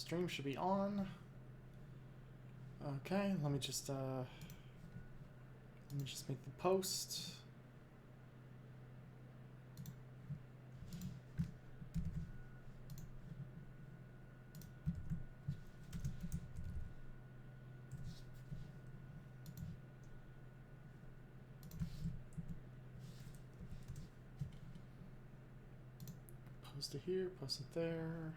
stream should be on. Okay, let me just make the post. Post it here, post it there.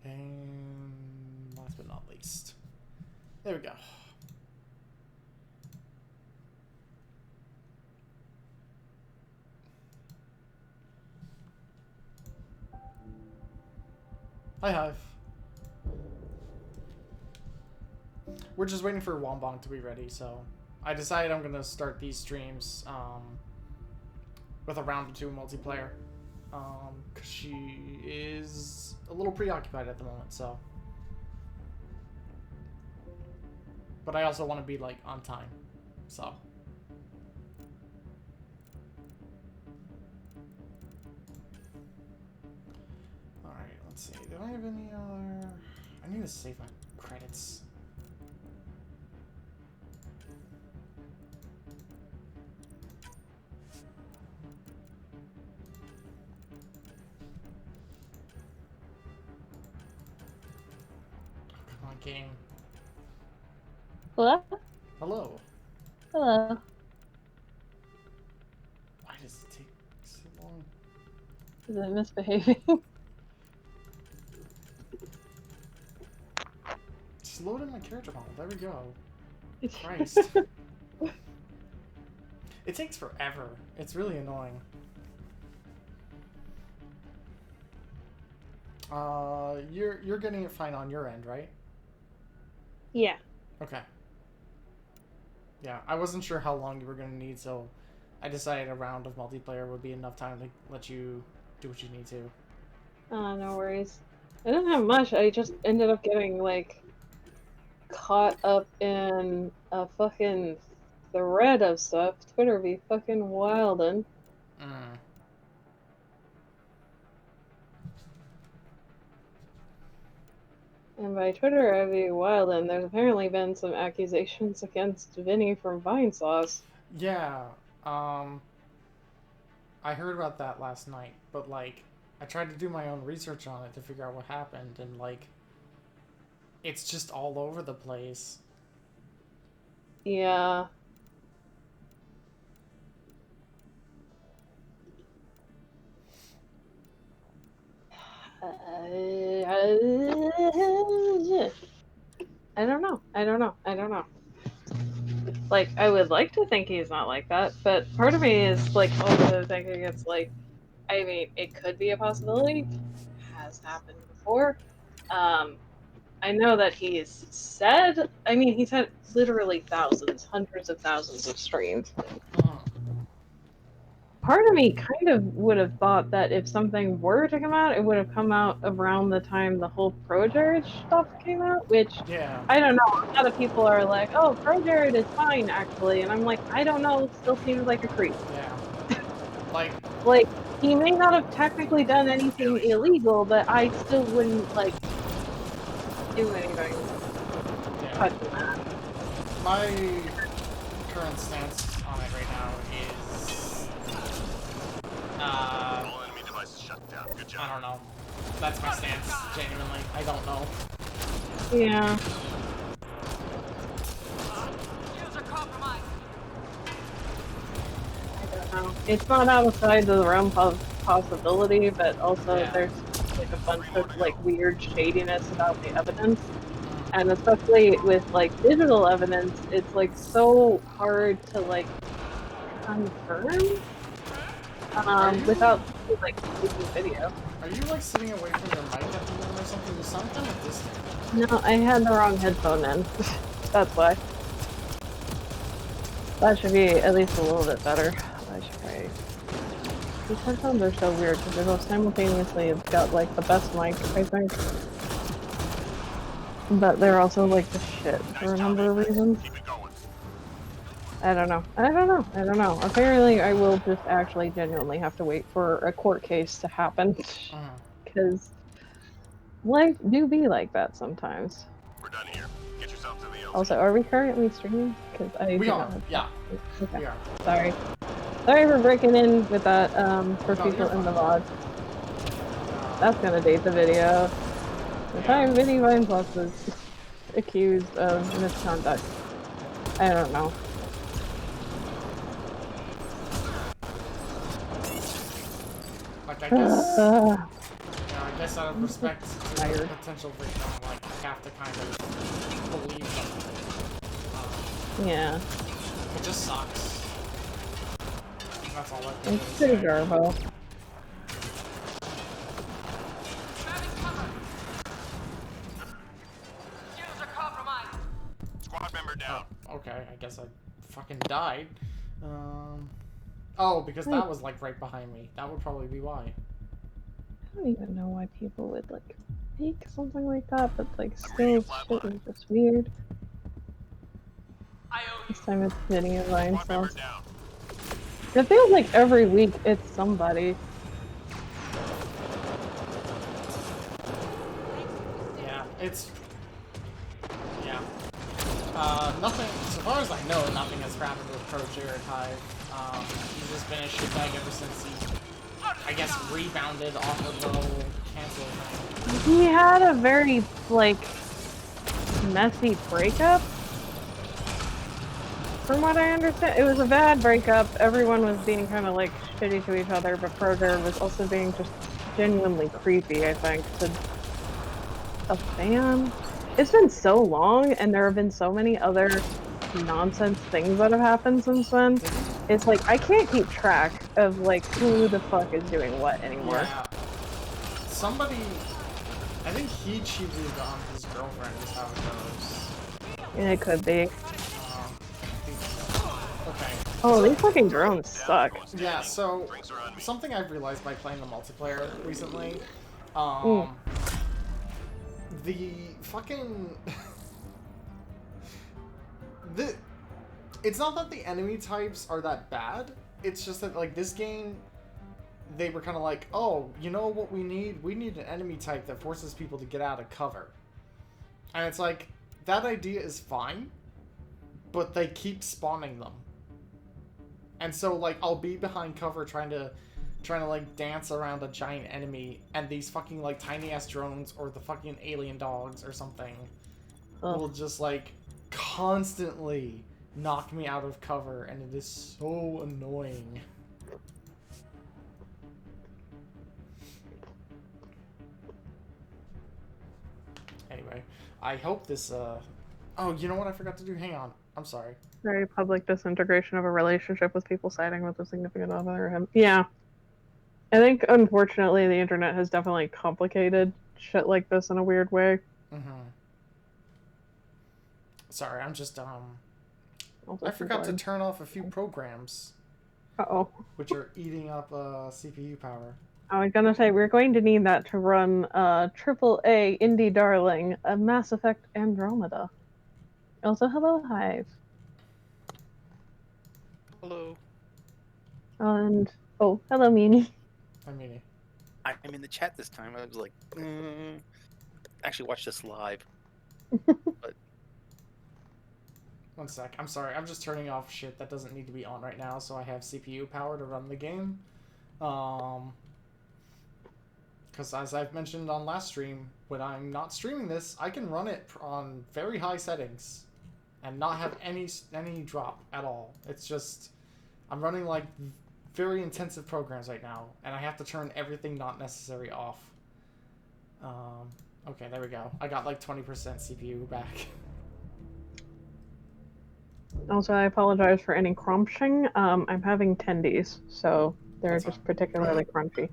And last but not least, there we go. Hi, Hive. We're just waiting for Wombong to be ready, so I decided I'm gonna start these streams with a round 2 multiplayer. Because she is a little preoccupied at the moment, so. But I also want to be, like, on time, so. Alright, let's see. Do I have any other... I need to save my credits. Game. Hello? Hello. Hello. Why does it take so long? Is it misbehaving? Just load in my character model. There we go. Christ. It takes forever. It's really annoying. You're getting it fine on your end, right? Yeah. Okay. Yeah, I wasn't sure how long you were going to need, so I decided a round of multiplayer would be enough time to let you do what you need to. No worries. I didn't have much. I just ended up getting, like, caught up in a fucking thread of stuff. Twitter be fucking wildin'. And by Twitter, I mean wildin'. There's apparently been some accusations against Vinny from Vinesauce. Yeah, I heard about that last night, but, like, I tried to do my own research on it to figure out what happened, and, like, it's just all over the place. Yeah. I don't know. Like, I would like to think he's not like that, but part of me is, like, also thinking it's like, I mean, it could be a possibility. Has happened before. I know that he's said, I mean, he's had literally thousands, hundreds of thousands of streams. Part of me kind of would have thought that if something were to come out, it would have come out around the time the whole Pro Jared stuff came out, which, Yeah. I don't know, a lot of people are like, oh, Pro Jared is fine, actually, and I'm like, I don't know, still seems like a creep. Yeah. Like, he may not have technically done anything illegal, but I still wouldn't, like, do anything touching that. My current stance on it right now is, I don't know. That's my stance, genuinely. I don't know. Yeah. I don't know. It's not outside the realm of possibility, but also there's like a bunch of like weird shadiness about the evidence. And especially with like digital evidence, it's like so hard to like confirm without like taking video. Are you like sitting away from your mic at the moment or something? You sound kind of distant. No, I had the wrong headphone in. That's why. That should be at least a little bit better. I should try. These headphones are so weird because they're both simultaneously got like the best mic, I think. But they're also like the shit for a number of reasons. I don't know. Apparently I will just actually genuinely have to wait for a court case to happen. because life do be like that sometimes. We're done here. Get yourself to the LZ. Also, are we currently streaming? Because We are, yeah. Okay. We are. Sorry. Sorry for breaking in with that, for No, people you're in the fine. VOD. That's gonna date the video. The time Vinny Vineplus was accused of misconduct. I don't know. Like, I guess... I guess out of respect to the potential victim, like, I have to kind of believe them. Yeah. It just sucks. That's all I can It's pretty garbo. Squad member down. Oh, okay, I guess I fucking died. Oh, because that was, like, right behind me. That would probably be why. I don't even know why people would, like, fake something like that, but, like, still shit is just weird. This time it's video line stuff. It feels like every week it's somebody. Yeah, it's... Yeah. Nothing, so far as I know, nothing has happened with Pro Jared Hive. He's just been a shitbag ever since he, I guess, rebounded off of the whole cancel thing. He had a very, like, messy breakup. From what I understand, it was a bad breakup. Everyone was being kind of, like, shitty to each other, but Pro Jared was also being just genuinely creepy, I think, to a fan. It's been so long, and there have been so many other nonsense things that have happened since then. It's like, I can't keep track of, like, who the fuck is doing what anymore. Yeah. Somebody... I think he cheated on his girlfriend is how it goes. Yeah, it could be. Okay. Oh, these fucking drones suck. Yeah, so... Something I've realized by playing the multiplayer recently, the fucking... It's not that the enemy types are that bad, it's just that, like, this game, they were kind of like, oh, you know what we need? We need an enemy type that forces people to get out of cover. And it's like, that idea is fine, but they keep spawning them. And so, like, I'll be behind cover trying to like, dance around a giant enemy, and these fucking, like, tiny-ass drones or the fucking alien dogs or something will just, like, constantly knock me out of cover, and it is so annoying. Anyway, I hope this, Oh, you know what I forgot to do? Hang on. I'm sorry. Very public disintegration of a relationship with people siding with a significant other. Yeah. I think, unfortunately, the internet has definitely complicated shit like this in a weird way. Sorry, I'm just, I forgot to turn off a few programs. Uh-oh. Which are eating up, CPU power. I was gonna say, we're going to need that to run, AAA indie darling, Mass Effect Andromeda. Also, hello, Hive. Hello. And, oh, hello, Meanie. Hi, Meanie. I'm in the chat this time. I was like, actually watch this live. But one sec. I'm sorry. I'm just turning off shit that doesn't need to be on right now, so I have CPU power to run the game. Because as I've mentioned on last stream, when I'm not streaming this, I can run it on very high settings and not have any drop at all. It's just, I'm running, like, very intensive programs right now, and I have to turn everything not necessary off. Okay, there we go. I got, like, 20% CPU back. Also, I apologize for any crunching. I'm having tendies, so they're That's just fine. particularly crunchy.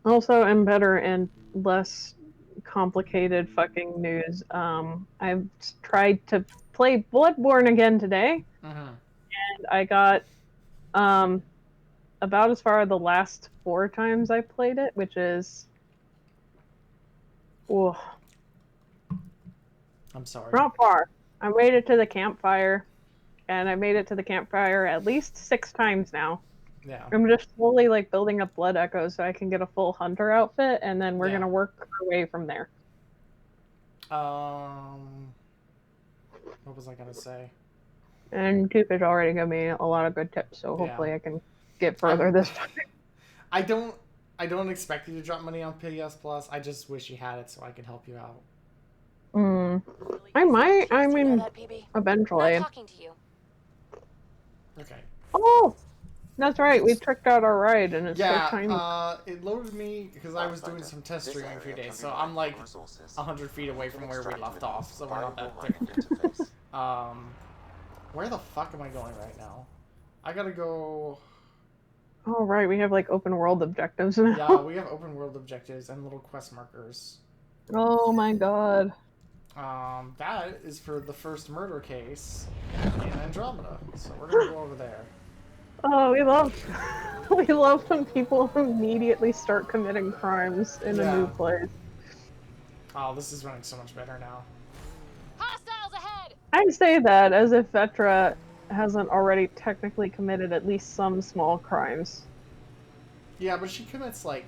Also, I'm better and less complicated fucking news. I've tried to play Bloodborne again today, and I got about as far the last 4 times I played it, which is I'm sorry. not far. I made it to the campfire, and I made it to the campfire at least 6 times now. Yeah. I'm just slowly like building up blood echoes so I can get a full hunter outfit, and then we're Yeah. gonna work our way from there. What was I gonna say? And Toothfish already gave me a lot of good tips, so hopefully I can get further this time. I don't expect you to drop money on PS Plus. I just wish you had it so I could help you out. I might. I You know mean, that, PB? eventually. Not talking to you. Okay. Oh, that's right. We tricked out our ride, and it's so Yeah, tiny. it loaded me because I was doing some test streaming a few days, so I'm like 100 feet away from where we left off, so we're not that there. Where the fuck am I going right now? I gotta go... Oh, right. We have like open world objectives now. Yeah, we have open world objectives and little quest markers. Oh my god. That is for the first murder case in Andromeda, so we're gonna go over there. Oh, we love when people immediately start committing crimes in a new place. Oh, this is running so much better now. Hostiles ahead! I say that as if Vetra hasn't already technically committed at least some small crimes. Yeah, but she commits, like,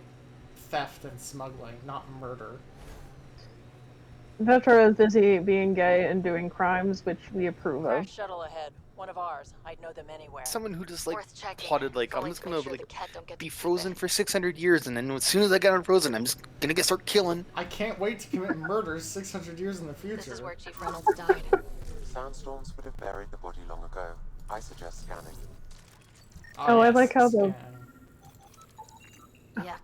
theft and smuggling, not murder. Vetra is busy being gay and doing crimes, which we approve of. Crash shuttle ahead. One of ours. I'd know them anywhere. Someone who just like Worth checking. plotted like I'm Only just to gonna make sure like the cat don't get be to keep frozen it. for 600 years, and then as soon as I get unfrozen, I'm just gonna start killing. I can't wait to commit murders 600 years in the future. This is where Chief Reynolds died. Sandstorms would have buried the body long ago. I suggest scanning. Oh, I like how the- Yuck.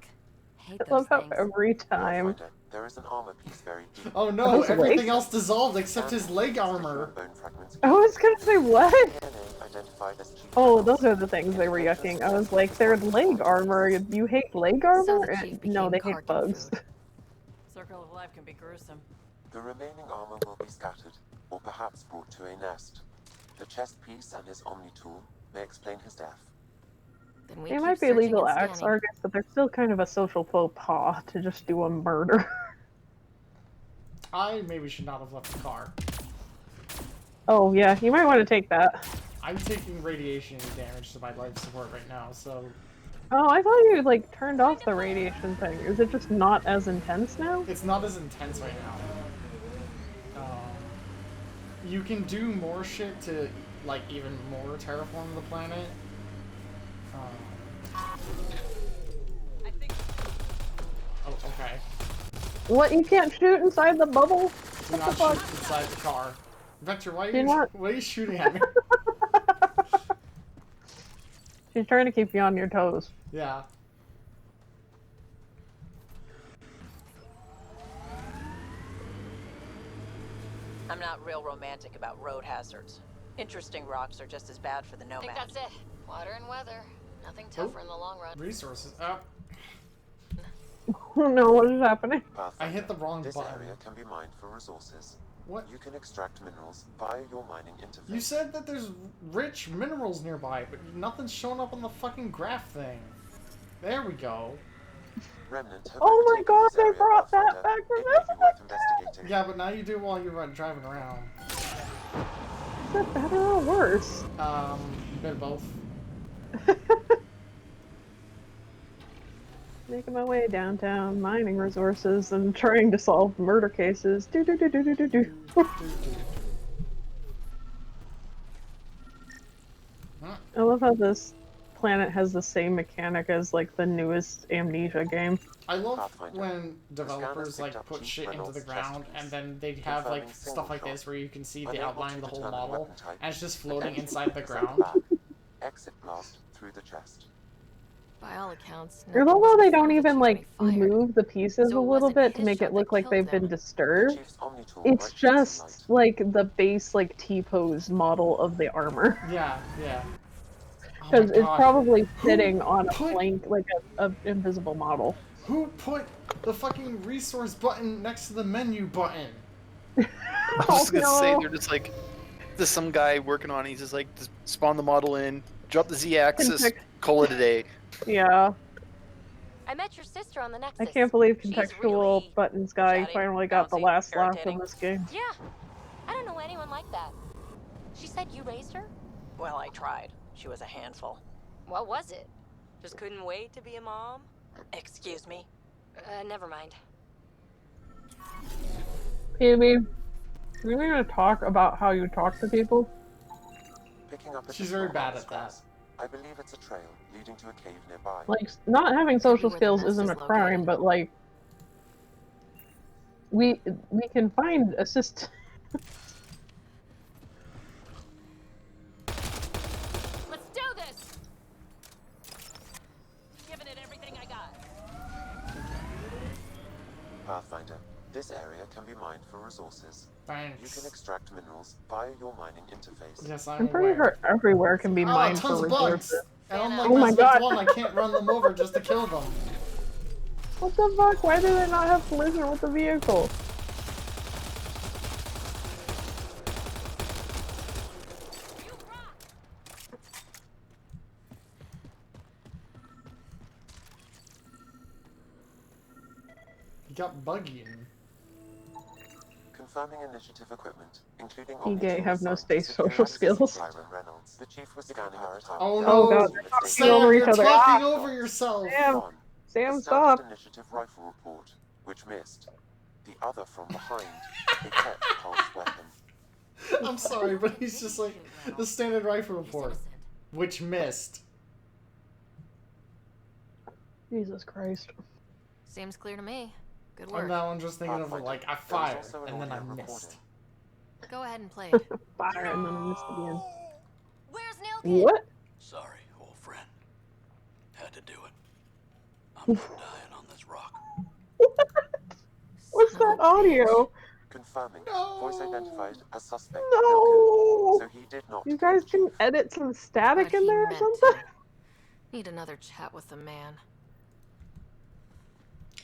Hate I those love how things. every time. Pathfinder, there is an armor piece buried deep. Oh no, His everything leg? else dissolved except his leg armor. Bone fragments. I was gonna say, what? DNA identified as Chief Oh, Reynolds. those are the things they were yucking. I was like, they're leg armor. You hate leg armor? So the chief No, they became hate cargo bugs. food. Circle of life can be gruesome. The remaining armor will be scattered, or perhaps brought to a nest. The chest piece and his Omni tool may explain his death. Then we They keep might be searching legal and acts, scanning. Argus, but they're still kind of a social faux pas to just do a murder. I maybe should not have left the car. Oh, yeah, you might want to take that. I'm taking radiation damage to my life support right now, so... Oh, I thought you, like, turned off the radiation thing. Is it just not as intense now? It's not as intense right now. You can do more shit to, like, even more terraform the planet. Oh, okay. What, you can't shoot inside the bubble? Do not shoot inside the car. Vector, why are you shooting at me? She's trying to keep you on your toes. Yeah. I'm not real romantic about road hazards. Interesting rocks are just as bad for the I nomad. think that's it. Water and weather. Nothing tougher in the long run. Resources. Oh, Oh no, what is happening? I hit the wrong This button. area can be mined for resources. What? You can extract minerals via your mining interface. You said that there's rich minerals nearby, but nothing's showing up on the fucking graph thing. There we go. Remnant have Oh my overtaken god, this they area, brought that Pathfinder. back from It may be worth this. investigating. Yeah, but now you do while you're driving around. Is that better or worse? A bit of both. Making my way downtown, mining resources, and trying to solve murder cases. Do do do do do do do. I love how this planet has the same mechanic as like the newest Amnesia game. I love Pathfinder. when developers picked like up put Chief shit into Reynolds' the ground chest and piece, then they have like confirming stuff single like shot. this where you can see the Unable outline to of the whole determine model weapon type, and it's just the floating deputy inside the is ground. back. Exit blast through the chest. By all accounts, I love how they don't even like fired. move the pieces So a it little wasn't bit to his make it shot look that like killed they've been them. The disturbed. Chief's Omni tool It's might shed some just like the base like T-pose model of the armor. Yeah, yeah. Oh my Because it's God. probably Who sitting on a put- plank, like a invisible model. Who put the fucking resource button next to the menu button? I was gonna say no. they're just like there's some guy working on it, he's just like just spawn the model in, drop the Z-axis, Context- call it a day. Yeah, I met your sister on the Nexus. I can't believe She's contextual really buttons guy chatty, finally got the bouncy, last laugh irritating. in this game. Yeah. I don't know anyone like that. She said you raised her? Well, I tried. She was a handful. What was it? Just couldn't wait to be a mom? Excuse me? Never mind. Amy, we're gonna talk about how you talk to people. Picking up She's very additional bad at that. scraps. I believe it's a trail leading to a cave nearby. Like, not having social where the skills nest isn't is a crime, located. but like, we can find assist. Let's do this! Giving it everything I got. Pathfinder, this area can be mined for resources. You Thanks. can extract minerals via your mining interface. Yes, I'm pretty sure everywhere can be Oh, mined for tons of bugs! resources. And unlike Oh my Mass Effect God. 1, I can't run them over just to kill them. What the fuck? Why do they not have collision with the vehicle? He got buggy in. Confirming initiative equipment, including You gay omnitools have no assigned to space secure social access skills. to Byron Reynolds. The chief was scanning our attack. Oh Oh no! God, they're talking Sam, over you're each other. talking Ah, over yourself! Sam, One, Sam, the stop. standard initiative rifle report, which missed. The other from behind, a PET pulse weapon. I'm sorry, but he's just like, the standard rifle report, which missed. Jesus Christ. Seems clear to me. Good And work. now I'm just thinking of it Pathfinder, like, I there was fired, also an and then I audio missed. Go ahead and play. Fire and then I missed again. Where's Nilkin? What? Sorry, old friend. Had to do it. I'm not dying on this rock. What's Son of that a audio? Confirming, No. voice identified as suspect No. Milken. So he did not You kill guys the can chief. edit some static But in he there or meant something? to. Need another chat with the man.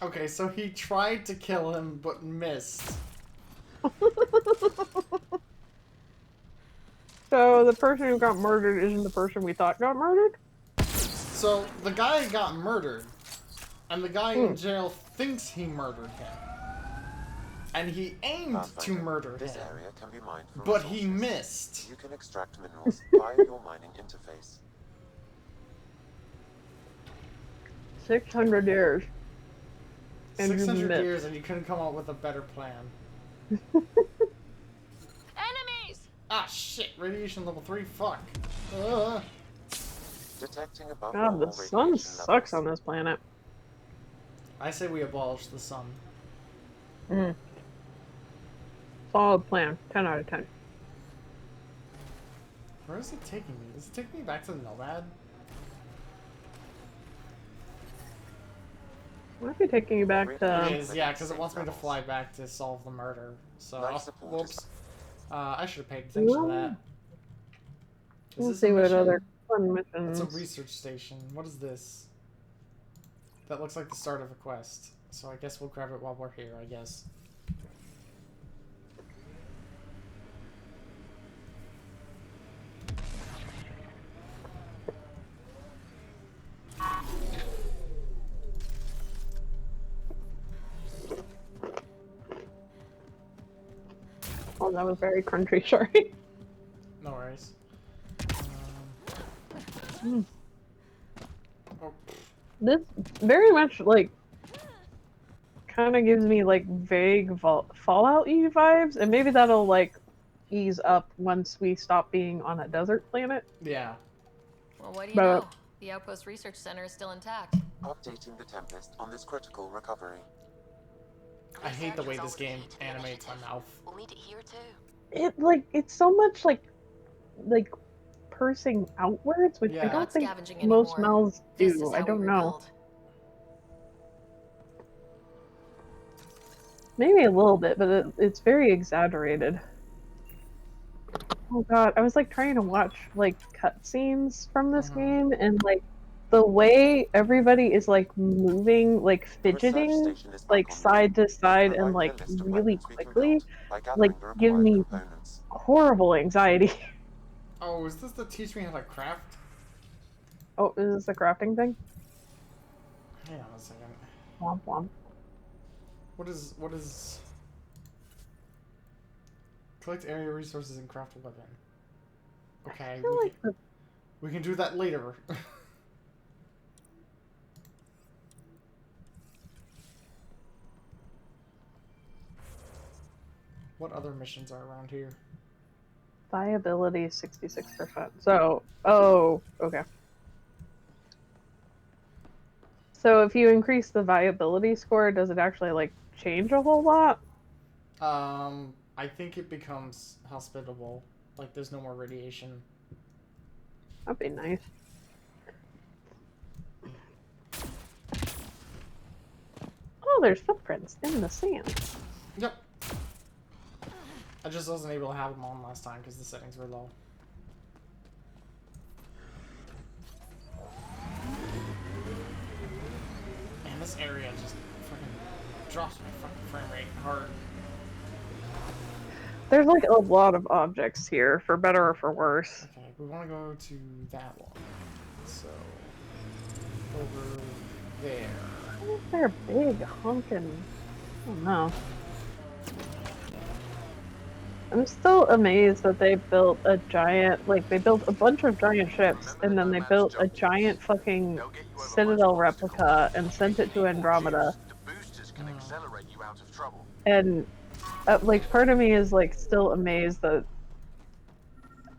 Okay, so he tried to kill him, but missed. So the person who got murdered isn't the person we thought got murdered? So, the guy got murdered, and the guy in jail thinks he murdered him. And he aimed to Pathfinder, murder this him, area can be mined for but he resources. missed. You can extract minerals via your mining interface. 600 years. And you 600 missed. years and you couldn't come up with a better plan. Enemies! Ah, shit, radiation level 3, fuck. Detecting above God, normal the sun radiation sucks on levels. this planet. I say we abolish the sun. Solid plan. 10 out of 10. Where is it taking me? Is it taking me back to the Nomad? Might be taking you back It to... is, yeah, because it wants me to fly back to solve the murder. So, Life support is- whoops. I should have paid attention to that. Is We'll this see a what mission? other fun It's missions. a research station. What is this? That looks like the start of a quest. So I guess we'll grab it while we're here, I guess. Oh, that was very crunchy, sorry. No worries. Oh, This very much, like, kind of gives me, like, vague Fallout-y vibes, and maybe that'll, like, ease up once we stop being on a desert planet. yeah. Well, what do you But- know? The Outpost Research Center is still intact. Updating the Tempest on this critical recovery. I hate the way this game animates my mouth. We'll need it here too. It, like, it's so much, like pursing outwards, which I Yeah. don't Not think scavenging most anymore. mouths This do. is I how don't we know. rebuild. Maybe a little bit, but it's very exaggerated. Oh god, I was like trying to watch like cutscenes from this game, and like the way everybody is like moving, like The research fidgeting, station is back like online. side to side, Provide and me a like list of really weapons we can quickly, build by gathering like the give required me components. horrible anxiety. Oh, is this to teach me how to craft? Oh, is this the crafting thing? Hang on a second. Womp womp. What is... Collect area resources and craft a weapon. Okay, I feel like the we can do that later. What other missions are around here? Viability 66%. So, oh, okay. So if you increase the viability score, does it actually like change a whole lot? I think it becomes hospitable. Like there's no more radiation. That'd be nice. Oh, there's footprints in the sand. Yep. I just wasn't able to have them on last time because the settings were low. Man, this area just fucking drops my fucking frame rate hard. There's like a lot of objects here, for better or for worse. Okay, we want to go to that one. So, over there. Why is there a big honkin'? I don't know. I'm still amazed that they built a giant, like, they built a bunch of giant ships, and then they built a giant fucking Citadel replica and sent it to Andromeda. The boosters can accelerate you out of trouble. And, like, part of me is, like, still amazed that,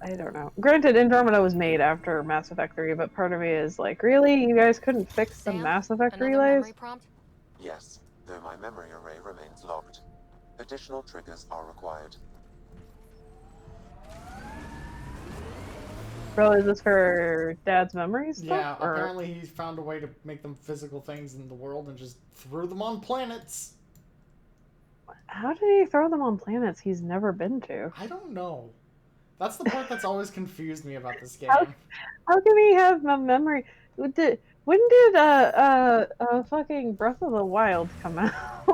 I don't know. Granted, Andromeda was made after Mass Effect 3, but part of me is like, really? You guys couldn't fix the Sam, Mass Effect another relays? memory prompt? Yes, though my memory array remains locked. Additional triggers are required. Bro, is this for Dad's memories? Yeah, Or... apparently he found a way to make them physical things in the world and just threw them on planets. How did he throw them on planets he's never been to? I don't know. That's the part that's always confused me about this game. How can he have a memory? When did fucking Breath of the Wild come out?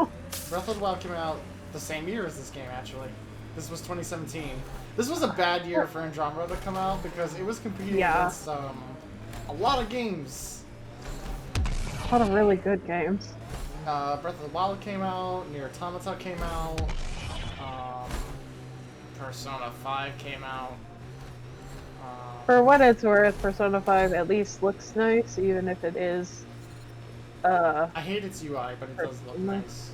Breath of the Wild came out the same year as this game, actually. This was 2017. This was a bad year for Andromeda to come out because it was competing against a lot of games. A lot of really good games. Breath of the Wild came out, Nier Automata came out, Persona 5 came out. For what it's worth, Persona 5 at least looks nice, even if it is... I hate its UI, but it does look nice.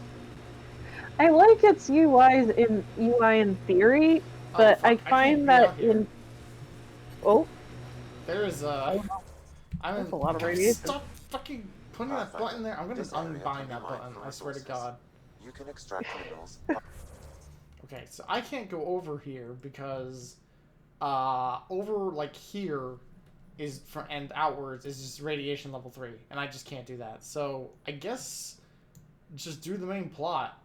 I like its UI in theory, but I find that in... Oh? There is a... That's a lot of radiation. Stop fucking putting that button there. I'm gonna unbind that button, I swear to God. You can extract minerals. Okay, so I can't go over here because over like here is from and outwards is just radiation level 3, and I just can't do that. So I guess just do the main plot,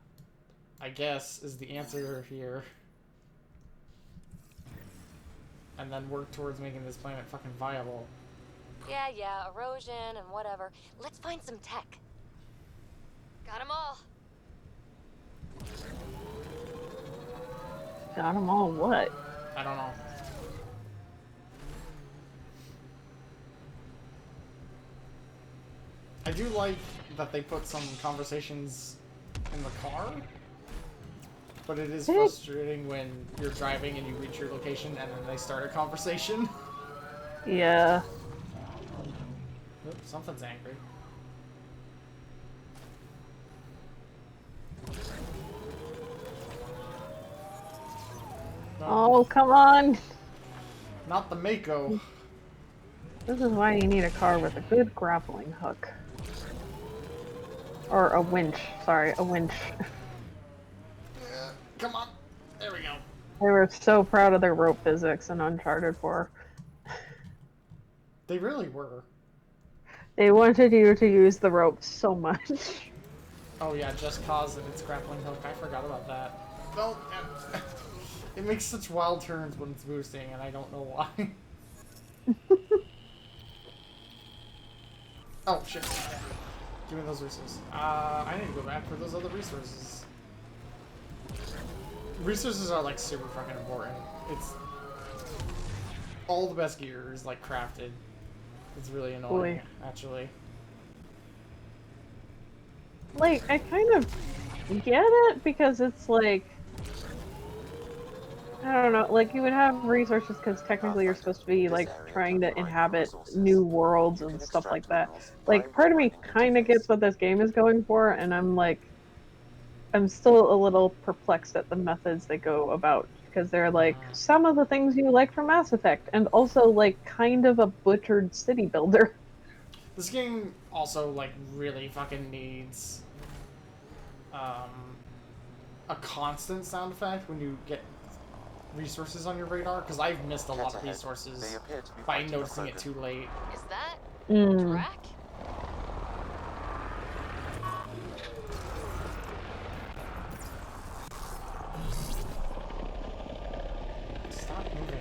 I guess, is the answer here. And then work towards making this planet fucking viable. Yeah, erosion and whatever. Let's find some tech. Got 'em all. Got them all what? I don't know. I do like that they put some conversations in the car, but it is frustrating when you're driving and you reach your location and then they start a conversation. Yeah. Oops, something's angry. No, Oh, come on! not the Mako. This is why you need a car with a good grappling hook. Or a winch. Sorry, a winch. Come on. There we go. They were so proud of their rope physics in Uncharted 4. They really were. They wanted you to use the rope so much. Oh yeah, just cause of its grappling hook. I forgot about that. No, it makes such wild turns when it's boosting, and I don't know why. Oh shit! Give me those resources. I need to go back for those other resources. Resources are like super fucking important. It's all the best gear is like crafted. It's really annoying, actually. Like, I kind of get it because it's like, I don't know, like you would have resources because technically you're supposed to be like trying to inhabit new worlds and stuff like that. Like, part of me kind of gets what this game is going for, and I'm like, I'm still a little perplexed at the methods they go about, because they're like some of the things you like from Mass Effect, and also like kind of a butchered city builder. This game also like really fucking needs a constant sound effect when you get resources on your radar, because I've missed a lot of resources by noticing it too late. Is that Mm. Drac? Stop moving.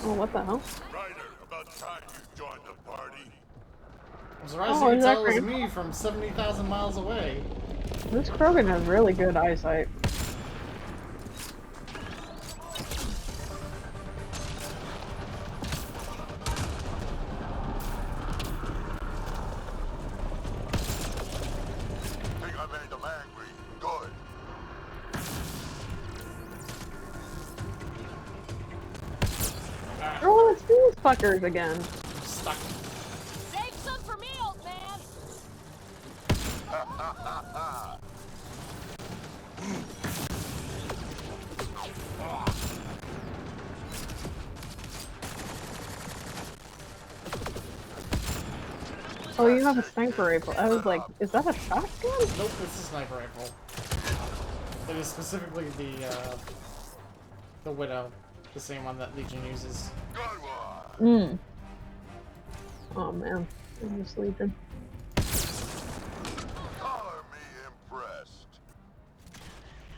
Oh, what the hell? Ryder, about time you joined the party. I'm surprised Oh, you is can that tell it was great? me from 70,000 miles away. This Krogan has really good eyesight. Think I made them angry. Good. Oh, it's these fuckers again. I'm stuck. Save some for me, old man! Oh, you have a sniper rifle. I was like, is that a shotgun? Nope, it's a sniper rifle. It is specifically the Widow, the same one that Legion uses. Good one. Mm. Oh man, I'm just Legion. Color me impressed.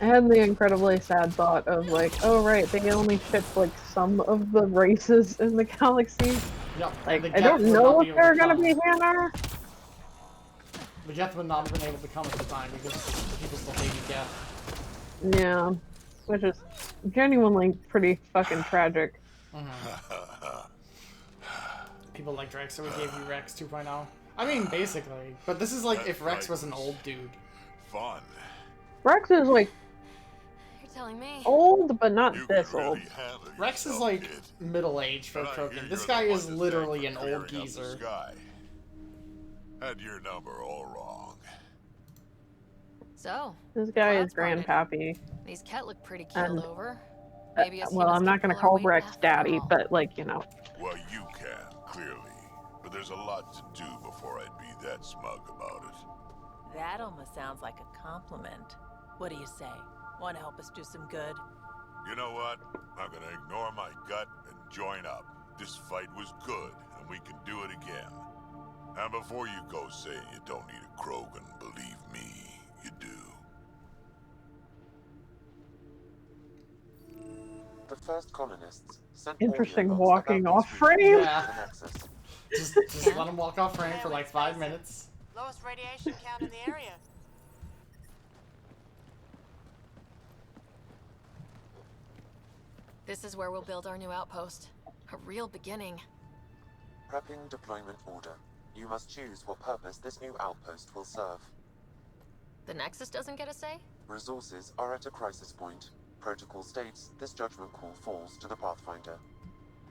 I had the incredibly sad thought of like, oh right, they only ship like some of the races in the galaxy. Yep. Like, the I Geth don't would know not be if able they're to gonna come. be here. The Geth would not have been able to come at the time because people still hated Geth. Yeah, which is genuinely pretty fucking tragic. People like Rex, so we gave you Rex 2.0. I mean, basically. But this is like if Rex was an old dude. Fun. Rex is like You're telling me. old, but not You this can really old. handle Rex is yourself, like kid. middle-aged for And I hear Krogan. This you're guy the is one to literally thank an for old clearing up the geezer. sky. Had your number all wrong. So, This guy is Cloud spotted. grandpappy. These Ket look pretty keeled And, over. Maybe us Well, humans I'm can not gonna pull our call weight Rex after daddy, all. but like, you know. Well, you can, clearly. But there's a lot to do before I'd be that smug about it. That almost sounds like a compliment. What do you say? Want to help us do some good? You know what? I'm gonna ignore my gut and join up. This fight was good, and we can do it again. And before you go saying you don't need a Krogan, believe me, you do. The first colonists sent Interesting audio logs walking about off these frame. regions Yeah. to the Nexus. Just let him walk off frame for like 5 minutes. Lowest radiation count in the area. This is where we'll build our new outpost. A real beginning. Prepping deployment order. You must choose what purpose this new outpost will serve. The Nexus doesn't get a say? Resources are at a crisis point. Protocol states this judgment call falls to the Pathfinder.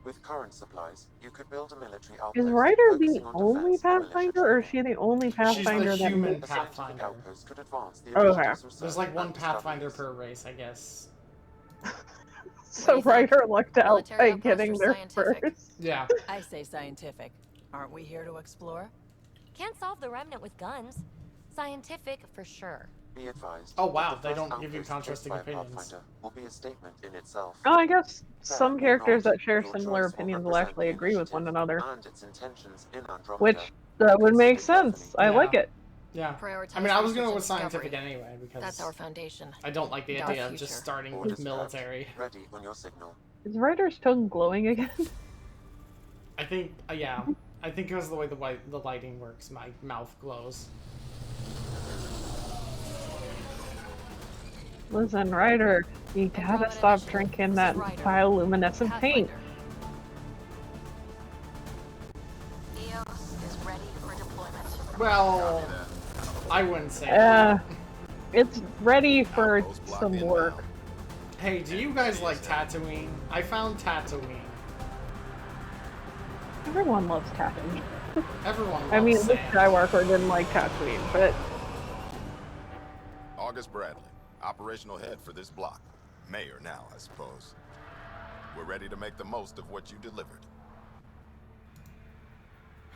With current supplies, you could build a military outpost. Is Ryder focusing the on only defense and militia Pathfinder, or is training. she the only Pathfinder that human makes... A scientific Pathfinder. outpost could advance the Okay. initiative's research There's like one and Pathfinder discoveries. per race, I guess. So What do you think? Ryder lucked out Military by outpost getting or there scientific? first. Yeah. I say scientific. Aren't we here to explore? Can't solve the remnant with guns. Scientific for sure. Be advised. Oh, wow, that the they first don't give you outpost contrasting faced by a opinions. Pathfinder will be a statement in itself. Oh, I guess Fair some or characters not, that share your similar choice will opinions will represent actually the agree with one initiative another. And its intentions in Andromeda. Which, that would make Consider sense. carefully. I Yeah. like it. Yeah. Prioritize I mean, I was gonna research go and with scientific discovery. anyway because That's our foundation. I don't like the Our idea of just future. starting Orders with military. correct. Ready on your signal. Is Ryder's tongue glowing again? I think, yeah. I think because of the way the lighting works, my mouth glows. Listen, Ryder, you gotta Andromeda stop Initiative. drinking This that is Ryder. bioluminescent paint. Pathfinder. EOS is ready for deployment. Well, I wouldn't say that. It's ready for Outpost block some inbound. work. Hey, do you guys like Tatooine? I found Tatooine. Everyone loves Tatooine. Everyone loves I mean, Luke sand. Skywalker didn't like Tatooine, but Marcus Bradley, operational head for this block. Mayor now, I suppose. We're ready to make the most of what you delivered.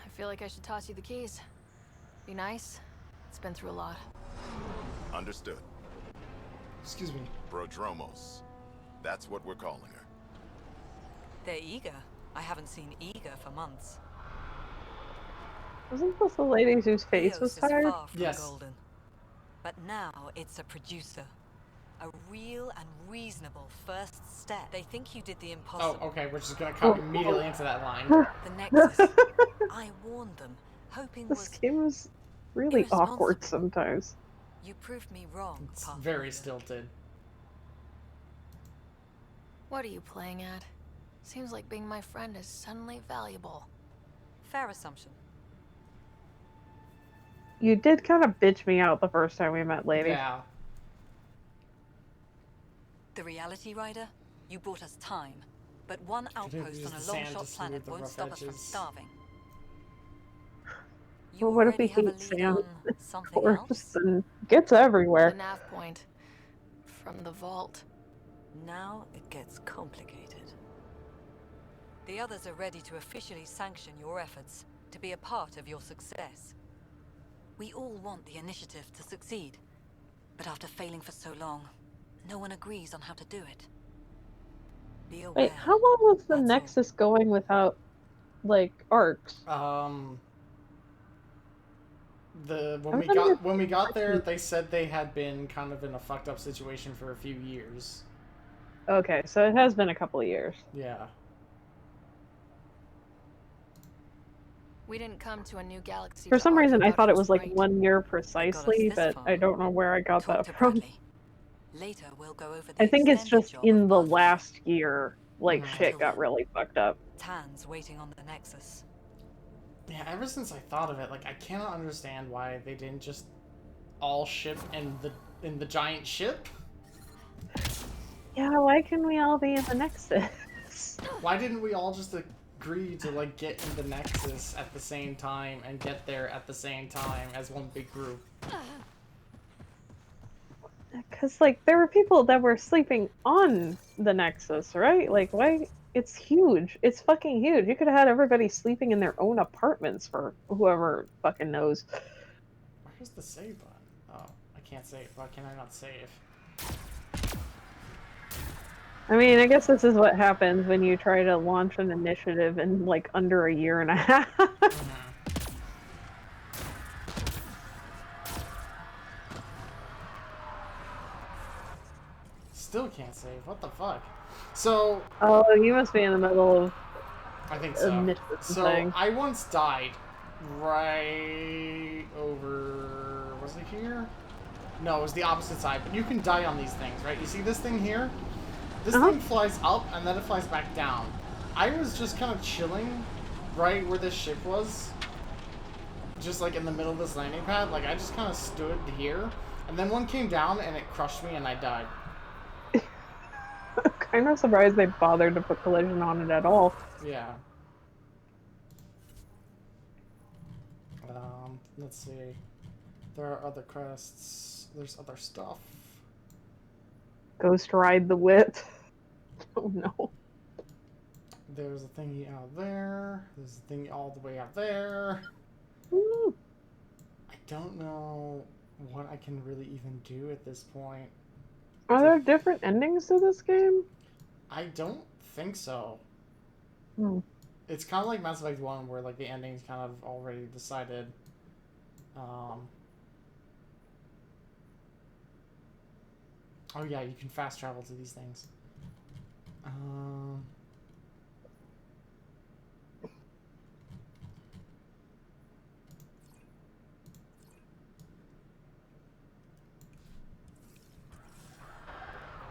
I feel like I should toss you the keys. Be nice. It's been through a lot. Understood. Excuse me. Prodromos. That's what we're calling her. They're eager. I haven't seen eager for months. Wasn't this the lady whose face Eos was is tired? far from Yes. golden. But now it's a producer. A real and reasonable first step. They think you did the Oh, impossible. okay. We're just gonna cut immediately into that line. The Nexus. I warned them, hoping This was game is really irresponsible. awkward sometimes. You proved me wrong, It's Pathfinder. very stilted. What are you playing at? Seems like being my friend is suddenly valuable. Fair assumption. You did kind of bitch me out the first time we met, lady. Yeah. The Reality Rider, you brought us time, but one Could've outpost used on the a long sand shot to planet smooth the won't rough stop us from edges. starving. You Well, what if already we have a hate lead sand? on something Or else? just gets everywhere. The nav point. From the vault. Now it gets complicated. The others are ready to officially sanction your efforts, to be a part of your success. We all want the initiative to succeed, but after failing for so long, no one agrees on how to do it. Be aware. Wait, how long was the That's all. Nexus going without, like, arcs? When I'm trying to we got there, they said they had been kind of in a fucked up situation for a few years. Okay, so it has been a couple of years. Yeah. We didn't come to a new galaxy. For to some argue reason, I about thought it who's was like right. 1 year precisely, this but far. I don't know where I got Talk that to from. Bradley. Later, we'll go over the I think it's extended just job in of the Pathfinder. last year, like, Mhm. shit got really fucked up. Tan's waiting on the Nexus. Yeah, ever since I thought of it, like, I cannot understand why they didn't just all ship in the giant ship. Yeah, why can we all be in the Nexus? Why didn't we all just agree to, like, get in the Nexus at the same time and get there at the same time as one big group? Because, like, there were people that were sleeping on the Nexus, right? Like, why? It's huge. It's fucking huge. You could have had everybody sleeping in their own apartments for whoever fucking knows. Where's the save button? Oh, I can't save. Why can I not save? I mean, I guess this is what happens when you try to launch an initiative in, like, under a year and a half. Still can't save. What the fuck? So, Oh, you must be in the middle of I think a so. mission So, thing. I once died right over... Was it here? No, it was the opposite side. But you can die on these things, right? You see this thing here? This thing flies up, and then it flies back down. I was just kind of chilling right where this ship was. Just, like, in the middle of this landing pad. Like, I just kind of stood here. And then one came down, and it crushed me, and I died. I'm kind of surprised they bothered to put collision on it at all. Yeah. Let's see. There are other quests. There's other stuff. Ghost ride the whip. Oh no. There's a thingy out there. There's a thingy all the way out there. Ooh. I don't know what I can really even do at this point. Are there different endings to this game? I don't think so. Hmm. It's kind of like Mass Effect 1 where like the ending's kind of already decided. Oh yeah, you can fast travel to these things.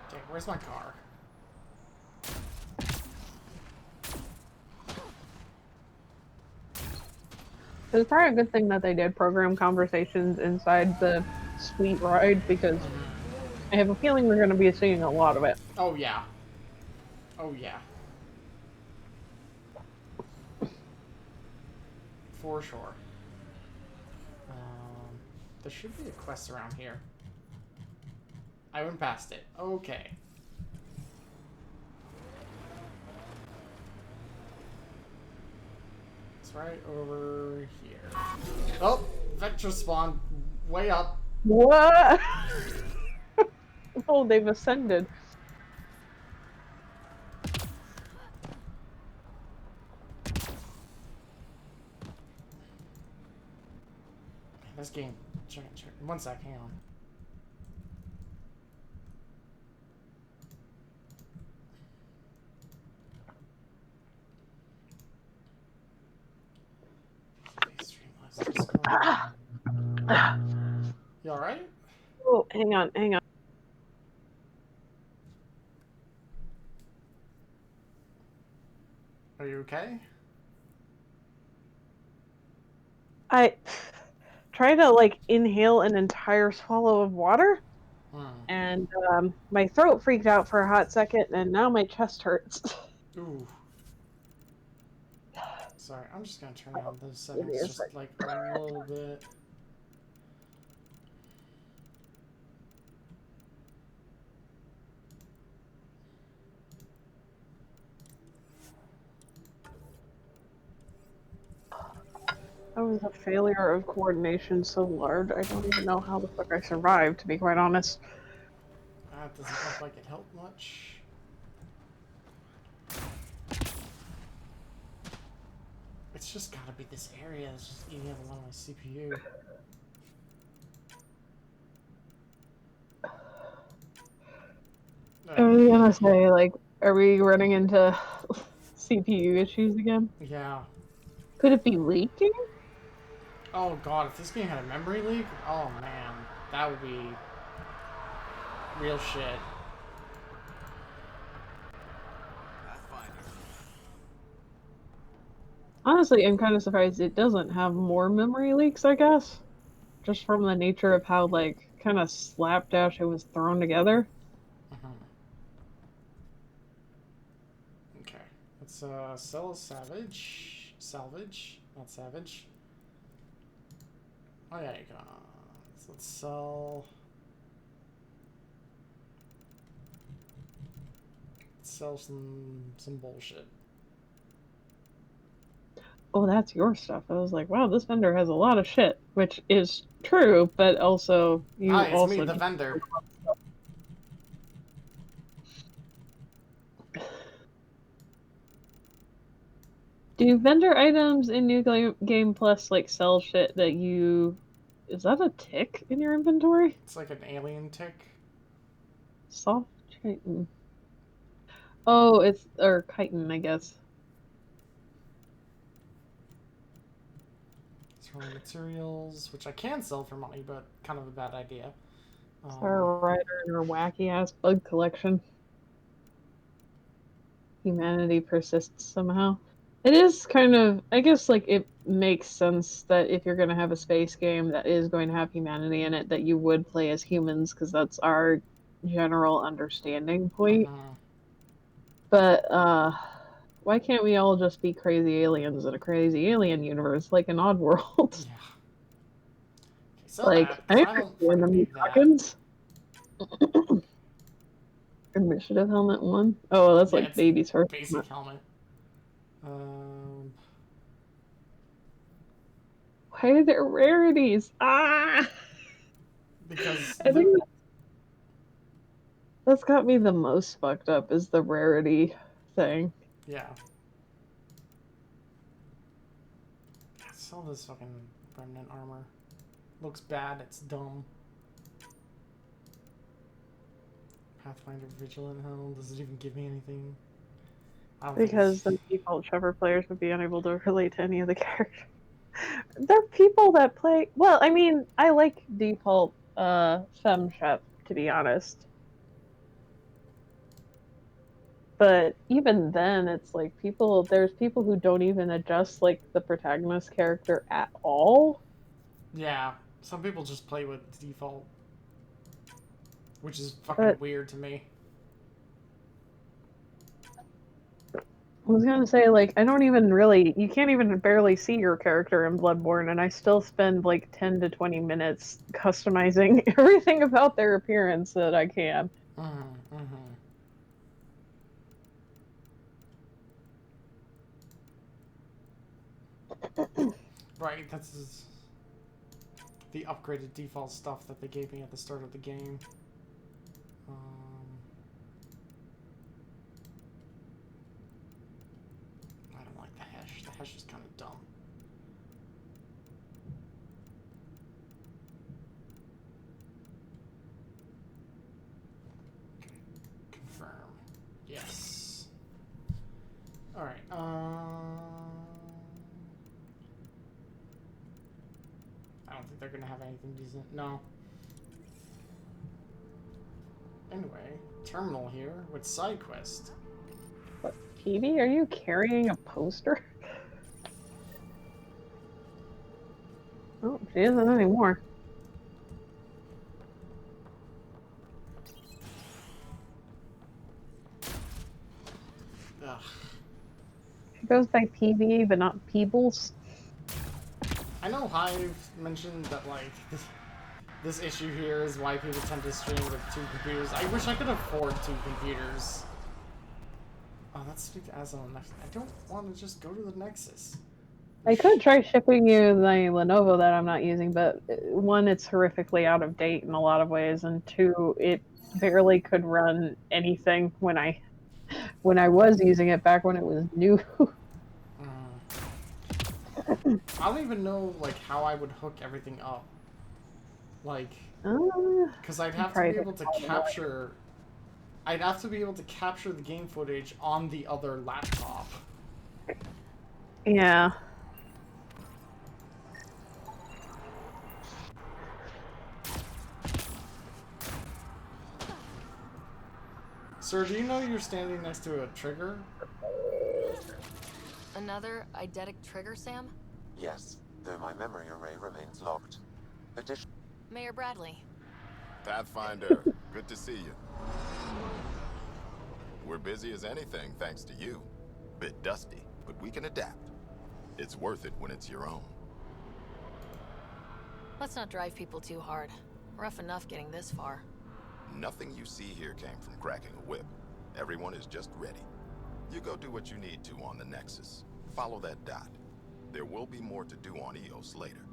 Okay, where's my car? It's probably a good thing that they did program conversations inside the sweet ride, because I have a feeling we're going to be seeing a lot of it. Oh yeah. Oh yeah. For sure. There should be a quest around here. I went past it. Okay. It's right over here. Oh, Vector spawn way up. What? Oh, they've ascended. This game. Check. 1 sec, hang on. You alright? Oh, hang on. Are you okay? I try to like inhale an entire swallow of water, and my throat freaked out for a hot second, and now my chest hurts. Ooh. Sorry, I'm just gonna turn down those settings just like a little bit. That was a failure of coordination so large, I don't even know how the fuck I survived, to be quite honest. That doesn't look like it helped much. It's just gotta be this area that's just eating up a lot of my CPU. I was gonna say, like, are we running into CPU issues again? Yeah. Could it be leaking? Oh god, if this game had a memory leak, oh man, that would be real shit. Honestly, I'm kind of surprised it doesn't have more memory leaks, I guess. Just from the nature of how, like, kind of slapdash it was thrown together. Okay, let's sell salvage, not savage. Oh yeah, you can. Let's sell some bullshit. Oh, that's your stuff. I was like, wow, this vendor has a lot of shit, which is true, but also you Hi, it's also me, the vendor. Do vendor items in New Game Plus like sell shit that you... Is that a tick in your inventory? It's like an alien tick. Soft chitin. Oh, it's... or chitin, I guess. It's raw materials, which I can sell for money, but kind of a bad idea. Star Rider and her wacky-ass bug collection. Humanity persists somehow. It is kind of, I guess, like, it makes sense that if you're going to have a space game that is going to have humanity in it, that you would play as humans, because that's our general understanding point. But, why can't we all just be crazy aliens in a crazy alien universe, like in Oddworld? Yeah. Okay, so like, I understand the Mutokens. Initiative helmet 1? Oh, that's like baby's first basic helmet. Why are there rarities? Ah! Because I think that's got me the most fucked up is the rarity thing. Yeah. Sell this fucking remnant armor. Looks bad, it's dumb. Pathfinder Vigilant Helm, does it even give me anything? Because the default Trevor players would be unable to relate to any of the characters. There are people that play... Well, I mean, I like default Fem Shep, to be honest. But even then, it's like there's people who don't even adjust, like, the protagonist character at all. Yeah, some people just play with default. Which is fucking weird to me. was gonna say, like, I don't even really, you can't even barely see your character in Bloodborne, and I still spend like 10 to 20 minutes customizing everything about their appearance that I can. Right, that's the upgraded default stuff that they gave me at the start of the game. I don't like the hash. The hash is kind of dumb. Okay. Confirm. Yes. Alright, I don't think they're gonna have anything decent. No. Anyway, terminal here with side quest. What, Petey, are you carrying a poster? Oh, she isn't anymore. Ugh. She goes by PB, but not Peebles. I know Hive mentioned that, like, this issue here is why people tend to stream with 2 computers. I wish I could afford 2 computers. Oh, that's stupid as on Nexus. I don't want to just go to the Nexus. I could try shipping you the Lenovo that I'm not using, but 1, it's horrifically out of date in a lot of ways, and 2, it barely could run anything when I was using it back when it was new. I don't even know, like, how I would hook everything up. Like, because I'd have to be able to capture... I'd have to be able to capture the game footage on the other laptop. Yeah. Sir, do you know you're standing next to a trigger? Another eidetic trigger, Sam? Yes, though my memory array remains locked. Mayor Bradley. Pathfinder, good to see you. We're busy as anything, thanks to you. Bit dusty, but we can adapt. It's worth it when it's your own. Let's not drive people too hard. Rough enough getting this far. Nothing you see here came from cracking a whip. Everyone is just ready. You go do what you need to on the Nexus. Follow that dot. There will be more to do on EOS later.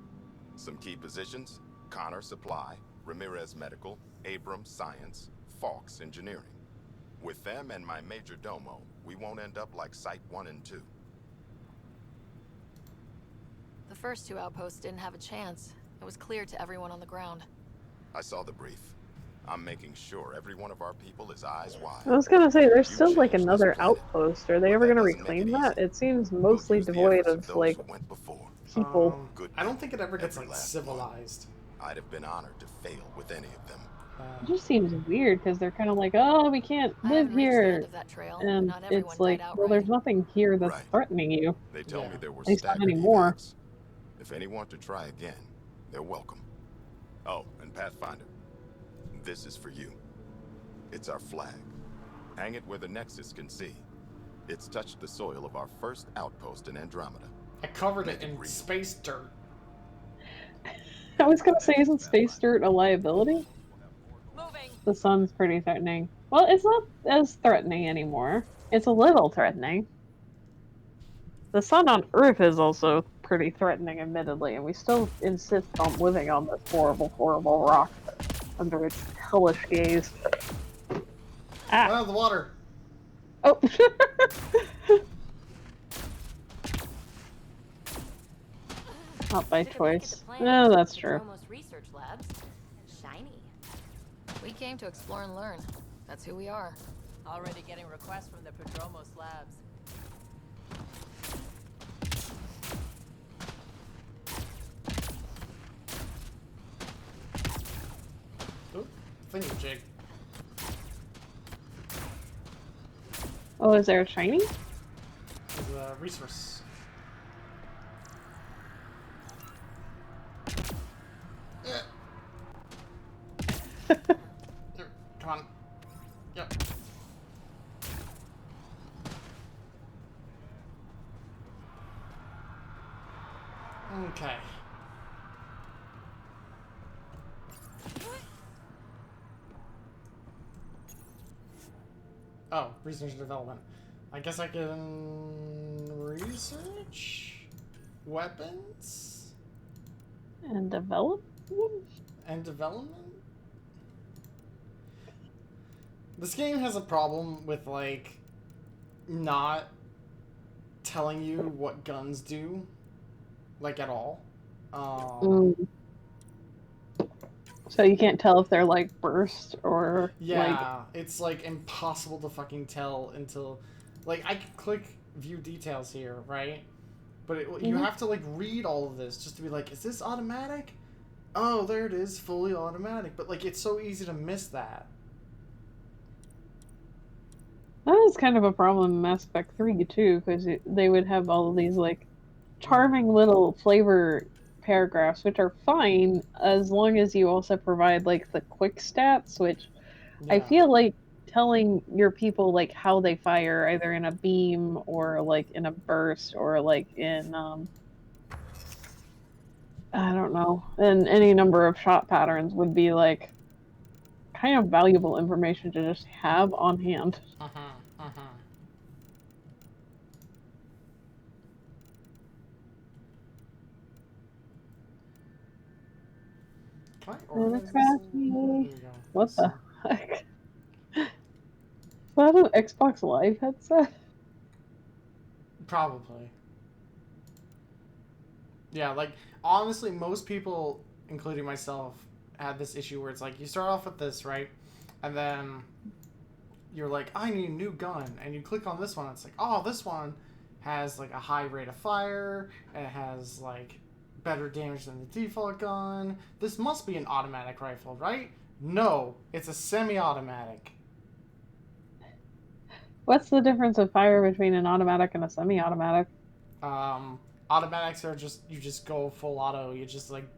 Some key positions: Connor Supply, Ramirez Medical, Abrams Science, Fawkes Engineering. With them and my major domo, we won't end up like Site 1 and 2. The first 2 outposts didn't have a chance. It was clear to everyone on the ground. I saw the brief. I'm making sure every one of our people is eyes wide. I was gonna say, there's still like another outpost. Are they ever gonna reclaim that? It seems mostly devoid of like people. I don't think it ever gets like civilized. I'd have been honored to fail with any of them. It just seems weird because they're kind of like, oh, we can't live here, and it's like, well, there's nothing here that's threatening you. They tell me there were At least not staggered anymore. evacs. If any want to try again, they're welcome. Oh, and Pathfinder, this is for you. It's our flag. Hang it where the Nexus can see. It's touched the soil of our first outpost in Andromeda. I covered it in space dirt. I was gonna say, isn't space dirt a liability? The sun's pretty threatening. Well, it's not as threatening anymore. It's a little threatening. The sun on Earth is also pretty threatening, admittedly, and we still insist on living on this horrible, horrible rock under its hellish gaze. Ah! Out of the water! Oh! Not by choice. No, that's true. Research labs. Shiny. We came to explore and learn. That's who we are. Already getting requests from the Prodromos labs. Oh, thingamajig. Oh, is there a shiny? There's a resource. Here, come on. Yep. Okay. Oh, research and development. I guess I can research weapons And develop them? and development. This game has a problem with like not telling you what guns do, like at all. So you can't tell if they're like burst or like. Yeah, it's like impossible to fucking tell until, like, I can click view details here, right? But you have to like read all of this just to be like, is this automatic? Oh, there it is, fully automatic. But like, it's so easy to miss that. That is kind of a problem in Mass Effect 3 too, because they would have all of these like charming little flavor paragraphs, which are fine as long as you also provide like the quick stats, which I feel like telling your people like how they fire, either in a beam or like in a burst or like in I don't know, in any number of shot patterns would be like kind of valuable information to just have on hand. Can I organize this? What the heck? Is that an Xbox Live headset? Probably. Yeah, like, honestly, most people, including myself, had this issue where it's like, you start off with this, right? And then you're like, I need a new gun. And you click on this one, and it's like, oh, this one has, like, a high rate of fire, and it has, like, better damage than the default gun. This must be an automatic rifle, right? No, it's a semi-automatic. What's the difference of fire between an automatic and a semi-automatic? Automatics are just, you just go full auto. You just, like,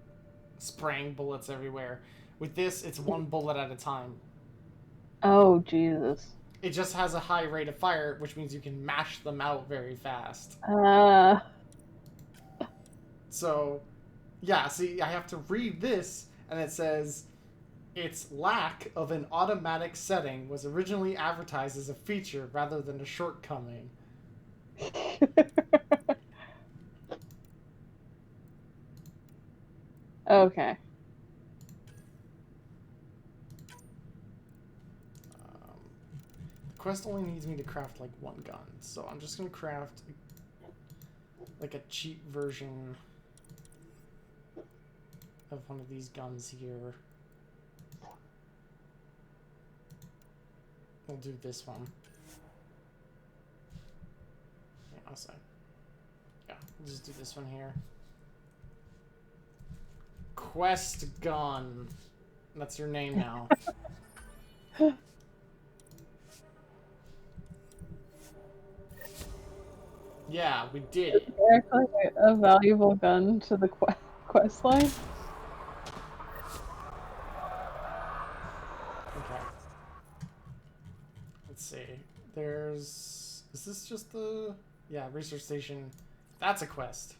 spraying bullets everywhere. With this, it's one bullet at a time. Oh, Jesus. It just has a high rate of fire, which means you can mash them out very fast. So, yeah, see, I have to read this, and it says, its lack of an automatic setting was originally advertised as a feature rather than a shortcoming. Okay. The quest only needs me to craft, like, one gun, so I'm just gonna craft, like, a cheap version of one of these guns here. We'll do this one. Yeah, I'll say. Yeah, we'll just do this one here. Quest gun. That's your name now. Yeah, we did it. Actually, a valuable gun to the quest line. Okay. Let's see. There's... Is this just the... Yeah, research station. That's a quest.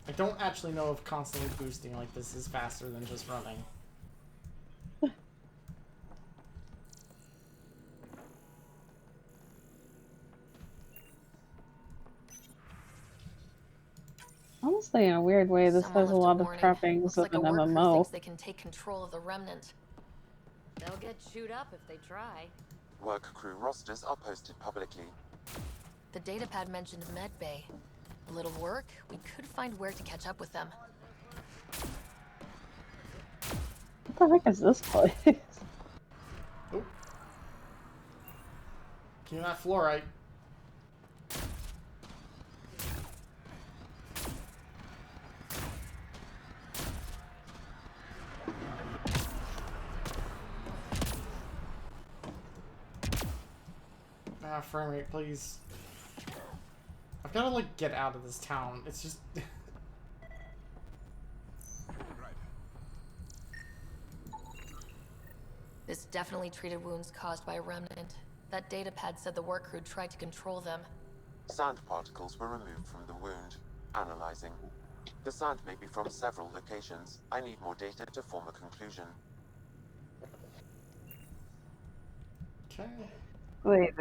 I don't actually know if constantly boosting like this is faster than just running. Honestly, in a weird way, this has a lot of trappings of an MMO. Thinks they can take control of the remnant. They'll get chewed up if they try. Work crew rosters are posted publicly. The datapad mentioned medbay. A little work, we could find where to catch up with them. What the heck is this place? Oh. Give me that fluorite. Ah, frame rate, please. I've got to, like, get out of this town. It's just... This definitely treated wounds caused by a remnant. That data pad said the work crew tried to control them. Sand particles were removed from the wound. Analyzing. The sand may be from several locations. I need more data to form a conclusion. Okay. Wait,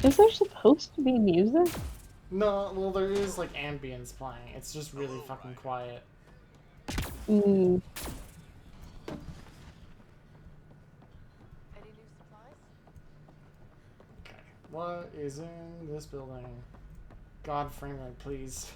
is there supposed to be music? No, well, there is like ambience playing. It's just really fucking quiet. Mm. Any new supplies? Okay. What is in this building? God, frame it, please.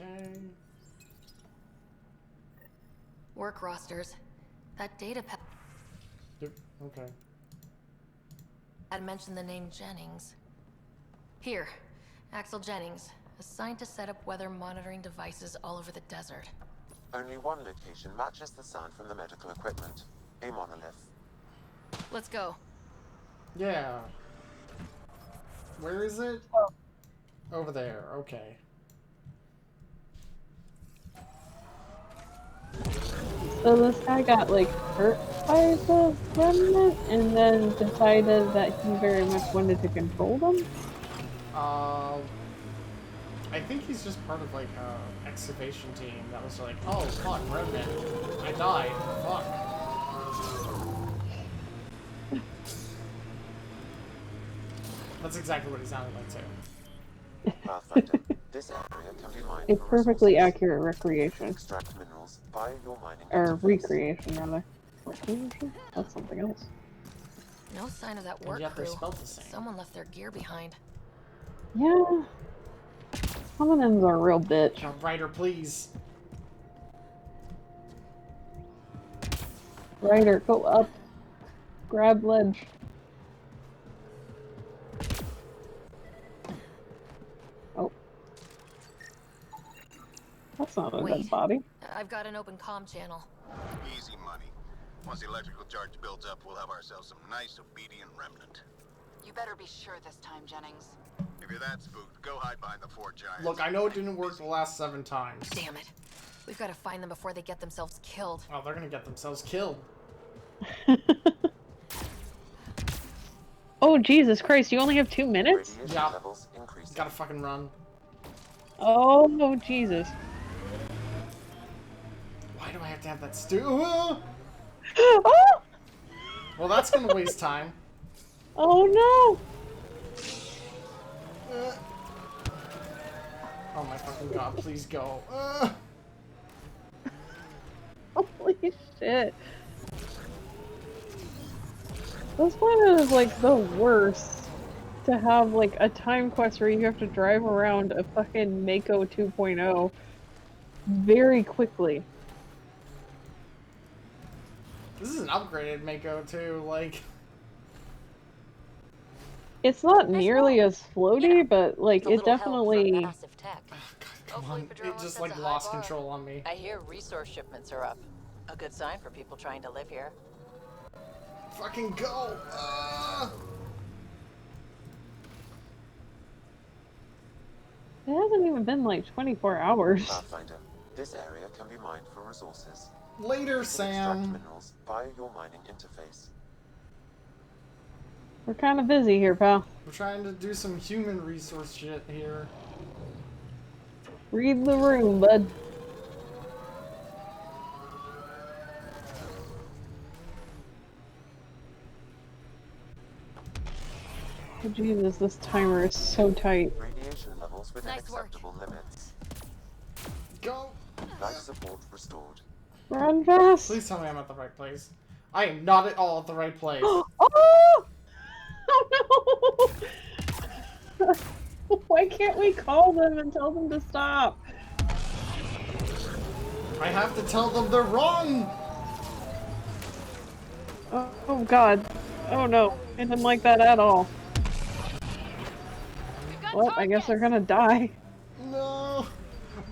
Okay. Work rosters. That data pad Yep. Okay. had mentioned the name Jennings. Here, Axel Jennings, assigned to set up weather monitoring devices all over the desert. Only one location matches the sound from the medical equipment. A monolith. Let's go. Yeah. Where is it? Over there. Okay. So this guy got like hurt by the remnant and then decided that he very much wanted to control them? I think he's just part of like a excavation team that was like, oh fuck, remnant. I died. Fuck. That's exactly what he sounded like too. Pathfinder. This area can be mined A for perfectly resources. accurate recreation. Extract minerals via your mining Or interface. recreation, rather. Recreation? That's something else. No sign of that And work yet they're crew. spelled the same. Someone left their gear behind. Yeah. Hominins are a real bitch. Now, Ryder, please. Ryder, go up. Grab ledge. Oh. That's not a dead body. I've got an open comm channel. Easy money. Once the electrical charge builds up, we'll have ourselves some nice obedient remnant. You better be sure this time, Jennings. If you're that spooked, go hide behind the four giants. Look, I know it didn't work the last 7 times. Damn it. We've got to find them before they get themselves killed. Oh, they're gonna get themselves killed. Oh, Jesus Christ, you only have 2 minutes? Yeah. Gotta fucking run. Oh, Jesus. Why do I have to have that stew? Oh! Well, that's gonna waste time. Oh, no! Oh my fucking god, please go. Holy shit. This one is like the worst to have like a time quest where you have to drive around a fucking Mako 2.0 very quickly. This is an upgraded Mako too, like... It's not nearly as floaty, but like it definitely... Come on, it just like lost control on me. I hear resource shipments are up. A good sign for people trying to live here. Fucking go! It hasn't even been like 24 hours. Pathfinder. This area can be mined for resources. Later, You can extract Sam. minerals via your mining interface. We're kind of busy here, pal. We're trying to do some human resource shit here. Read the room, bud. Oh, Jesus, this timer is so tight. Radiation levels within acceptable limits. Go! Life support restored. Run fast! Please tell me I'm at the right place. I am not at all at the right place. Oh! Oh no! Why can't we call them and tell them to stop? I have to tell them they're wrong! Oh god. Oh no. I didn't like that at all. Well, I guess they're gonna die. No!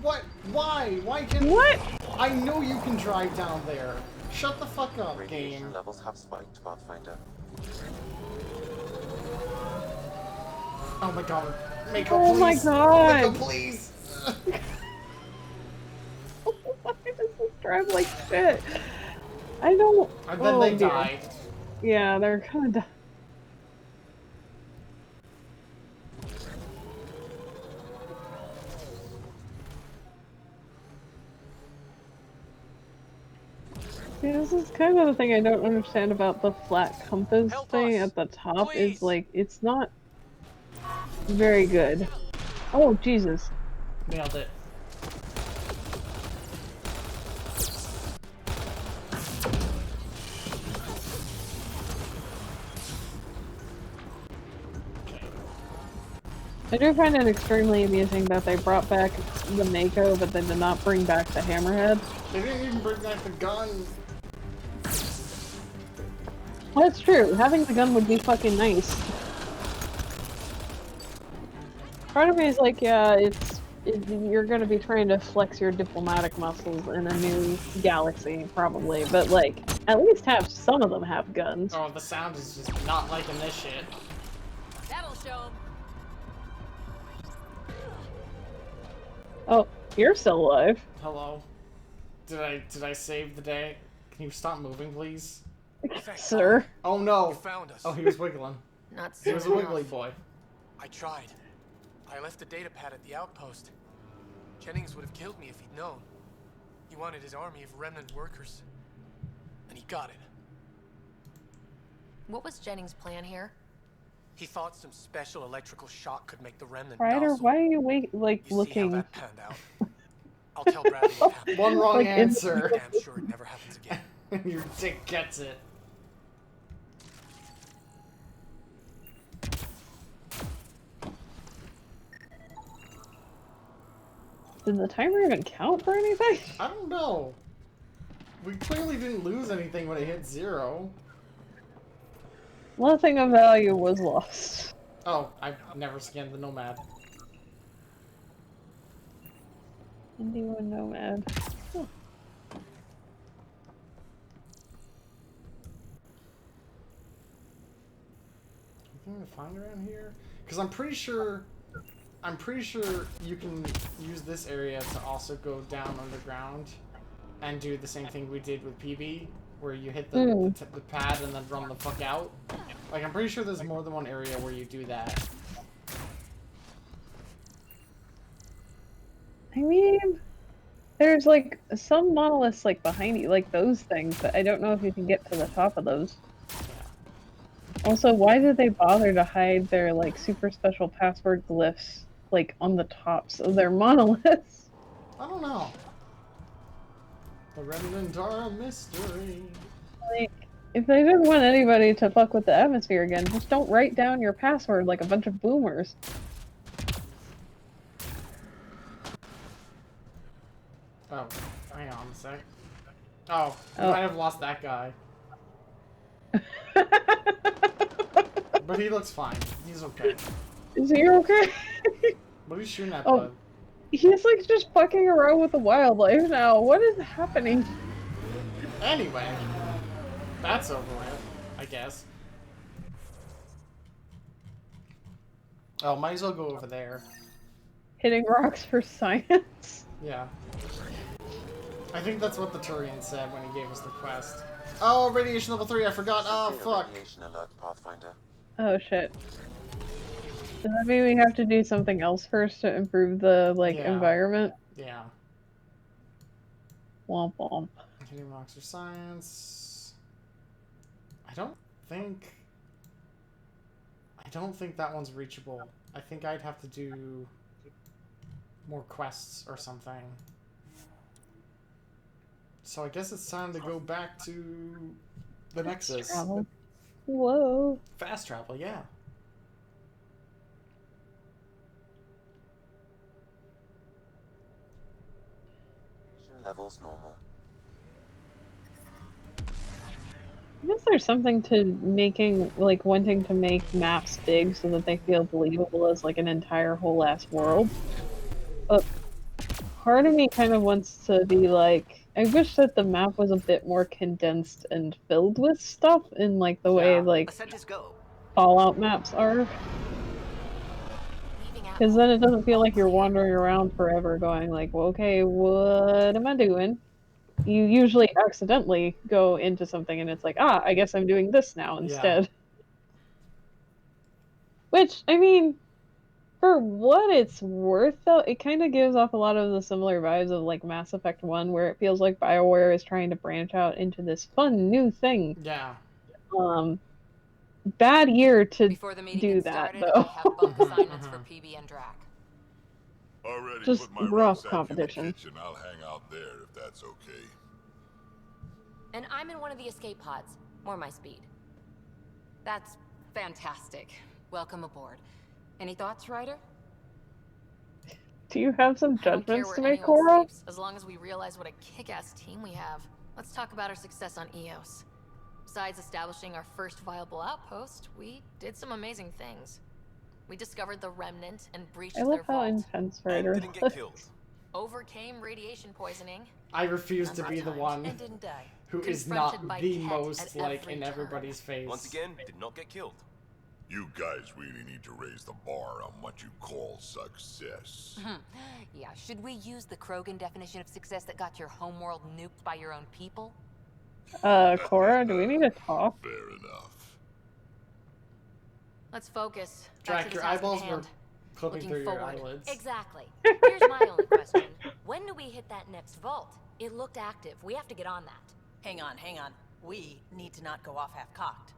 What? Why? Why can... What? I know you can drive down there. Shut the fuck up, Radiation game. levels have spiked, Pathfinder. Oh my god. Mako, Oh please. my god. Mako, please. Why does this drive like shit? I don't. And then they dear. died. Yeah, they're kind of. See, this is kind of the thing I don't understand about the flat compass thing at the top. Is like it's not very good. Oh Jesus! Nailed it. I do find it extremely amusing that they brought back the Mako, but they did not bring back the Hammerhead. They didn't even bring back the gun. That's true. Having the gun would be fucking nice. Part of me is like, yeah, you're gonna be trying to flex your diplomatic muscles in a new galaxy, probably, but like, at least have some of them have guns. Oh, the sound is just not liking this shit. That'll show 'em. Oh, you're still alive. Hello. Did I save the day? Can you stop moving, please? Sir. Oh no. You found us. Oh, he was wiggling. Not He was a soon wiggly enough. boy. I tried. I left the data pad at the outpost. Jennings would have killed me if he'd known. He wanted his army of remnant workers. And he got it. What was Jennings' plan here? He thought some special electrical shock could make the remnant Ryder, docile. why are you You looking? see how that panned out? I'll tell Bradley what happened. One wrong Like, answer. I'm damn sure it never happens again. Your dick gets it. Did the timer even count for anything? I don't know. We clearly didn't lose anything when it hit 0. Nothing of value was lost. Oh, I've never scanned the Nomad. Indio and Nomad. Huh. Anything to find around here? Because I'm pretty sure you can use this area to also go down underground and do the same thing we did with PB, where you hit the pad and then run the fuck out. Like, I'm pretty sure there's more than one area where you do that. I mean, there's like some monoliths like behind you, like those things, but I don't know if you can get to the top of those. Also, why did they bother to hide their like super special password glyphs like on the tops of their monoliths? I don't know. The remnant are a mystery. Like, if they didn't want anybody to fuck with the atmosphere again, just don't write down your password like a bunch of boomers. Oh, hang on a sec. Oh, we might have lost that guy. But he looks fine. He's okay. Is he okay? What are you shooting at, Oh. bud? He's like just fucking around with the wildlife now. What is happening? Anyway, that's over with, I guess. Oh, might as well go over there. Hitting rocks for science? Yeah. I think that's what the Turian said when he gave us the quest. Oh, radiation level 3, I forgot. Oh, fuck. Radiation alert, Pathfinder. Oh shit. Does that mean we have to do something else first to improve the, like, Yeah. environment? Yeah. Womp womp. Hitting rocks for science. I don't think that one's reachable. I think I'd have to do more quests or something. So I guess it's time to go back to the Nexus. Travel. Whoa. Fast travel, yeah. Levels normal. I guess there's something to making, like, wanting to make maps big so that they feel believable as, like, an entire whole ass world. But part of me kind of wants to be like, I wish that the map was a bit more condensed and filled with stuff in like the way like Fallout maps are. Because then it doesn't feel like you're wandering around forever going like, well, okay, what am I doing? You usually accidentally go into something and it's like, ah, I guess I'm doing this now instead. Yeah. Which, I mean, for what it's worth, though, it kind of gives off a lot of the similar vibes of like Mass Effect 1, where it feels like BioWare is trying to branch out into this fun new thing. Yeah. Bad year to Before the meeting do gets that, started, though. I have bunk assignments for PB and Drac. Already Just put my rough rucksack in the competition. kitchen. I'll hang out there if that's okay. And I'm in one of the escape pods. More my speed. That's fantastic. Welcome aboard. Any thoughts, Ryder? Do you have some I don't care judgments where to make, anyone Cora? sleeps, as long as we realize what a kick-ass team we have. Let's talk about our success on EOS. Besides establishing our first viable outpost, we did some amazing things. We discovered the Remnant and breached I their love how vault. intense Ryder looks. Overcame radiation poisoning. I refuse to be the one And didn't die. who is Confronted not by the Ket most at like every in turn. everybody's face. Once again, did not get killed. You guys really need to raise the bar on what you call success. Yeah, should we use the Krogan definition of success that got your homeworld nuked by your own people? Cora, do we need to talk? Fair enough. Let's focus. Back Drac, to the your task at eyeballs were hand. clipping Looking through your forward. eyelids. Exactly. Here's my only question. When do we hit that next vault? It looked active. We have to get on that. Hang on. We need to not go off half-cocked.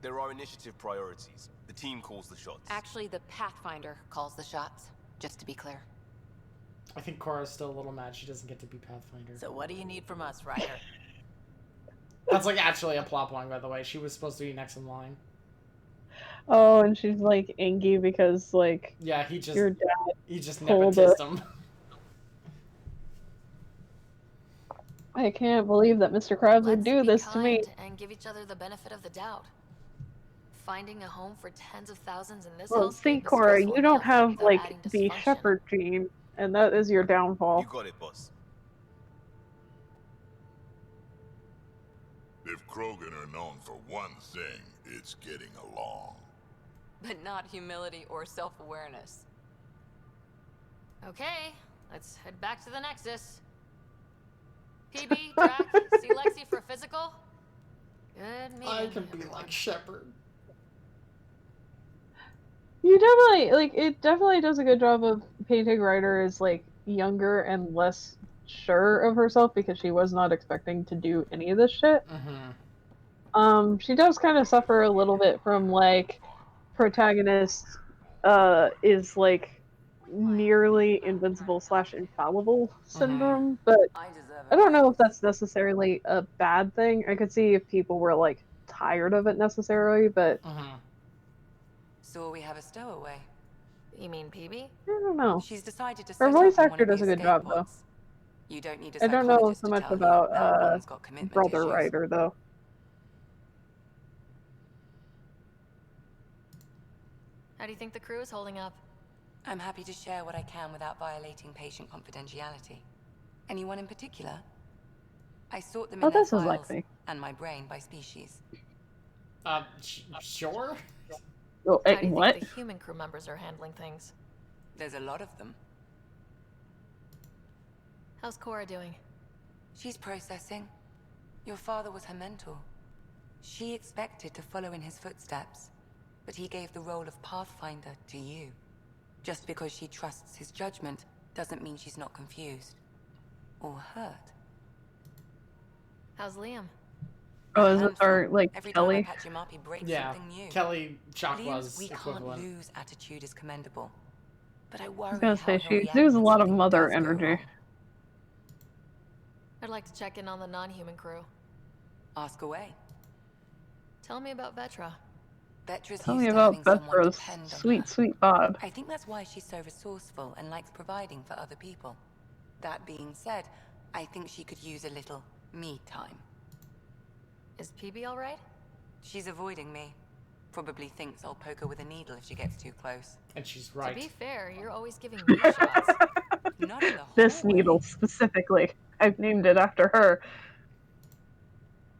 There are initiative priorities. The team calls the shots. Actually, the Pathfinder calls the shots, just to be clear. I think Cora's still a little mad she doesn't get to be Pathfinder. So what do you need from us, Ryder? That's like actually a plot point, by the way. She was supposed to be next in line. Oh, and she's like angry because like yeah, your dad never kissed him. I can't believe that Mr. Krabs would do this to me. And give each other the benefit of the doubt. Finding a home for tens of thousands in this Well, see, hellscape is Cora, stressful you don't enough have without like adding the dysfunction. shepherd gene, and that is your downfall. You got it, boss. If Krogan are known for one thing, it's getting along. But not humility or self-awareness. Okay, let's head back to the Nexus. PB, Drac, see Lexi for a physical? Good meeting, I can be everyone. like Shepard. You definitely like it. Definitely does a good job of painting Ryder as like younger and less sure of herself because she was not expecting to do any of this shit. She does kind of suffer a little bit from like protagonist is like nearly invincible / infallible syndrome, but I don't know if that's necessarily a bad thing. I could see if people were like tired of it necessarily, but So we have a stowaway. You mean PB? I don't know. She's decided to Her set voice up in one actor of the does a good escape job though. pods. You don't need a I don't know psychologist so to much tell about you that one's got commitment brother issues. Ryder though. How do you think the crew is holding up? I'm happy to share what I can without violating patient confidentiality. Anyone in particular? I sort them in their this is files Lexi. and my brain by species. Sure. Oh, How do you what? think the human crew members are handling things? There's a lot of them. How's Cora doing? She's processing. Your father was her mentor. She expected to follow in his footsteps, but he gave the role of Pathfinder to you. Just because she trusts his judgment doesn't mean she's not confused. Or hurt. How's Liam? Oh, is this our like Every Kelly? time I patch him up, he breaks Yeah, something new. Kelly Liam's Chakwa's we can't equivalent. lose attitude is commendable. But I I worry was gonna how say he'll she react uses a when lot of something mother does go energy. wrong. I'd like to check in on the non-human crew. Ask away. Tell me about Vetra. Vetra's Tell used me to about having someone Vetra's depend on sweet, her. sweet bod. I think that's why she's so resourceful and likes providing for other people. That being said, I think she could use a little me time. Is PB alright? She's avoiding me. Probably thinks I'll poke her with a needle if she gets too close. And she's right. To be fair, you're always giving me shots. Not in the This hallway. needle specifically. I've named it after her.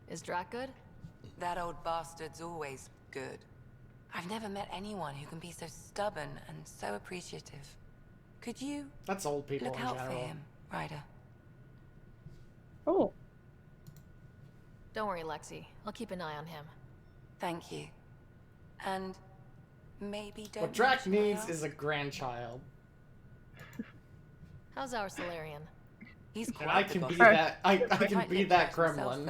Is Drac good? That old bastard's always good. I've never met anyone who can be so stubborn and so appreciative. Could you That's old people look in out general. for him, Ryder? Oh. Don't worry, Lexi. I'll keep an eye on him. Thank you. And maybe don't. What Drac mention my needs art. is a grandchild. How's our Solarian? He's And quite I the can be boss. that. I He can might be make that tracks himself, gremlin.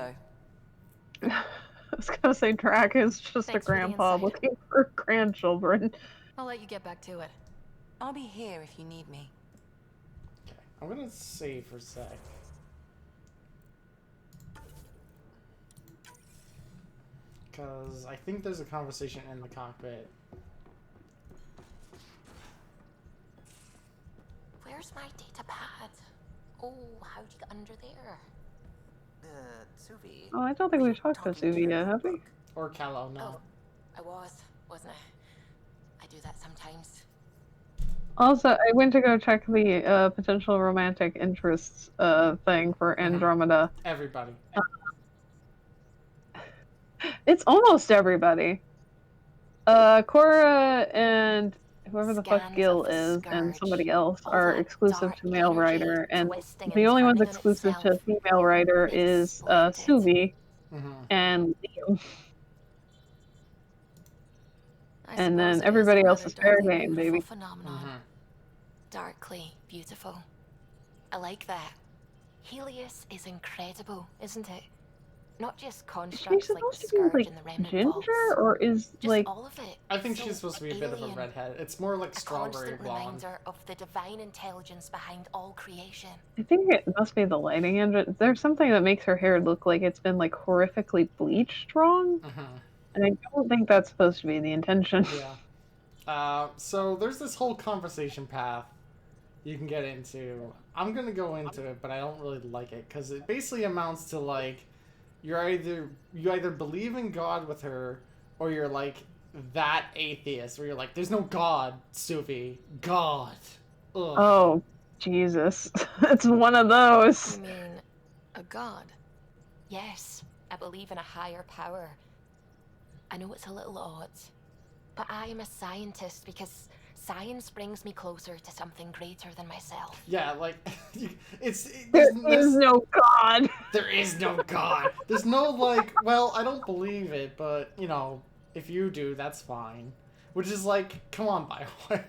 though. I was gonna say Drac is just Thanks a for the grandpa insight. looking for grandchildren. I'll let you get back to it. I'll be here if you need me. Okay, I'm gonna save for a sec. Because I think there's a conversation in the cockpit. Where's my data pad? Oh, how'd you get under there? Suvi. Oh, I don't think we've talked to Suvi yet, have we? Or Callow, no. I wasn't I? I do that sometimes. Also, I went to go check the potential romantic interests thing for Andromeda. Everybody. It's almost everybody. Cora and whoever the fuck Gil is and somebody else are exclusive to male writer, and the only one's exclusive to female writer is Suvi and Liam. And then everybody else is fair game, baby. Darkly beautiful. I like that. Helios is incredible, isn't it? Not just Is she constructs like the supposed to be Scourge like and the Remnant ginger, Vaults. or is Just like? all of it. I think So she's supposed to be a bit of a alien. redhead. It's more like A strawberry constant blonde. reminder of the divine intelligence behind all creation. I think it must be the lighting engine. There's something that makes her hair look like it's been like horrifically bleached wrong, and I don't think that's supposed to be the intention. Yeah. So there's this whole conversation path you can get into. I'm gonna go into it, but I don't really like it because it basically amounts to like you either believe in God with her, or you're like that atheist where you're like, there's no God, Suvi. God. Ugh. Oh, Jesus. It's one of those. You mean a god? Yes, I believe in a higher power. I know it's a little odd, but I am a scientist because science brings me closer to something greater than myself. Yeah, like There is no God. There is no God. There's no like, well, I don't believe it, but you know, if you do, that's fine. Which is like, come on, BioWare.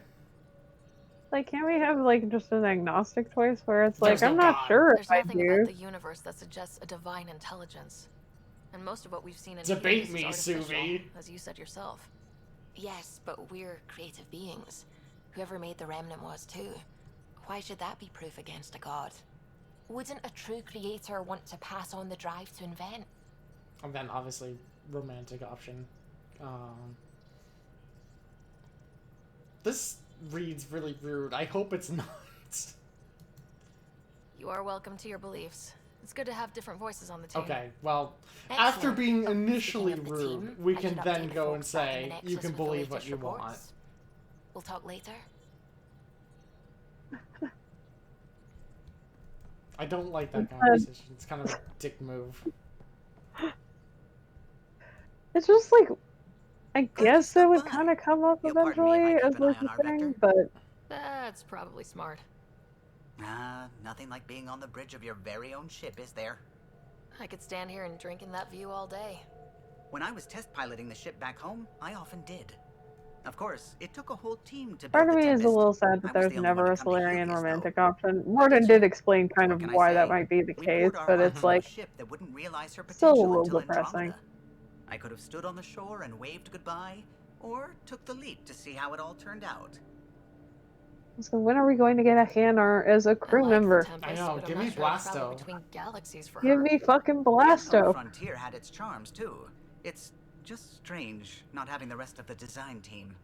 Like, can't we have like just an agnostic choice where it's like, There's no I'm not God. sure There's if I nothing do. about the universe that suggests a divine intelligence. And most of what we've seen in Debate Helios is me, artificial, Suvi. as you said yourself. Yes, but we're creative beings. Whoever made the Remnant was too. Why should that be proof against a god? Wouldn't a true creator want to pass on the drive to invent? And then obviously romantic option. This reads really rude. I hope it's not. You are welcome to your beliefs. It's good to have different voices on the team. Okay, well, after Excellent. being initially Speaking of the rude, team, we I can should then update go the and folks back in say, the you Nexus can with the believe what latest you reports. want. We'll talk later. I don't like that conversation. It's kind of a dick move. It's just like, I guess it would kind of come up eventually as like a thing, but That's probably smart. Nothing like being on the bridge of your very own ship, is there? I could stand here and drink in that view all day. When I was test piloting the ship back home, I often did. Of course, it took a whole team to build part of the me is a Tempest. little sad I that was there's the only never one a to come to Solarian Helios, romantic option. Morden did explain kind of why that might be the We case, poured our but hearts it's into a like, ship that wouldn't realize her still a potential little until depressing. Andromeda. I could have stood on the shore and waved goodbye, or took the leap to see how it all turned out. So when are we going to get a Hannah as a crew member? I know, give me Blasto. Between galaxies for Give her. me fucking The unknown Blasto. frontier had its charms too. It's just strange not having the rest of the design team.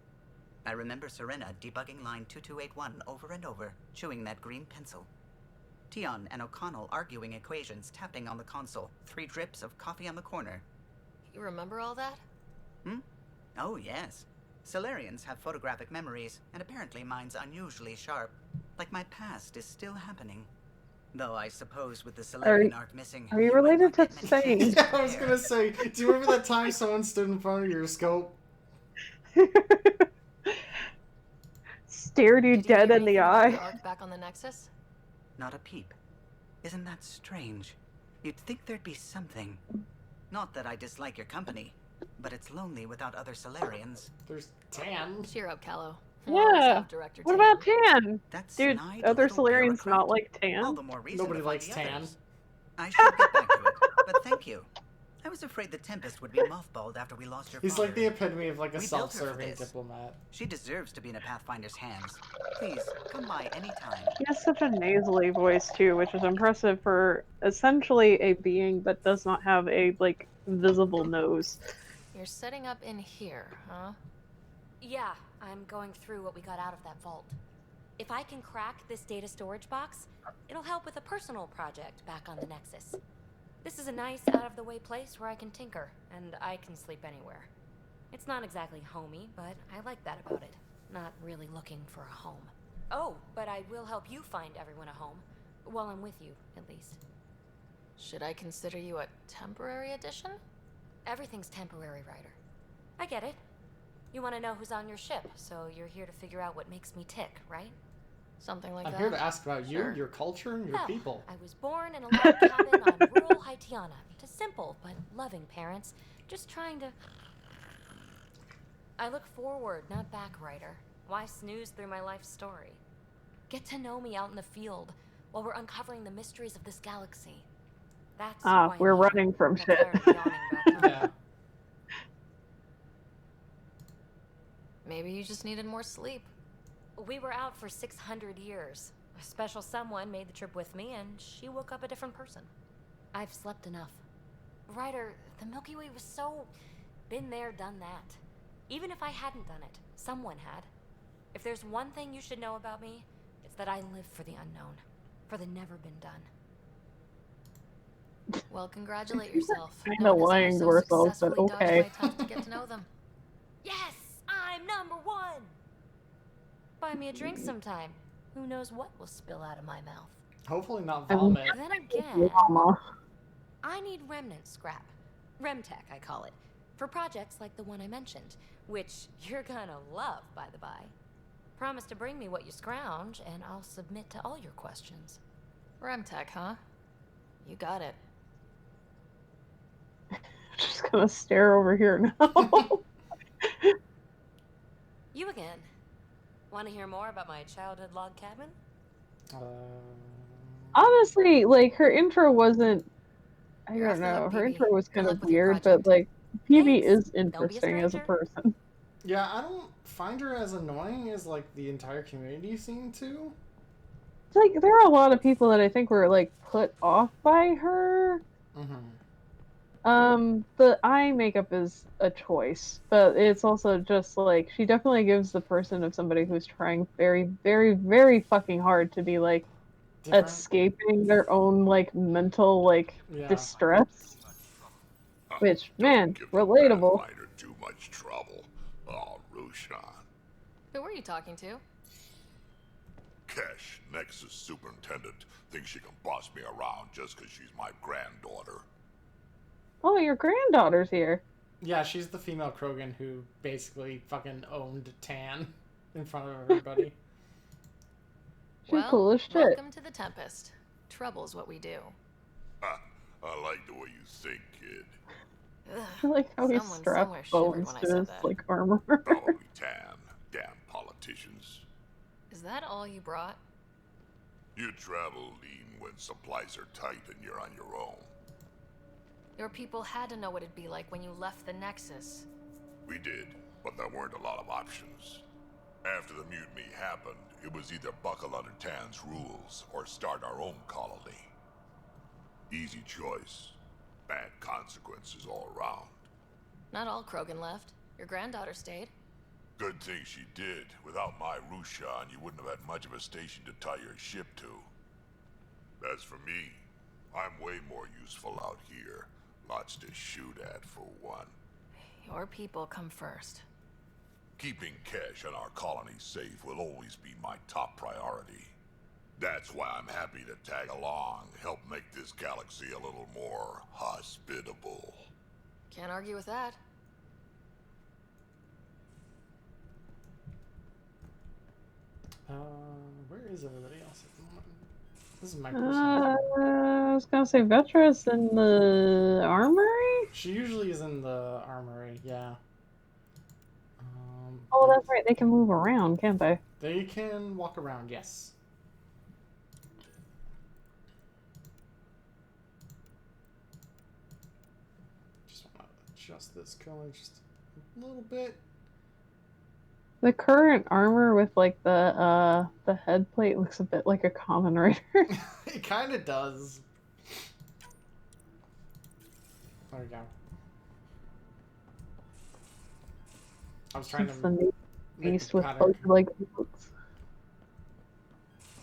I remember Serena debugging line 2281 over and over, chewing that green pencil. Tion and O'Connell arguing equations, tapping on the console, 3 drips of coffee on the corner. You remember all that? Oh, yes. Solarians have photographic memories, and apparently mine's unusually sharp. Like my past is still happening. Though I suppose with the Solarian arc missing, Are you related to Spain? Yeah, I was gonna say, do you remember that time someone stood in front of your scope? Stared you Did you dead hear in the anything about eye. the arc back on the Nexus? Not a peep. Isn't that strange? You'd think there'd be something. Not that I dislike your company, but it's lonely without other Solarians. There's Tan. Cheer up, Callow. We'll always Yeah. have Director What Tan. about Tan? That's Dude, snide other little Solarians bureaucrat. not like Tan? All the more reason Nobody to find likes the Tan. others. I should get back to it, but thank you. I was afraid the Tempest would be mothballed after we lost your He's father. like the epitome of like a We built her for self-serving this. diplomat. She deserves to be in a Pathfinder's hands. Please, come by anytime. He has such a nasally voice too, which is impressive for essentially a being that does not have a like visible nose. You're setting up in here, huh? Yeah, I'm going through what we got out of that vault. If I can crack this data storage box, it'll help with a personal project back on the Nexus. This is a nice, out-of-the-way place where I can tinker, and I can sleep anywhere. It's not exactly homey, but I like that about it. Not really looking for a home. Oh, but I will help you find everyone a home. While I'm with you, at least. Should I consider you a temporary addition? Everything's temporary, Ryder. I get it. You want to know who's on your ship, so you're here to figure out what makes me tick, right? Something like I'm that. here to ask about you, Sure. your culture, and your Well, people. I was born in a log cabin on rural Haitiana to simple but loving parents, just trying to... I look forward, not back, Ryder. Why snooze through my life story? Get to know me out in the field while we're uncovering the mysteries of this galaxy. That's why We're I'm here. running from That's shit. Claire yawning back home. Yeah. Maybe you just needed more sleep. We were out for 600 years. A special someone made the trip with me, and she woke up a different person. I've slept enough. Ryder, the Milky Way was so... been there, done that. Even if I hadn't done it, someone had. If there's one thing you should know about me, it's that I live for the unknown. For the never been done. Well, congratulate yourself. Kinda knowing that lying you to so ourselves, but successfully dodged okay. my attempts to get to know them. Yes! I'm number one! Buy me a drink sometime. Who knows what will spill out of my mouth. Hopefully not vomit. Then again, Llama. I need remnant scrap. Remtech, I call it. For projects like the one I mentioned, which you're gonna love, by the by. Promise to bring me what you scrounge, and I'll submit to all your questions. Remtech, huh? You got it. Just gonna stare over here now. You again. Want to hear more about my childhood log cabin? Honestly, like her intro wasn't. I You're don't off the hook, know. Her BB. intro was Good kind luck of with your weird, but project. like PB is Don't be a interesting as a stranger. person. Yeah, I don't find her as annoying as like the entire community seemed to. It's like there are a lot of people that I think were like put off by her. The eye makeup is a choice, but it's also just like she definitely gives the person of somebody who's trying very, very, very fucking hard to be like escaping their own like mental like Yeah. distress. Which, man, relatable. Pathfinder too much trouble. Oh, Rushan. Who were you talking to? Kesh, Nexus Superintendent, thinks she can boss me around just because she's my granddaughter. Oh, your granddaughter's here. Yeah, she's the female Krogan who basically fucking owned Tan in front of everybody. She's Well, cool as shit. welcome to the Tempest. Trouble's what we do. I like the way you think, kid. I like how he Someone strapped somewhere shivered bones when I to said his that. like armor. Probably Tan. Damn politicians. Is that all you brought? You travel lean when supplies are tight and you're on your own. Your people had to know what it'd be like when you left the Nexus. We did, but there weren't a lot of options. After the mutiny happened, it was either buckle under Tan's rules or start our own colony. Easy choice. Bad consequences all around. Not all Krogan left. Your granddaughter stayed. Good thing she did. Without my Rushan, you wouldn't have had much of a station to tie your ship to. As for me, I'm way more useful out here. Lots to shoot at, for one. Your people come first. Keeping cash on our colony safe will always be my top priority. That's why I'm happy to tag along, help make this galaxy a little more hospitable. Can't argue with that. Where is everybody else at the moment? This is my personal. I was gonna say Vetra's in the armory? She usually is in the armory, yeah. Oh, that's right. They can move around, can't they? They can walk around, yes. Just want to adjust this color just a little bit. The current armor with like the head plate looks a bit like a common rider. It kind of does. There we go. I was trying It's to the make beast the with pattern. both like boots.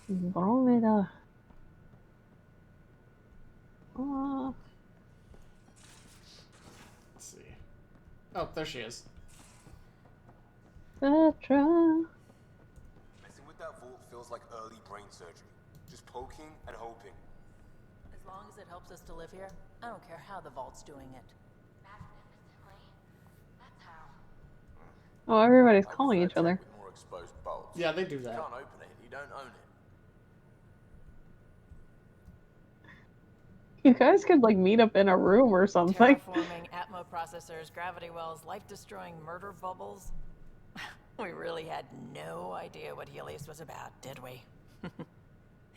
Andromeda. Let's see. Oh, there she is. Zafra. Messing with that vault feels like early brain surgery. Just poking and hoping. As long as it helps us to live here, I don't care how the vault's doing it. Oh, everybody's calling each other. More exposed bolts. Yeah, they do that. You can't open it. You don't own it. You guys could like meet up in a room or something. Terraforming, Atmo processors, gravity wells, life-destroying murder bubbles. We really had no idea what Helios was about, did we?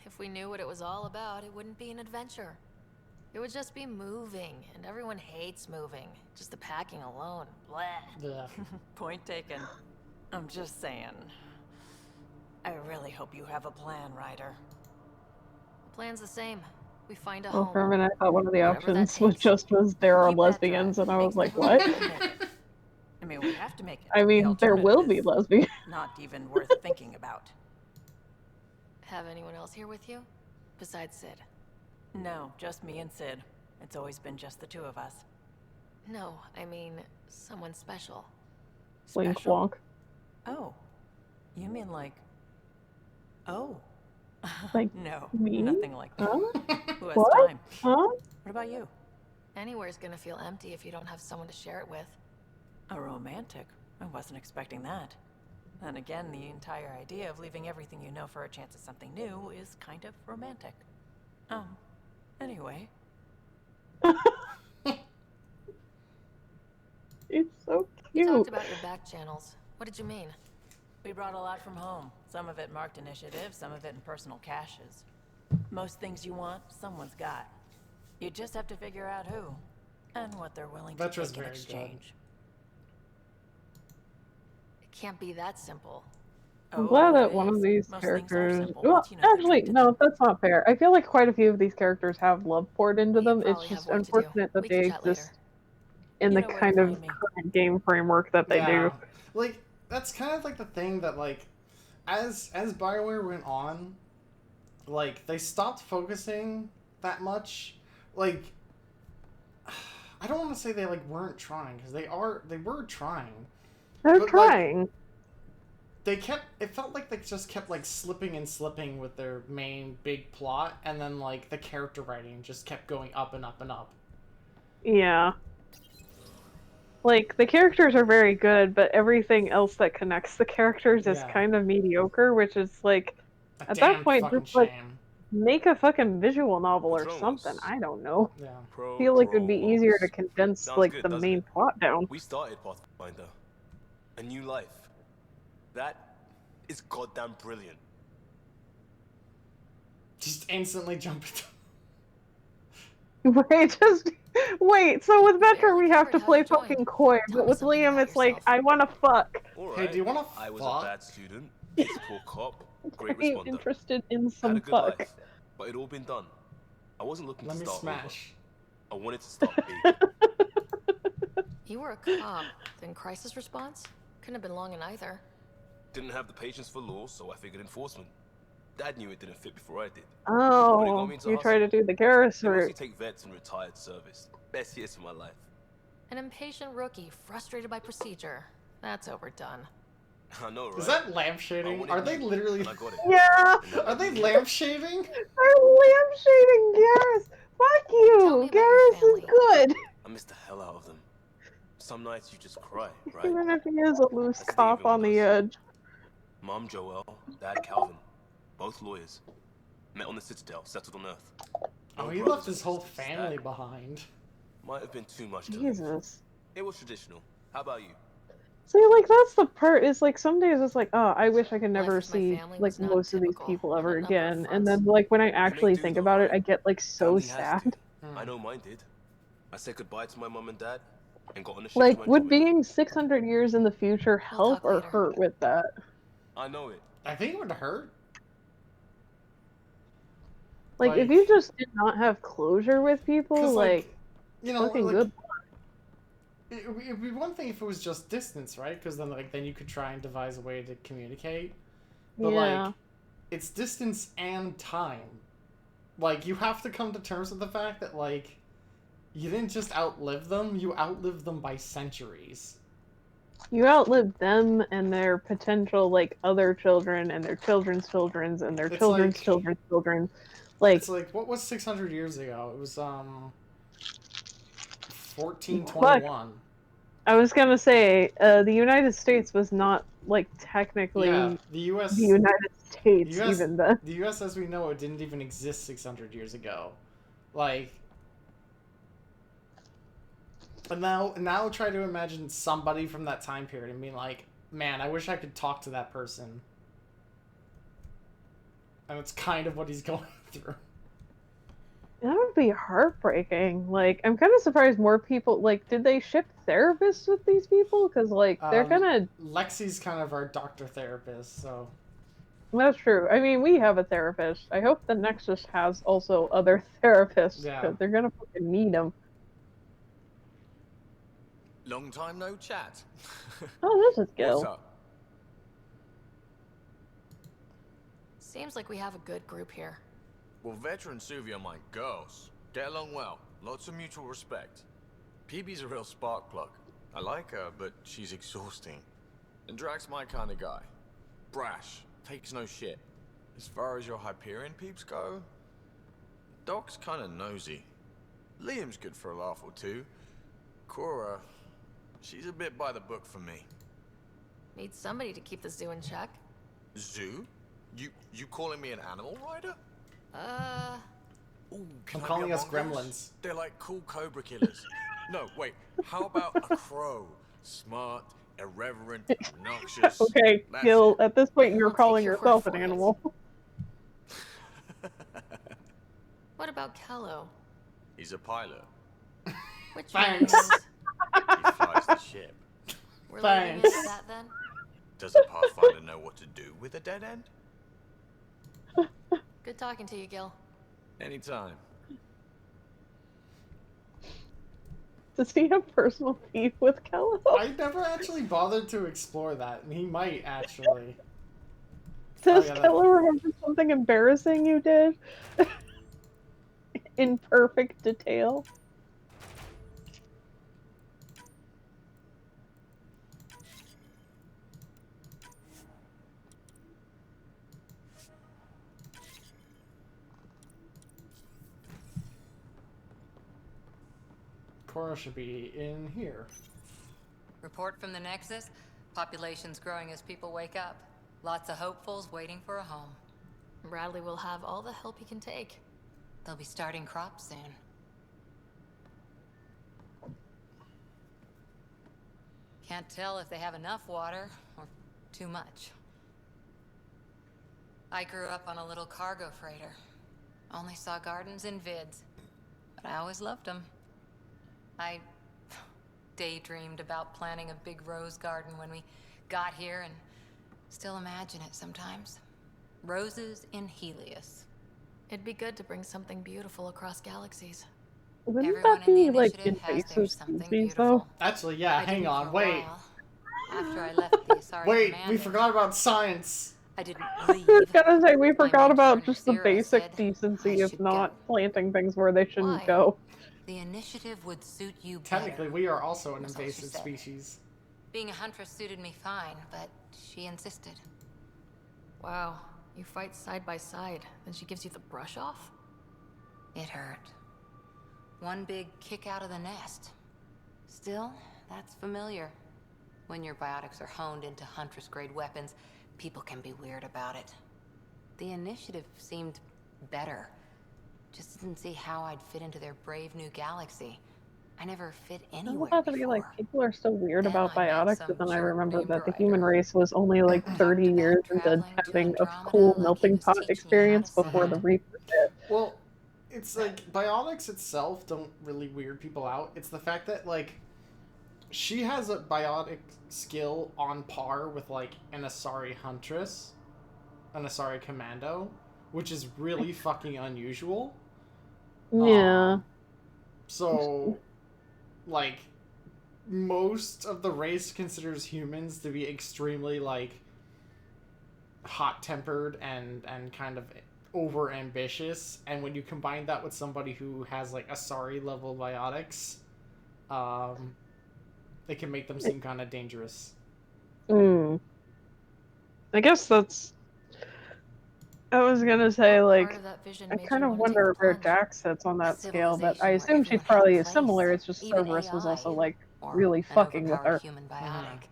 If we knew what it was all about, it wouldn't be an adventure. It would just be moving, and everyone hates moving. Just the packing alone. Bleh. Yeah. Point taken. I'm just saying. I really hope you have a plan, Ryder. The plan's the same. We find a Well, home. for a minute, I thought one of the Whatever that options was takes. just there are Keep that lesbians, drive. and I was Makes like, what? I mean, we have to make it. I mean, The there will alternative be is lesbians. Not even worth thinking about. Have anyone else here with you? Besides Sid? No, just me and Sid. It's always been just the two of us. No, I mean someone special. Blink wonk. Oh. You mean like... Oh. Like no, me? nothing like that. Huh? Who has What? time? Huh? What about you? Anywhere's gonna feel empty if you don't have someone to share it with. A romantic? I wasn't expecting that. Then again, the entire idea of leaving everything you know for a chance at something new is kind of romantic. Anyway. It's so You cute. talked about your back channels. What did you mean? We brought a lot from home. Some of it marked initiative, some of it in personal caches. Most things you want, someone's got. You just have to figure out who, and what they're willing to Vetra's take in very exchange. It can't be that simple. I'm Oh, glad that it one of is. these Most things are characters. simple Well, once you know the actually, truth. no, that's not fair. I feel like quite a few of these characters have love poured into them. It's probably just have work to do. unfortunate that We they can chat later. exist in You the know where to kind of find me. current game framework that they do. Like, that's kind of like the thing that, like, as BioWare went on, like, they stopped focusing that much. Like, I don't want to say they, like, weren't trying, because they were trying. They're But, trying. Like, it felt like they just kept, like, slipping and slipping with their main big plot, and then, like, the character writing just kept going up and up and up. Yeah. Like, the characters are very good, but everything else that connects the characters is Yeah. kind of mediocre, which is like, A at damn that point, fucking just like, shame. make a fucking visual novel or Patronus. something. I don't know. Yeah. I feel like it would be easier to condense, Sounds like, good, the doesn't main it? plot down. We started Pathfinder. A new life. That is goddamn brilliant. Just instantly jump into... Wait, so with Vetra we have to play fucking coy, but with Liam it's like, I wanna fuck. Alright. Hey, do you want to I was fuck? a bad student, piss poor cop, great I'm responder. interested in Had some a good fuck. life, but it'd all been done. I wasn't looking Let to me start smash. over. I wanted to start big. You were a cop, then crisis response? Couldn't have been long in either. Didn't have the patience for law, so I figured enforcement. Dad knew it didn't fit before I did. But it got Oh, me into you try to hustle. do the Garrus They mostly route. take vets and retired service. Best years of my life. An impatient rookie frustrated by procedure. That's overdone. I know, right? Is that lampshading? Are they literally? And I got it. Yeah. Are they lampshading? I'm lampshading Garrus. Fuck you. Garrus is good. I miss the hell out of them. Some nights you just cry, right? Even if he is a loose That's the cop even on the does. edge. Mom Joelle, Dad Calvin, both lawyers. Met on the Citadel, settled on Earth. Oh, No he brothers left his or whole sisters. family That behind. might have been too much to Jesus. live. It was traditional. How about you? See, like, that's the part, is like, some days it's like, oh, I wish I could never with my see, family like, was not most of these typical people on ever a number of again, and then, like, when I actually think about it, I get, like, so Family has sad. to. I know mine did. I said goodbye to my mom and dad and got on a ship Like, to would Andromeda. being 600 years in the future help or hurt with that? I know it. I think it would hurt. Like, if you just did not have closure with people, 'Cause, like, you know, fucking like, good. it'd be one thing if it was just distance, right? Because then, like, then you could try and devise a way to communicate. But Yeah. like, it's distance and time. Like, you have to come to terms with the fact that, like, you didn't just outlive them; you outlived them by centuries. You outlived them and their potential, like, other children and their children's children's and their It's children's like- children's children. Like, It's like, what was 600 years ago? It was 1421. I was gonna say, the United States was not, like, technically Yeah, the U.S. the United States US, even then. The U.S. as we know it didn't even exist 600 years ago. Like, and now try to imagine somebody from that time period and being like, man, I wish I could talk to that person. And it's kind of what he's going through. That would be heartbreaking. Like, I'm kind of surprised more people, like, did they ship therapists with these people? Because, like, they're gonna... Lexi's kind of our doctor therapist, so... That's true. I mean, we have a therapist. I hope the Nexus has also other therapists, Yeah. because they're gonna fucking need them. Long time no chat. Oh, this is Gil. What's up? Seems like we have a good group here. Well, veteran Suvi are my girls. Get along well. Lots of mutual respect. PB's a real spark plug. I like her, but she's exhausting. And Drax's my kind of guy. Brash. Takes no shit. As far as your Hyperion peeps go, Doc's kind of nosy. Liam's good for a laugh or two. Cora, she's a bit by the book for me. Need somebody to keep the zoo in check. Zoo? You calling me an animal rider? Ooh, I'm calling us gremlins. They're like cool cobra killers. No, wait. How about a crow? Smart, irreverent, obnoxious. Okay, That's Gil, it. at this point you're I'll calling take your yourself word an for it. animal. What about Kello? He's a pilot. Which Thanks. means He flies the ship. we're leaving it Thanks. at that then? Does a Pathfinder know what to do with a dead end? Good talking to you, Gil. Anytime. Does he have personal beef with Kello? I never actually bothered to explore that, and he might actually. Does yeah, that- Kello remember something embarrassing you did? In perfect detail. Cora should be in here. Report from the Nexus. Population's growing as people wake up. Lots of hopefuls waiting for a home. Bradley will have all the help he can take. They'll be starting crops soon. Can't tell if they have enough water or too much. I grew up on a little cargo freighter. Only saw gardens in vids, but I always loved them. I daydreamed about planting a big rose garden when we got here and still imagine it sometimes. Roses in Helios. It'd be good to bring something beautiful across galaxies. Wouldn't Everyone that in the be, like, initiative has invasive theirs something species, though? Actually, yeah, I hang didn't on, for a wait. while. After I left the Asari Wait, command, we forgot about science. I didn't I was gonna say, we forgot about mentor just the Zira basic said decency I of should not go. planting things where they shouldn't Why? go. The initiative would suit you Technically, better. we are also an That's all she invasive said. species. Being a huntress suited me fine, but she insisted. Wow, you fight side by side, then she gives you the brush off? It hurt. One big kick out of the nest. Still, that's familiar. When your biotics are honed into huntress-grade weapons, people can be weird about it. The initiative seemed better. Just didn't see how I'd fit into their brave new galaxy. I never fit I anywhere have to be like, before. people are so weird Then about I met biotics, some but then I jerk remember named that the Ryder. human race was only like 30 years into having a cool melting pot experience before the Reaper hit. Well, it's like biotics itself don't really weird people out. It's the fact that like she has a biotic skill on par with like an Asari huntress, an Asari commando, which is really fucking unusual. Yeah. So, like, most of the race considers humans to be extremely like hot-tempered and kind of over ambitious, and when you combine that with somebody who has like Asari level biotics, it can make them seem kind of dangerous. I guess that's... I was gonna say, like, I kind of wonder where Jax sits on that scale, but I assume she's probably similar, it's just Cerberus was also, like, really fucking with her. Human biotic.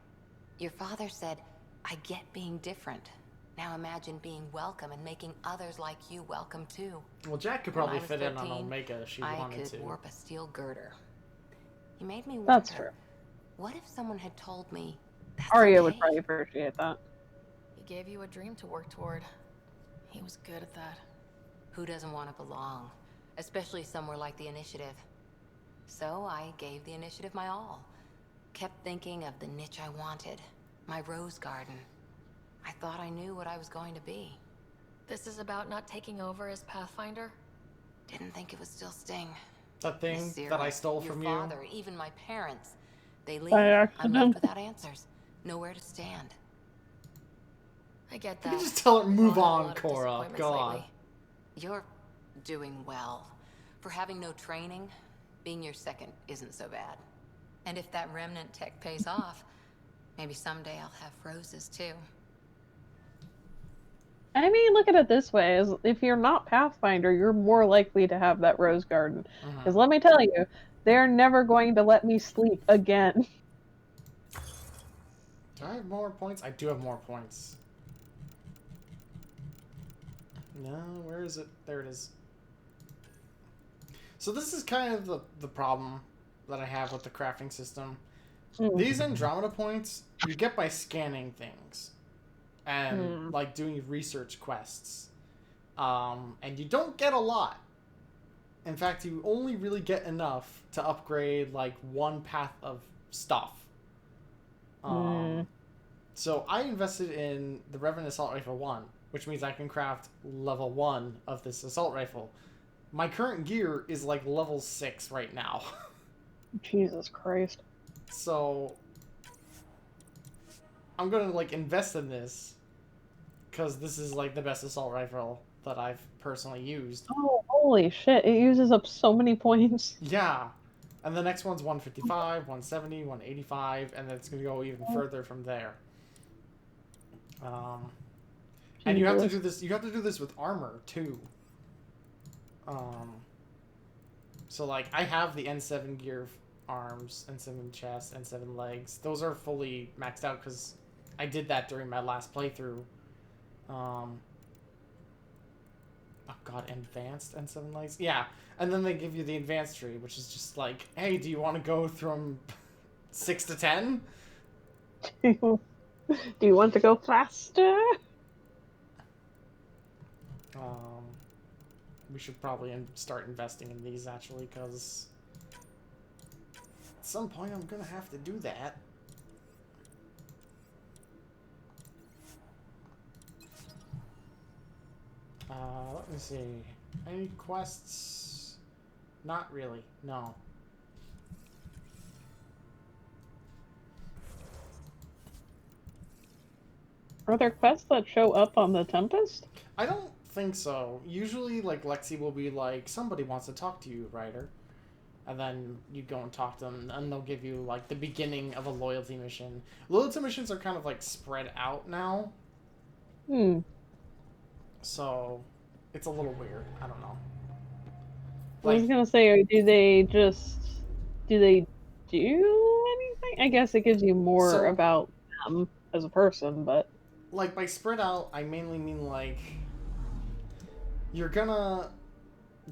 Your father said, I get being different. Now imagine being welcome and making others like you welcome too. Well, Jack could When probably I was fit in on 13, Omega if she I wanted could to. warp a steel girder. You made me wonder. That's true. What if someone had told me that's Arya okay? would probably appreciate that. He gave you a dream to work toward. He was good at that. Who doesn't want to belong? Especially somewhere like the Initiative. So I gave the Initiative my all. Kept thinking of the niche I wanted. My rose garden. I thought I knew what I was going to be. This is about not taking over as Pathfinder? Didn't think it would still sting. That thing Miss Zero, that I stole your from you. father, even my parents. They leave. By I'm accident. left without answers. Nowhere to stand. I get You that. can just tell her, move We've all had a on, lot of Cora. disappointments God. lately. You're doing well. For having no training, being your second isn't so bad. And if that remnant tech pays off, maybe someday I'll have roses too. I mean, look at it this way: is if you're not Pathfinder, you're more likely to have that rose garden. Because let me tell you, they're never going to let me sleep again. Do I have more points? I do have more points. No, where is it? There it is. So this is kind of the problem that I have with the crafting system. These Andromeda points you get by scanning things and like doing research quests. And you don't get a lot. In fact, you only really get enough to upgrade like one path of stuff. So I invested in the Revenant Assault Rifle 1, which means I can craft level 1 of this assault rifle. My current gear is like level 6 right now. Jesus Christ. So I'm gonna like invest in this because this is like the best assault rifle that I've personally used. Oh, holy shit. It uses up so many points. Yeah. And the next one's 155, 170, 185, and then it's gonna go even further from there. And you have to do this. You have to do this with armor too. So like I have the N7 gear arms, N7 chest, N7 legs. Those are fully maxed out because I did that during my last playthrough. Oh god, advanced N7 legs. Yeah, and then they give you the advanced tree, which is just like, hey, do you want to go from 6 to 10? Do you want to go faster? We should probably start investing in these actually, because at some point I'm gonna have to do that. Let me see. Any quests? Not really. No. Are there quests that show up on the Tempest? I don't think so. Usually, like, Lexi will be like, somebody wants to talk to you, Ryder. And then you go and talk to them, and they'll give you, like, the beginning of a loyalty mission. Loyalty missions are kind of, like, spread out now. So, it's a little weird. I don't know. I was gonna say, do they do anything? I guess it gives you more about them as a person, but... Like, by spread out, I mainly mean, like, you're gonna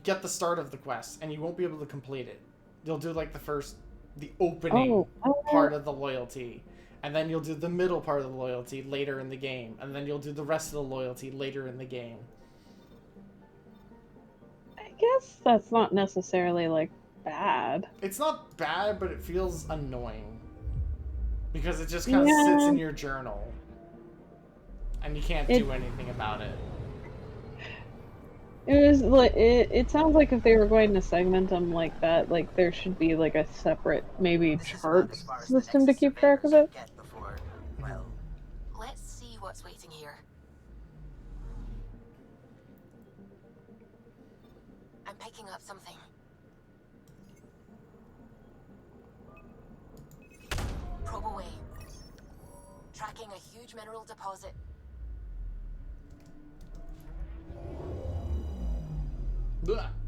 get the start of the quest, and you won't be able to complete it. You'll do, like, the opening part of the loyalty, and then you'll do the middle part of the loyalty later in the game, and then you'll do the rest of the loyalty later in the game. I guess that's not necessarily, like, bad. It's not bad, but it feels annoying. Because it just kind of sits in your journal. And you can't do anything about it. It was like it sounds like if they were going to segment them like that, like there should be like a separate maybe chart system to keep track of it. Let's see what's waiting here. I'm picking up something. Probe away. Tracking a huge mineral deposit.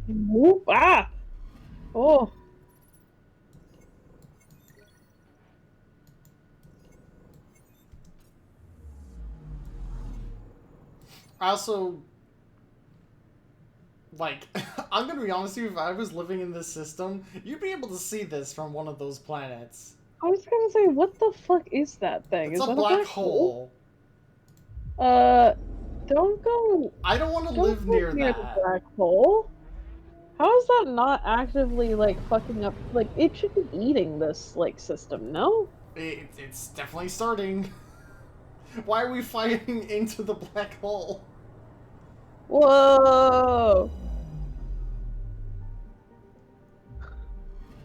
Whoop, ah! Oh. I also, like, I'm gonna be honest with you, if I was living in this system, you'd be able to see this from one of those planets. I was gonna say, what the fuck is that thing? It's is a that black hole. Don't go... I don't want to live near the that. black hole. How is that not actively, like, fucking up? Like, it should be eating this, like, system, no? It's definitely starting. Why are we fighting into the black hole? Whoa!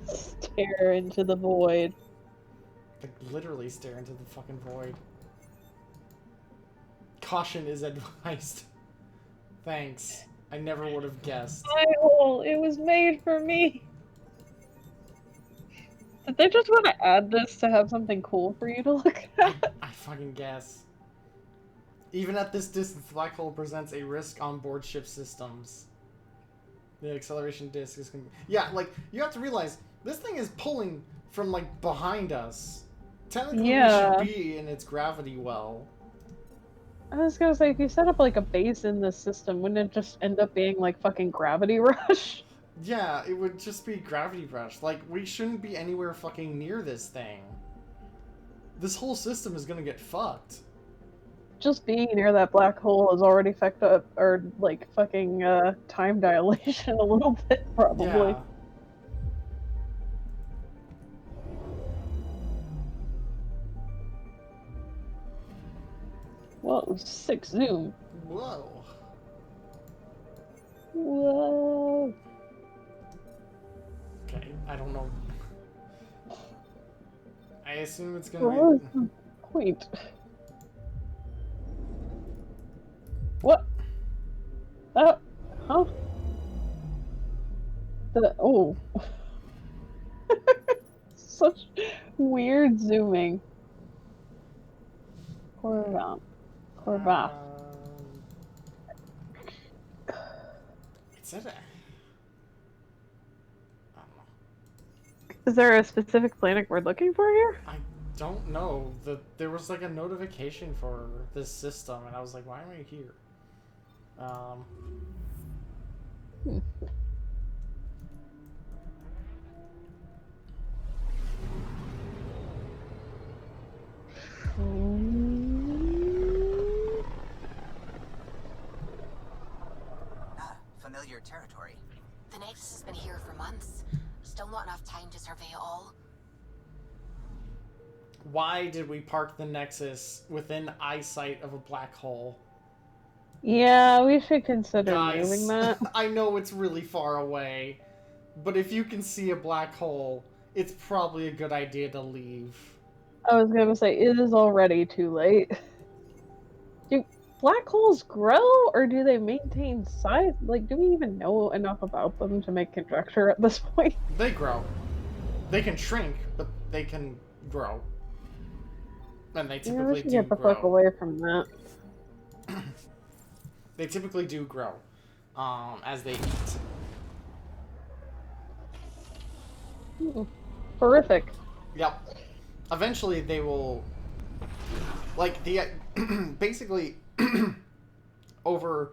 Stare into the void. Like, literally stare into the fucking void. Caution is advised. Thanks. I never would have guessed. My hole! It was made for me! Did they just want to add this to have something cool for you to look at? I fucking guess. Even at this distance, the black hole presents a risk on board ship systems. The acceleration disk is... Yeah, like, you have to realize, this thing is pulling from, like, behind us. Technically, it should be in its gravity well. I was gonna say, if you set up, like, a base in this system, wouldn't it just end up being, like, fucking Gravity Rush? Yeah, it would just be Gravity Rush. Like, we shouldn't be anywhere fucking near this thing. This whole system is gonna get fucked. Just being near that black hole is already fucked up, or, like, fucking, time dilation a little bit, probably. Yeah. Whoa, 6 zoom. Whoa. Whoa. Okay, I don't know. I assume it's gonna be... Point. What? Huh? Oh. Such weird zooming. Corvat. It's at a... Is there a specific planet we're looking for here? I don't know. There was like a notification for this system, and I was like, why am I here? Familiar territory. The Nexus has been here for months. Still not enough time to survey it all. Why did we park the Nexus within eyesight of a black hole? Yeah, we should consider Guys, moving that. I know it's really far away, but if you can see a black hole, it's probably a good idea to leave. I was gonna say, it is already too late. black holes grow, or do they maintain size? Like, do we even know enough about them to make conjecture at this point? They grow. They can shrink, but they can grow. And they Yeah, we typically should do get the fuck grow. away from that. They typically do grow as they eat. Horrific. Yep. Eventually they will, like, the basically over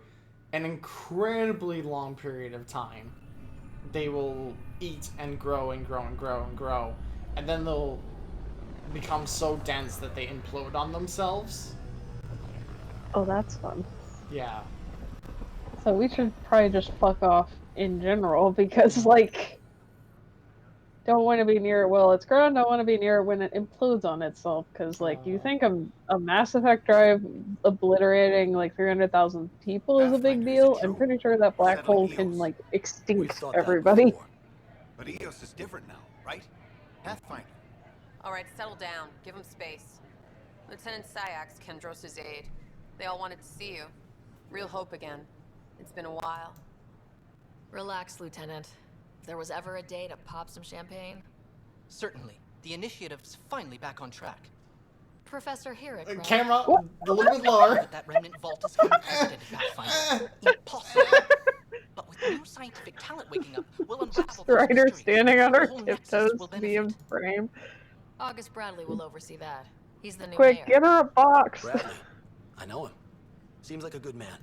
an incredibly long period of time, they will eat and grow and grow and grow and grow, and then they'll become so dense that they implode on themselves. Oh, that's fun. Yeah. So we should probably just fuck off in general, because, like, don't want to be near it while it's grown, don't want to be near it when it implodes on itself, because, like, you think a Mass Effect drive obliterating, like, 300,000 people is a big deal? I'm pretty sure that black hole can, like, extinct everybody. But EOS is different now, right? Pathfinder. All right, settle down. Give him space. Lieutenant Syax, Kendros' aide. They all wanted to see you. Real hope again. It's been a while. Relax, Lieutenant. If there was ever a day to pop some champagne. Certainly. The initiative's finally back on track. Professor Herrick, right? Camera, a little bit lower. That remnant vault is unprecedented, Pathfinder. Impossible. But with new scientific talent waking up, we'll unravel those Strider mysteries. standing on her The whole Nexus tiptoes will to be in benefit. frame. August Bradley will oversee that. He's the new Quick, mayor. get her a box! Bradley. I know him. Seems like a good man.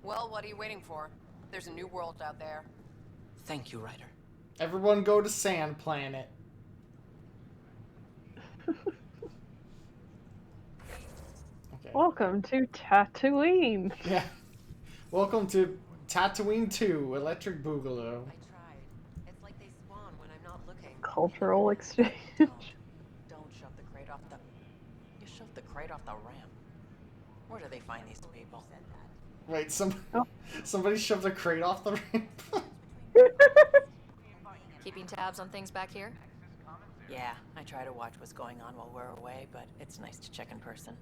Well, what are you waiting for? There's a new world out there. Thank you, Ryder. Everyone go to Sand Planet. Okay. Welcome to Tatooine. Yeah. Welcome to Tatooine 2, Electric Boogaloo. It's like they spawn when I'm not looking. Cultural exchange. Don't shove the crate off the... You shoved the crate off the ramp. Where do they find these people? Wait, somebody shoved a crate off the ramp. Keeping tabs on things back here? Yeah, I try to watch what's going on while we're away, but it's nice to check in person.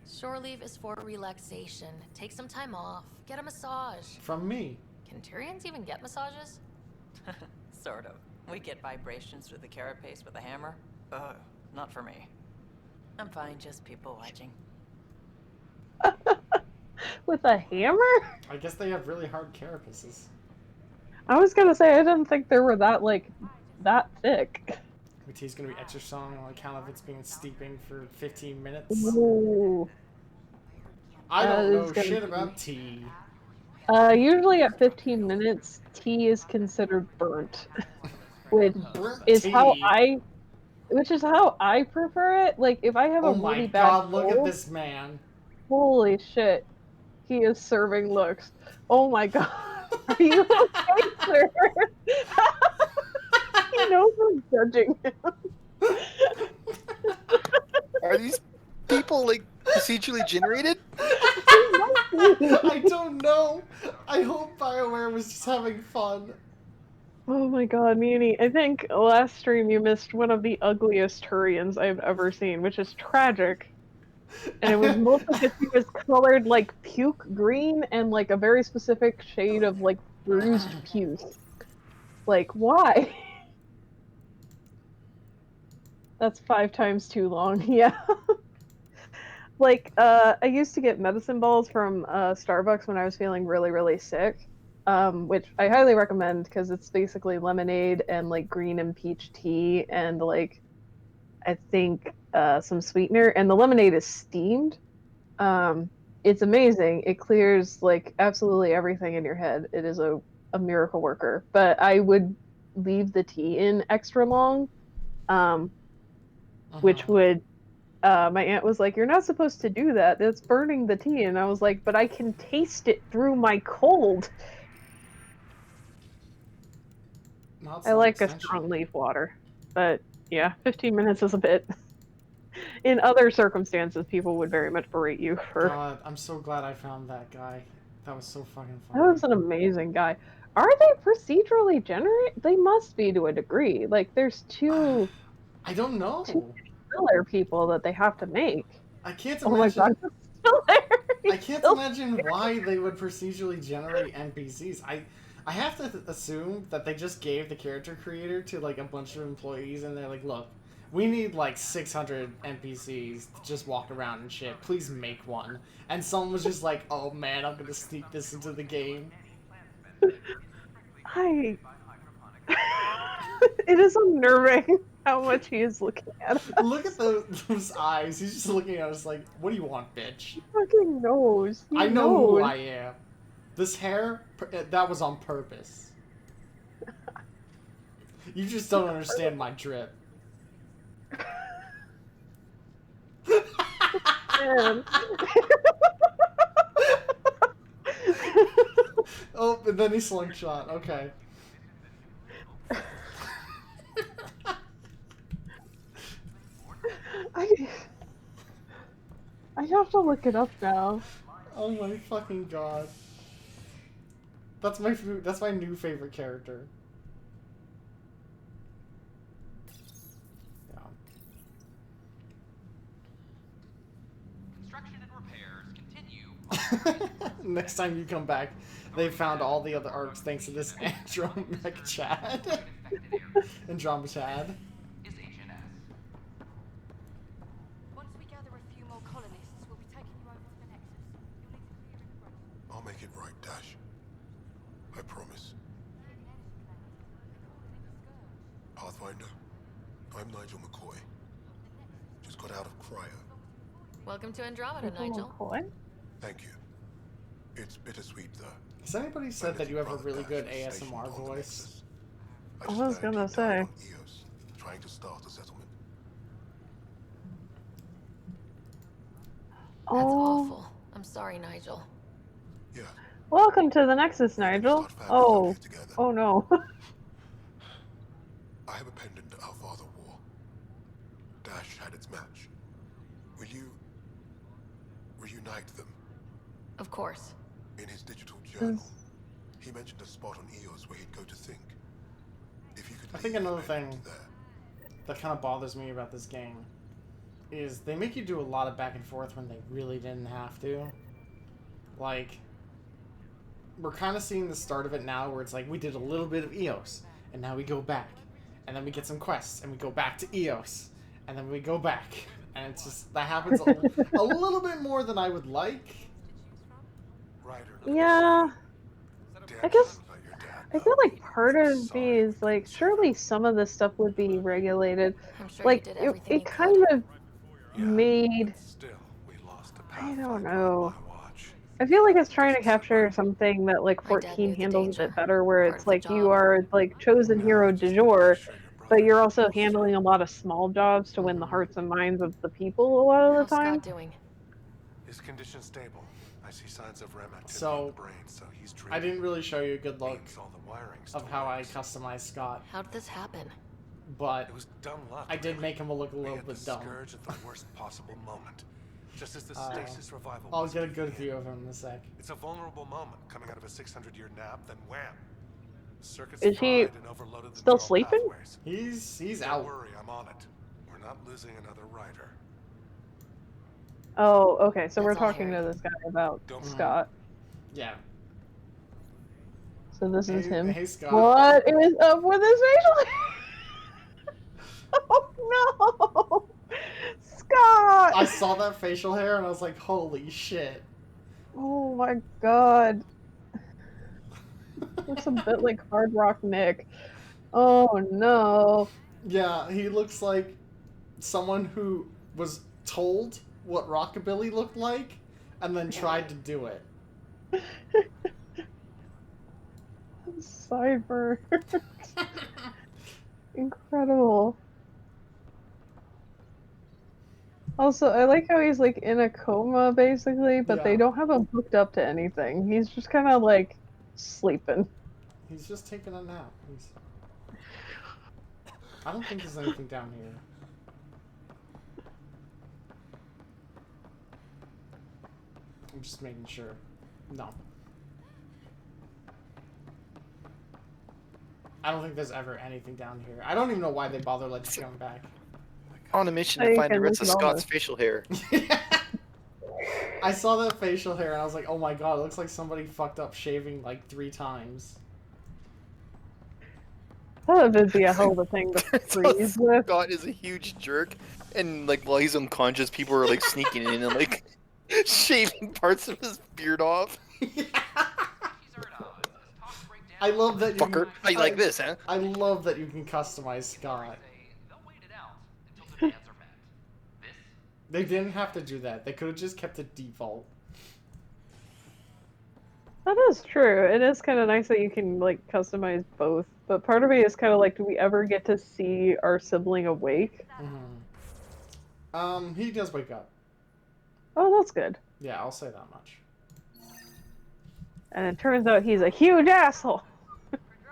Shore leave is for relaxation. Take some time off. Get a massage. From me. Can Tyrians even get massages? Sort of. We get vibrations through the carapace with a hammer. Ugh, not for me. I'm fine, just people watching. With a hammer? I guess they have really hard carapaces. I was gonna say, I didn't think they were that, like, that thick. Tea's gonna be extra strong on account of it's been steeping for 15 minutes. Ooh. I don't know That is shit gonna about tea. Usually at 15 minutes, tea is considered burnt. Which Burnt is tea. how I prefer it. Like, if I have a Oh my really god, bad look at cold, this man. holy shit. He is serving looks. Oh my god. Are you okay, sir? He knows I'm judging him. Are these people, like, procedurally generated? I don't know. I hope BioWare was just having fun. Oh my god, Muni. I think last stream you missed one of the ugliest Turians I've ever seen, which is tragic. And it was mostly because he was colored like puke green and like a very specific shade of like bruised puke. Like, why? That's 5 times too long, yeah. Like, I used to get medicine balls from Starbucks when I was feeling really, really sick. Which I highly recommend because it's basically lemonade and like green and peach tea and like I think some sweetener, and the lemonade is steamed. It's amazing. It clears like absolutely everything in your head. It is a miracle worker. But I would leave the tea in extra long, which would my aunt was like, "You're not supposed to do that. That's burning the tea." And I was like, "But I can taste it through my cold." I like a strong leaf water, but yeah, 15 minutes is a bit. In other circumstances, people would very much berate you for. God, I'm so glad I found that guy. That was so fucking fun. That was an amazing guy. Are they procedurally generated? They must be to a degree. Like, there's two. I don't know. Two killer people that they have to make. I can't Oh my imagine. god, that's hilarious. I can't imagine why they would procedurally generate NPCs. I have to assume that they just gave the character creator to like a bunch of employees, and they're like, "Look, we need like 600 NPCs to just walk around and shit. Please make one." And someone was just like, "Oh man, I'm gonna sneak this into the game." It is unnerving how much he is looking at us. Look at those eyes. He's just looking at us like, "What do you want, bitch?" He fucking knows. He I know knows. who I am. This hair, that was on purpose. You just don't understand my drip. Man. Oh, and then he slingshot. Okay. I have to look it up now. Oh my fucking god. That's my new favorite character. Yeah. Construction and repairs continue. Next time you come back, they found all the other arcs thanks to this Andromeda Chad. Andromeda Chad. Once we gather a few more colonists, we'll be taking you over to the Nexus. You'll need to clear it across. I'll make it right, Dash. I promise. Pathfinder, I'm Nigel McCoy. Just got out of cryo. Welcome to Andromeda, Nigel. Thank you. It's bittersweet, though. Has anybody said that you have a really good ASMR voice? I was gonna say. EOS, trying to start a settlement. That's awful. I'm sorry, Nigel. Yeah. Welcome to the Nexus, Nigel. Oh. Oh no. I have a pendant to our father wore. Dash had its match. Will you reunite them? Of course. In his digital journal, he mentioned a spot on EOS where he'd go to think. If you could I think another thing that kind of bothers me about this game is they make you do a lot of back and forth when they really didn't have to. Like, we're kind of seeing the start of it now where it's like we did a little bit of EOS and now we go back and then we get some quests and we go back to EOS and then we go back, and it's just that happens a little bit more than I would like. Yeah. I guess I feel like part of me is like, surely some of this stuff would be regulated. I'm sure Like you did everything it you kind could. of made. I don't know. I feel like it's trying to capture something that like 14 handles a bit better, where it's like you are like chosen hero du jour, but you're also handling a lot of small jobs to win the hearts and minds of the people a lot of the How's time. Scott doing? His condition stable. I see signs of REM activity in So, the brain, so he's treated. I didn't really show you a good look All the wiring of how I customized Scott, How did this happen? but It was dumb luck. I did make him look a We little had the bit dumb. scourge at the worst possible moment. Just as the stasis revival I'll was get a good beginning. view of him in a sec. It's a vulnerable moment coming out of a 600-year nap, then wham. The circuits Is he fried and overloaded the still neural sleeping? pathways. He's Don't out. worry, I'm on it. We're not losing another rider. Oh, okay. So we're That's all talking to Harry. this guy about Don't- Scott. Yeah. So this is Hey- him. hey, Scott. What is up with his facial hair? Oh no, Scott! I saw that facial hair and I was like, holy shit. Oh my god. Looks a bit like Hard Rock Nick. Oh no. Yeah, he looks like someone who was told what rockabilly looked like and then tried to do it. Cyber. Incredible. Also, I like how he's like in a coma basically, but they Yeah. don't have him hooked up to anything. He's just kind of like sleeping. He's just taking a nap. I don't think there's anything down here. I'm just making sure. No. I don't think there's ever anything down here. I don't even know why they bother letting us come back. On a mission Oh, to you find the can rest look of at all Scott's this. facial hair. I saw that facial hair and I was like, oh my god, it looks like somebody fucked up shaving like 3 times. That would be a hell of a thing to freeze with. Scott is a huge jerk, and like while he's unconscious, people are like sneaking in and like shaving parts of his beard off. I love that you Fucker, how you like this, huh? I love that you can customize Scott. They didn't have to do that. They could have just kept it default. That is true. It is kind of nice that you can like customize both. But part of me is kind of like, do we ever get to see our sibling awake? He does wake up. Oh, that's good. Yeah, I'll say that much. And it turns out he's a huge asshole.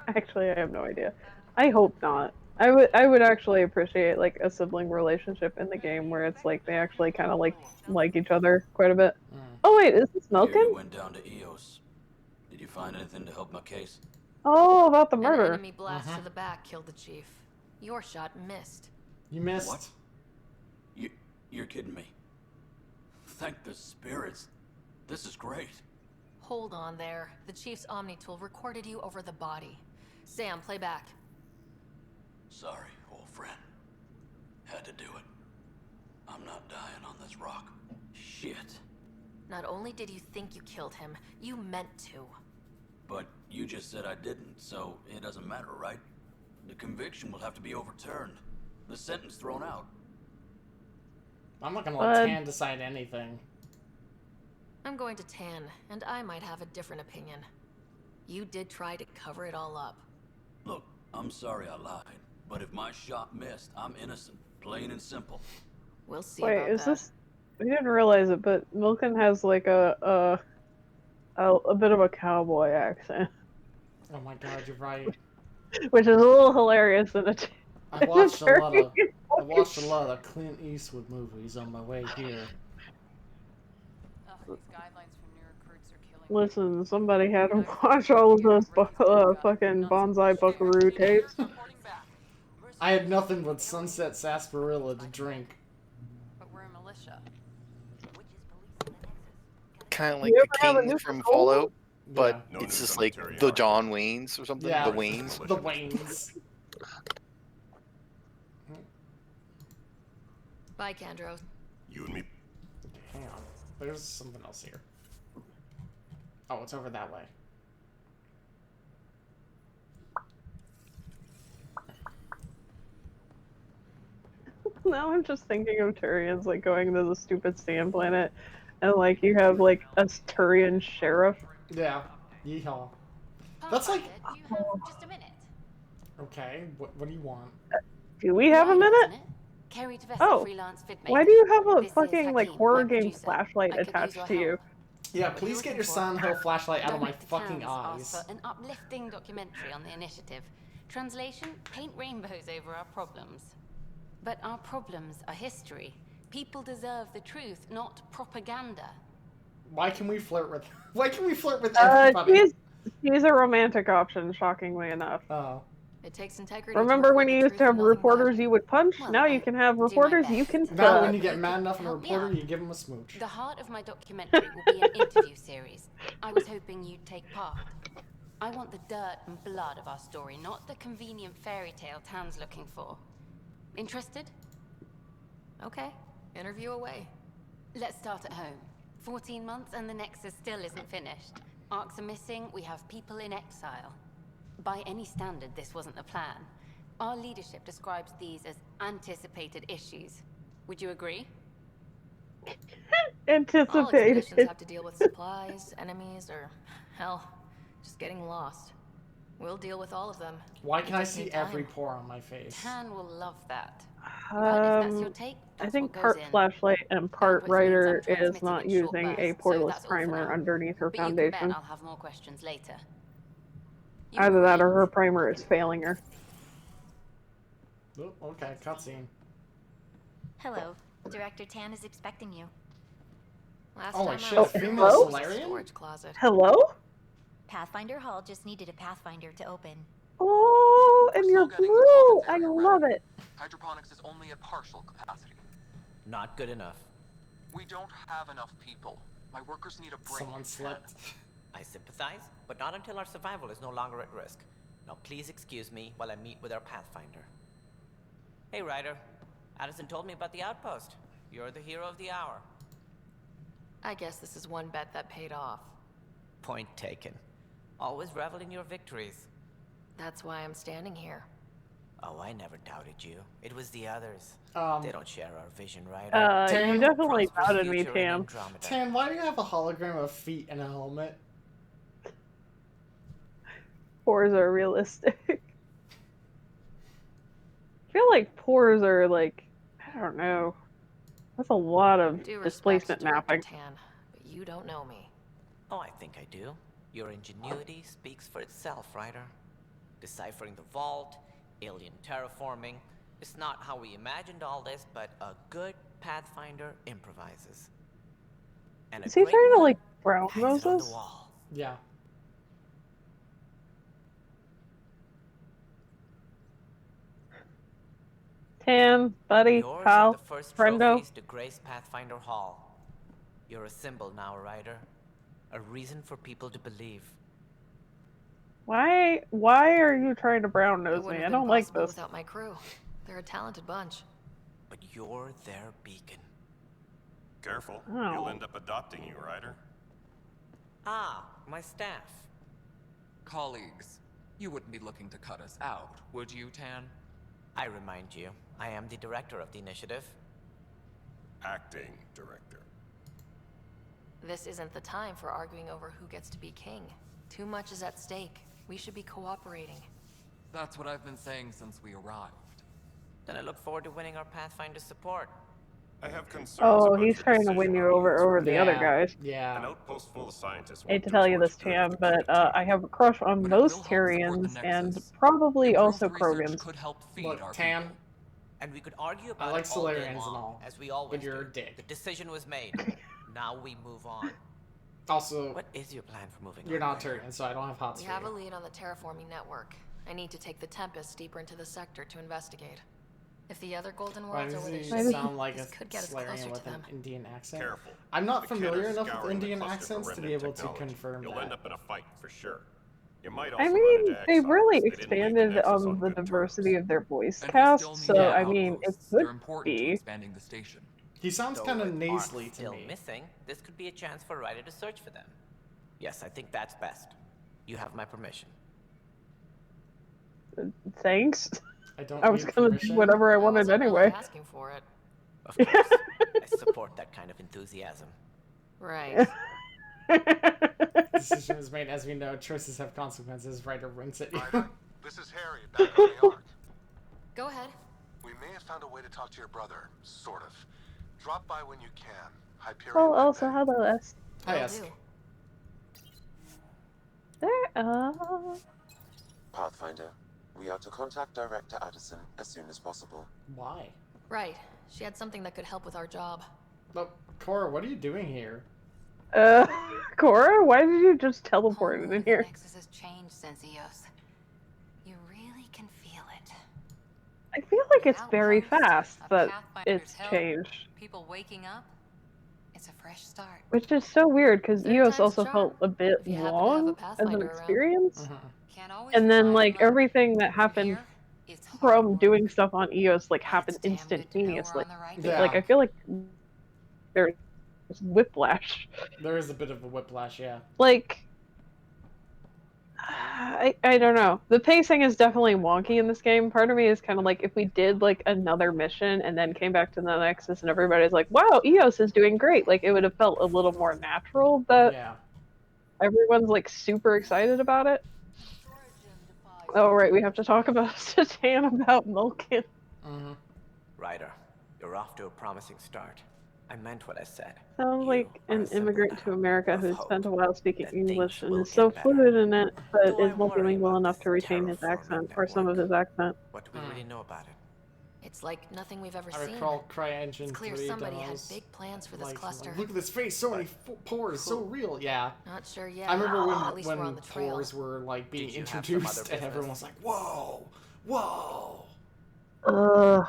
Actually, I have no idea. I hope not. I would actually appreciate like a sibling relationship in the game where it's like they actually kind of like each other quite a bit. Oh wait, is this Here you Milken? went down to EOS. Did you find anything to help my case? Oh, about the An murder. enemy blast to the back killed the chief. Your shot missed. You missed. What? You're kidding me. Thank the spirits. This is great. Hold on there. The chief's Omni tool recorded you over the body. Sam, play back. Sorry, old friend. Had to do it. I'm not dying on this rock. Shit. Not only did you think you killed him, you meant to. But you just said I didn't, so it doesn't matter, right? The conviction will have to be overturned. The sentence thrown out. I'm not gonna let Tan decide anything. I'm going to Tan, and I might have a different opinion. You did try to cover it all up. Look, I'm sorry I lied, but if my shot missed, I'm innocent. Plain and simple. We'll see Wait, about is that. this? I didn't realize it, but Milken has like a bit of a cowboy accent, Oh my god, you're right. which is a little hilarious in it. I watched a lot of Clint Eastwood movies on my way here. Listen, somebody had to watch all of those fucking Bonsai Buckaroo tapes. I had nothing but Sunset Sarsaparilla to drink. But we're a militia. Kind of like You the ever have a king from Nuka-Cola? Fallout, but Yeah. it's just like the John Waynes or something. Yeah, The Waynes. The Waynes. Bye, Kandros. You and me. Hang on. There's something else here. Oh, it's over that way. Now I'm just thinking of Turians like going to the stupid sand planet, and like you have like a Turian sheriff. Yeah. Yeehaw. That's like. You have just a minute. Okay. What do you want? Do we have a minute? Carrie to Oh, freelance fit why do you have a This is fucking like Hakeem, horror my game producer. flashlight I could use attached your to you? help. Yeah, please get your Silent flashlight out of my Director fucking Towns eyes. asked for an uplifting documentary on the initiative. Translation: paint rainbows over our problems. But our problems are history. People deserve the truth, not propaganda. Why can we flirt with? Why can we flirt with everybody? She's a romantic option, shockingly enough. Oh. It takes integrity. Remember when you used to have reporters you would punch? Now you can have reporters you can Now fuck. when you get mad enough on a reporter, you give him a smooch. The heart of my documentary will be an interview series. I was hoping you'd take part. I want the dirt and blood of our story, not the convenient fairy tale Tan's looking for. Interested? Okay. Interview away. Let's start at home. 14 months and the Nexus still isn't finished. Arcs are missing, we have people in exile. By any standard, this wasn't the plan. Our leadership describes these as anticipated issues. Would you agree? All Anticipated. expeditions have to deal with supplies, enemies, or hell, just getting lost. We'll deal with all of them. Why We can I just see need time. every pore on my face? Tan will love that. But if that's your take, I that's think what part goes in. flashlight and part Bandwidth means I'm writer is transmitting not in short using a bursts, so poreless that's all for primer now. underneath her But you can bet foundation. I'll have more questions later. Either that or her primer is failing her. Oh, okay, cutscene. Hello. Director Tan is expecting you. Last Holy time shit, I a was here, female there was a Solarian? storage closet. Hello? Pathfinder Hall just needed a Pathfinder to open. Oh, and you're blue! I love it. Hydroponics is only at partial capacity. Not good enough. We don't have enough people. My workers need a break. Someone slipped. I sympathize, but not until our survival is no longer at risk. Now please excuse me while I meet with our Pathfinder. Hey, Ryder. Addison told me about the outpost. You're the hero of the hour. I guess this is one bet that paid off. Point taken. Always revel in your victories. That's why I'm standing here. Oh, I never doubted you. It was the others. They don't share our vision, right? You definitely doubted me, Tam. Tan, why do you have a hologram of feet and a helmet? Pores are realistic. I feel like pores are like, I don't know. That's a lot of Due displacement respect to mapping. Director Tan, but you don't know me. Oh, I think I do. Your ingenuity speaks for itself, Ryder. Deciphering the vault, alien terraforming. It's not how we imagined all this, but a good Pathfinder improvises. And a Is he great trying to one like brown hangs it on the Moses? wall. Yeah. Tam, buddy, Yours pal, are the first friendo. trophies to grace Pathfinder Hall. You're a symbol now, Ryder. A reason for people to believe. Why are you trying to brown It nose wouldn't me? I have been don't like possible this. without my crew. They're a talented bunch. But you're their beacon. Careful. Oh. You'll end up adopting you, Ryder. Ah, my staff. Colleagues, you wouldn't be looking to cut us out, would you, Tan? I remind you, I am the director of the initiative. Acting director. This isn't the time for arguing over who gets to be king. Too much is at stake. We should be cooperating. That's what I've been saying since we arrived. Then I look forward to winning our Pathfinder's support. I have concerns Oh, about he's your trying to win decision you on over Eos, the other Ryder. guys. An Yeah. outpost full of scientists Hate won't to do tell as you much this, good Tam, if the but I have a crush on most Tyrians and probably also Krogans. Could help feed Look, our Tan, people. And we could argue about I like it all day Solarians and long, all, as we always but you're do. a dick. The decision was made. Now we move on. Also, What is your plan for moving you're on? not Turian, so I don't have hots We for have a you. lead on the terraforming network. I need to take the Tempest deeper into the sector to investigate. If the other Golden Why Worlds are does where they he should be, sound like this a could get us Solarian closer with to an them. Indian accent? Careful. I'm not The kid familiar is enough with scouring the Indian cluster accents for to be remnant able to technology. confirm You'll that. end up in a fight for sure. You might also I run mean, into they've exiles. really They didn't leave the expanded Nexus on the good diversity of their voice And we cast, still need so more I mean, it outposts. could They're important to be. expanding the station. He sounds Though kind of with nasally Ark to still me. missing, this could be a chance for Ryder to search for them. Yes, I think that's best. You have my permission. Thanks. I don't I was need gonna permission. do whatever I wanted wasn't really anyway. asking for it. Of course, I support that kind of enthusiasm. Right. Decision was made. As we know, choices have consequences. Ryder winks at you. Ryder, this is Harry back on the Ark. Go ahead. We may have found a way to talk to your brother, sort of. Drop by when you can. Hyperion. Oh, also, hello, S. Hi, Will yes. do. There, Pathfinder, we are to contact Director Addison as soon as possible. Why? Right. She had something that could help with our job. Look, Cora, what are you doing here? Cora, why did you just teleport in here? Nexus has changed since Eos. You really can feel it. I feel like it's very Outpost, fast a that Pathfinder's it's help, changed. People waking up. It's a fresh start. Which is so weird, because Third Eos time's also a charm. felt a bit If you happen to have a long as an Pathfinder around. experience. Can't always And then, rely like, on luck. everything that happened Here, it's hard from work. doing stuff on Eos, like, happened It's damn good to know we're instantaneously. on the right Yeah. Like, I feel like there's whiplash. There is a bit of a whiplash, yeah. Like, I don't know. The pacing is definitely wonky in this game. Part of me is kind of like, if we did, like, another mission and then came back to the Nexus and everybody's like, wow, Eos is doing great, like, it would have felt a little more natural that Yeah. everyone's, like, super excited about it. Oh, right, we have to talk about Satan about Mulkin. Mm-hmm. Ryder, you're off to a promising start. I meant what I said. Sounds like are an a symbol immigrant now to America of who's hope spent a while speaking that English things and will is so get better. fluent in it, but Though I is worry multilingual about enough this to retain his terraforming accent, or some of network. his accent. What do we really know about it? It's like nothing we've ever I seen. recall CryEngine It's clear 3 somebody had demos. big plans for this Like, cluster. look at this face, so many pores, so real. Yeah. Not sure yet. I remember At least we're on when the trail. pores were like being Did you have some other introduced, and business? everyone was like, "Whoa, whoa." Ugh.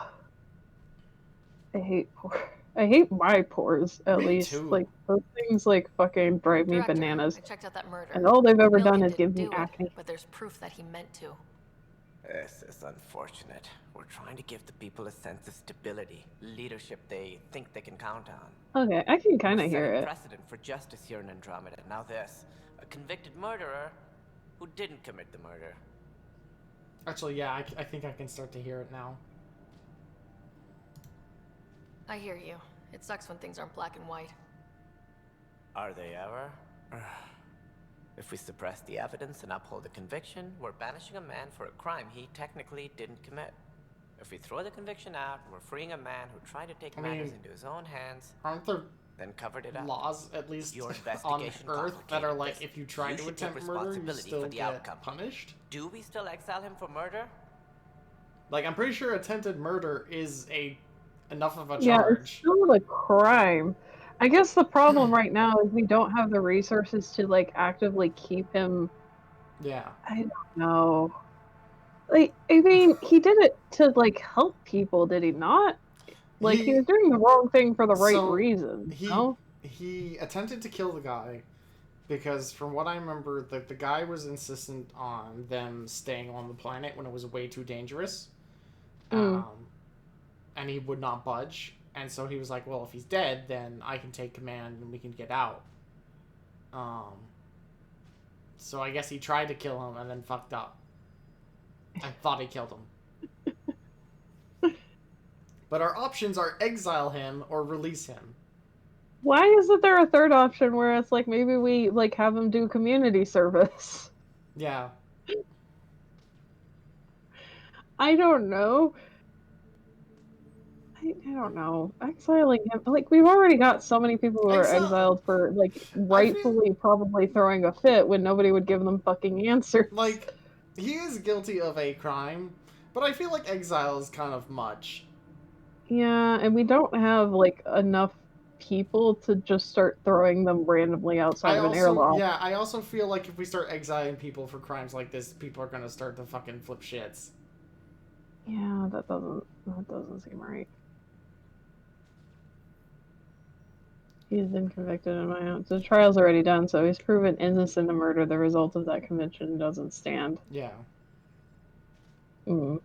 I hate pork. I hate my pores, at Me least. too. Like, those things, like, fucking drive me Director, bananas. I checked out that murder. And all they've ever Milligan done is didn't give me do it, acne. but there's proof that he meant to. This is unfortunate. We're trying to give the people a sense of stability, leadership they think they can count on. Okay, I can kind We're of hear setting it. precedent for justice here in Andromeda. Now this, a convicted murderer who didn't commit the murder. Actually, yeah, I think I can start to hear it now. I hear you. It sucks when things aren't black and white. Are they ever? If we suppress the evidence and uphold the conviction, we're banishing a man for a crime he technically didn't commit. If we throw the conviction out, we're freeing a man who tried to take matters into his own hands, aren't there then covered it up. laws, at least Your on investigation Earth, that are like, complicated if you try You to should take attempt murder, you responsibility still for the get outcome. punished? Do we still exile him for murder? Like, I'm pretty sure attempted murder is enough of a Yeah, it's charge. still a crime. I guess the problem right now is we don't have the resources to, like, actively keep him. Yeah. I don't know. Like, I mean, he did it to, like, help people, did he not? Like, he was doing the wrong thing for the right reason, no? He attempted to kill the guy because, from what I remember, the guy was insistent on them staying on the planet when it was way too dangerous. And he would not budge. And so he was like, well, if he's dead, then I can take command and we can get out. So I guess he tried to kill him and then fucked up. I thought he killed him. But our options are exile him or release him. Why isn't there a third option where it's like, maybe we, like, have him do community service? Yeah. I don't know. I don't know. Exiling him, like, we've already got so many people who are exiled for, like, rightfully probably throwing a fit when nobody would give them fucking answers. Like, he is guilty of a crime, but I feel like exile is kind of much. Yeah, and we don't have, like, enough people to just start throwing them randomly outside of an airlock. Yeah, I also feel like if we start exiling people for crimes like this, people are gonna start to fucking flip shits. Yeah, that doesn't seem right. He's been convicted in my own. The trial's already done, so he's proven innocent of murder. The result of that conviction doesn't stand. Yeah. Mm.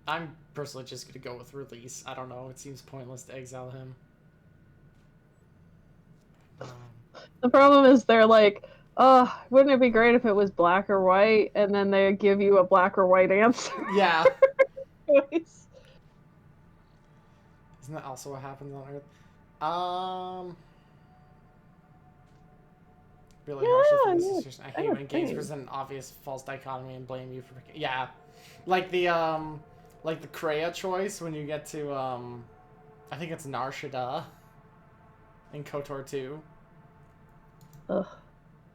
I'm personally just gonna go with release. I don't know. It seems pointless to exile him. The problem is they're like, oh, wouldn't it be great if it was black or white? And then they give you a black or white answer. Yeah. Isn't that also what happens on Earth? Really harsh for this situation. I hate when games present an obvious false dichotomy and blame you for... Yeah. Like the Kreia choice when you get to, I think it's Narshada in KOTOR 2. Ugh.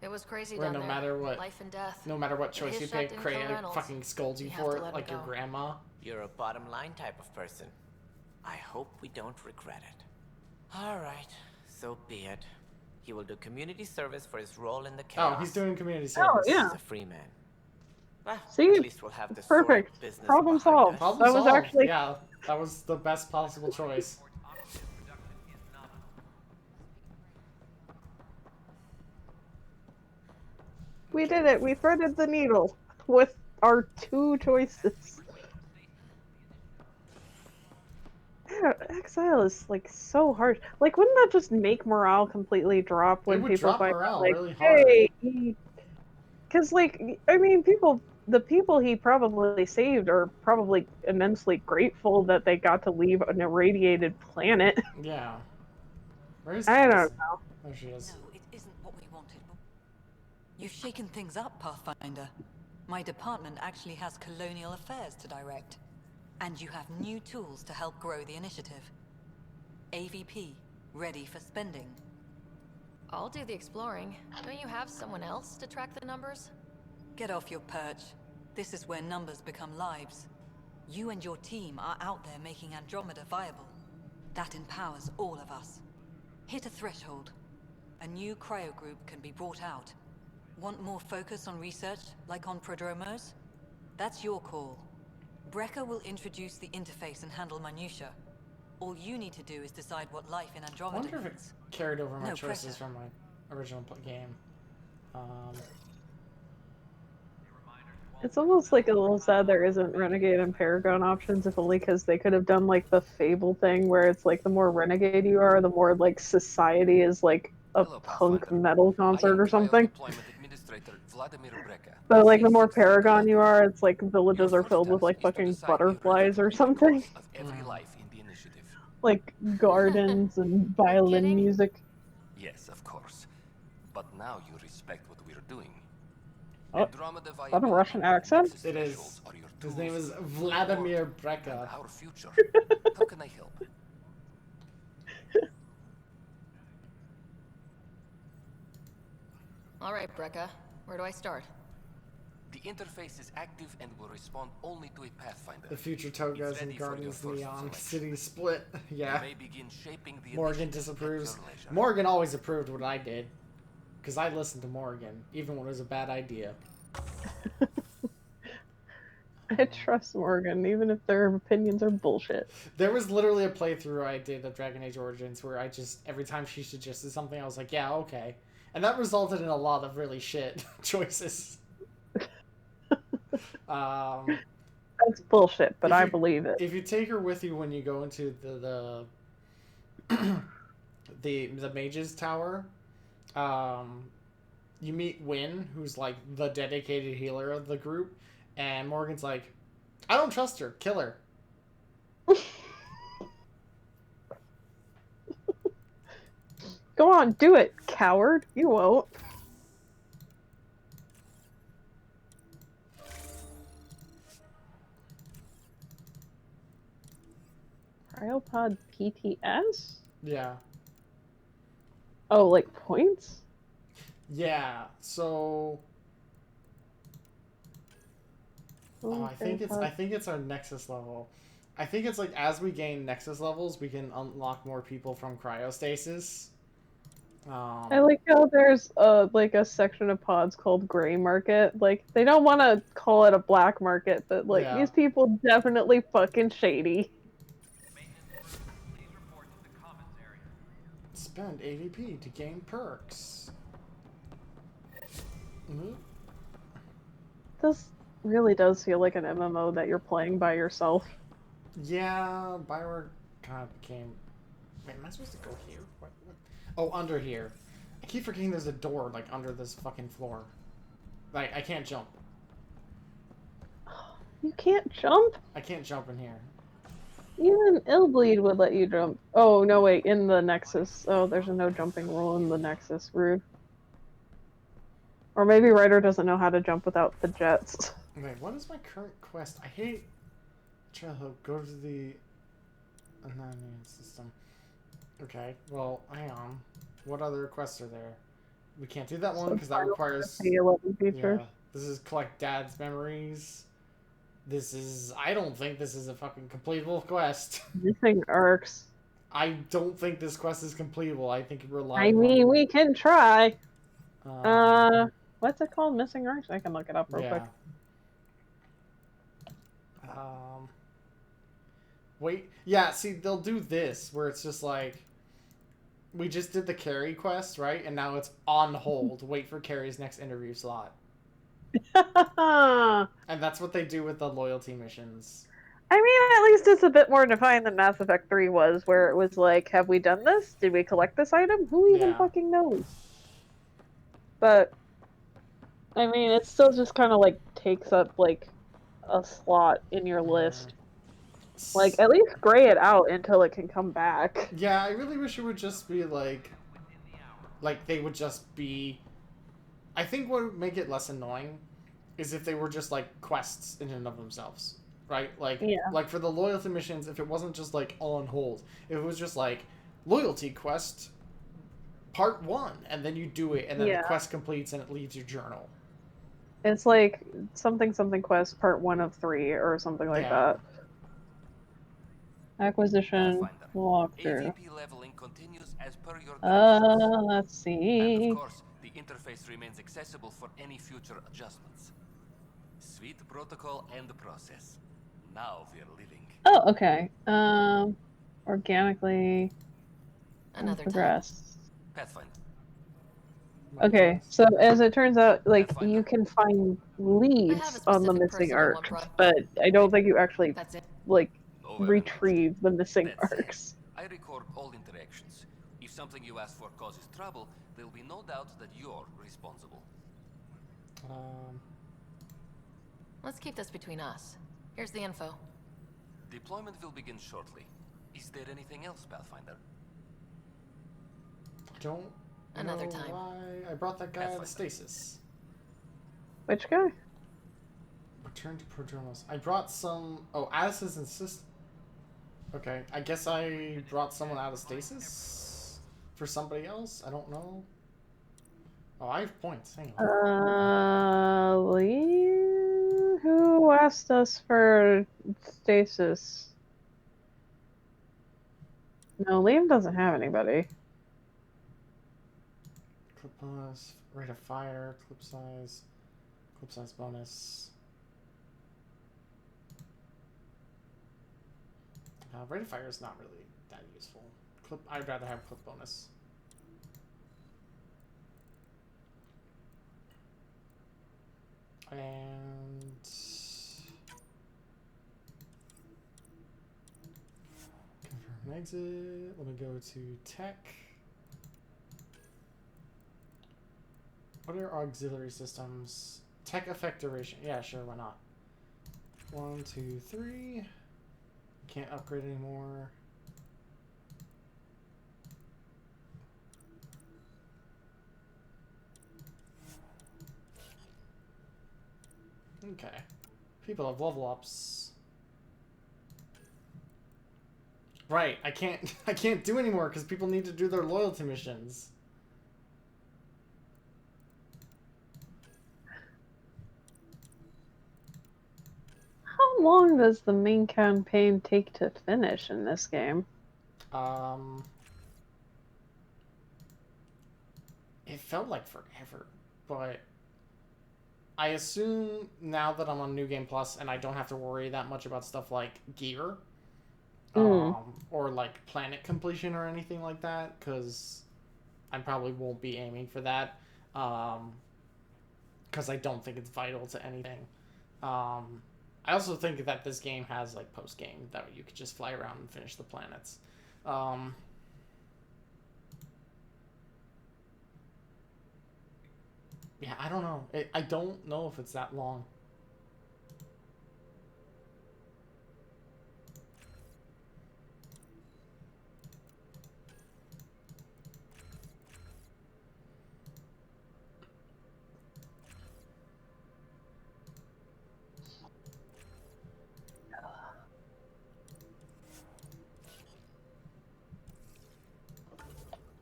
It was crazy Where down no there. matter what, Life and death. no matter what But choice his you shot pick, didn't kill Kreia Reynolds. fucking scolds you You have for to it let like him your go. grandma. You're a bottom line type of person. I hope we don't regret it. Alright, so be it. He will do community service for his role in the chaos. Oh, he's doing community service. Oh, yeah. He's a free man. Well, See? at least we'll have the sordid Perfect. business Problem behind solved. us. Problem That was solved. actually... Yeah, that was the best possible choice. We did it. We threaded the needle with our two choices. Yeah, exile is, like, so harsh. Like, wouldn't that just make morale completely drop when would people drop find morale out, like, really hard. hey, because, like, I mean, the people he probably saved are probably immensely grateful that they got to leave an irradiated planet. Yeah. Where is I Casey? don't know. There she is. No, it isn't what we wanted. You've shaken things up, Pathfinder. My department actually has colonial affairs to direct. And you have new tools to help grow the initiative. AVP, ready for spending. I'll do the exploring. Don't you have someone else to track the numbers? Get off your perch. This is where numbers become lives. You and your team are out there making Andromeda viable. That empowers all of us. Hit a threshold. A new cryo group can be brought out. Want more focus on research, like on prodromos? That's your call. Brecker will introduce the interface and handle minutiae. All you need to do is decide what life in I Andromeda wonder if it means. carried over my No choices pressure. from my original game. It's almost like a little sad there isn't Renegade and Paragon options, if only because they could have done like the Fable thing where it's like the more Renegade you are, the more like society is like a punk metal concert or something. But like the more Paragon you are, it's like villages are filled with like fucking butterflies or something. Every life in the initiative. Like gardens and violin music. Yes, of course. But now you respect what we're doing. Oh, Andromeda is that a Russian accent? It is. His name is Vladimir Breka. Our future. How can I help? All right, Brecca. Where do I start? The interface is active and will respond only to a pathfinder. The future Togas and Guardians Neon City split. Yeah. You may begin shaping the Morgan disapproves. Morgan always approved what I did. Because I listened to Morgan, even when it was a bad idea. I trust Morgan, even if their opinions are bullshit. There was literally a playthrough I did of Dragon Age Origins where I just, every time she suggested something, I was like, yeah, okay. And that resulted in a lot of really shit choices. That's bullshit, but I believe it. If you take her with you when you go into the Mage's Tower, you meet Wynn, who's like the dedicated healer of the group, and Morgan's like, I don't trust her, kill her. Go on, do it, coward. You won't. Cryopod PTS? Yeah. Oh, like points? Yeah, so... Oh, I think it's our Nexus level. I think it's like as we gain Nexus levels, we can unlock more people from cryostasis. I like how there's like a section of pods called Gray Market. Like they don't want to call it a black market, but like these people definitely fucking shady. Spend AVP to gain perks. This really does feel like an MMO that you're playing by yourself. Yeah, Bioware kind of became... Wait, am I supposed to go here? What? Oh, under here. I keep forgetting there's a door, like, under this fucking floor. Like, I can't jump. You can't jump? I can't jump in here. Even Illbleed would let you jump. Oh, no, wait, in the Nexus. Oh, there's a no jumping rule in the Nexus. Rude. Or maybe Ryder doesn't know how to jump without the jets. Wait, what is my current quest? I hate... Childhood, go to the... Anonymous system. Okay, well, hang on. What other quests are there? We can't do that one because that requires... Yeah, this is collect Dad's memories. This is... I don't think this is a fucking completable quest. Missing arcs. I don't think this quest is completable. I think it relies I mean, we can try. What's it called? Missing arcs? I can look it up real quick. Wait. Yeah, see, they'll do this, where it's just like... We just did the Carrie quest, right? And now it's on hold. Wait for Carrie's next interview slot. And that's what they do with the loyalty missions. I mean, at least it's a bit more defined than Mass Effect 3 was, where it was like, have we done this? Did we collect this item? Who even fucking knows? But, I mean, it still just kind of, like, takes up, like, a slot in your list. Like, at least gray it out until it can come back. Yeah, I really wish it would just be, like, they would just be... I think what would make it less annoying is if they were just, like, quests in and of themselves. Right? Like, like for the loyalty missions, if it wasn't just, like, on hold. If it was just, like, loyalty quest part 1, and then you do it, and then the quest completes and it leaves your journal. It's like something quest part 1 of 3 or something like that. Acquisition walkthrough. Let's see. And of course, the interface remains accessible for any future adjustments. Sweet protocol and process. Now we're living. Oh, okay. organically Another progress. Pathfinder. Okay, so as it turns out, like, you can find leads on the missing arcs, but I don't think you actually, like, retrieve the missing arcs. I record all interactions. If something you ask for causes trouble, there will be no doubt that you're responsible. Let's keep this between us. Here's the info. Deployment will begin shortly. Is there anything else, Pathfinder? Don't Another know time. why I brought that guy out of stasis. Which guy? Return to Prodromos. I brought some... Oh, Addis's insist... Okay, I guess I brought someone out of stasis? For somebody else? I don't know. Oh, I have points. Hang on. Lee? Who asked us for stasis? No, Liam doesn't have anybody. Clip bonus, rate of fire, clip size bonus. Rate of fire is not really that useful. I'd rather have clip bonus. And confirm an exit. Let me go to tech. What are auxiliary systems? Tech effect duration. Yeah, sure, why not? 1, 2, 3. Can't upgrade anymore. Okay. People have level ups. Right, I can't do anymore because people need to do their loyalty missions. How long does the main campaign take to finish in this game? It felt like forever, but I assume now that I'm on New Game Plus and I don't have to worry that much about stuff like gear, or like planet completion or anything like that, because I probably won't be aiming for that, because I don't think it's vital to anything. I also think that this game has like post game that you could just fly around and finish the planets. Yeah, I don't know. I don't know if it's that long.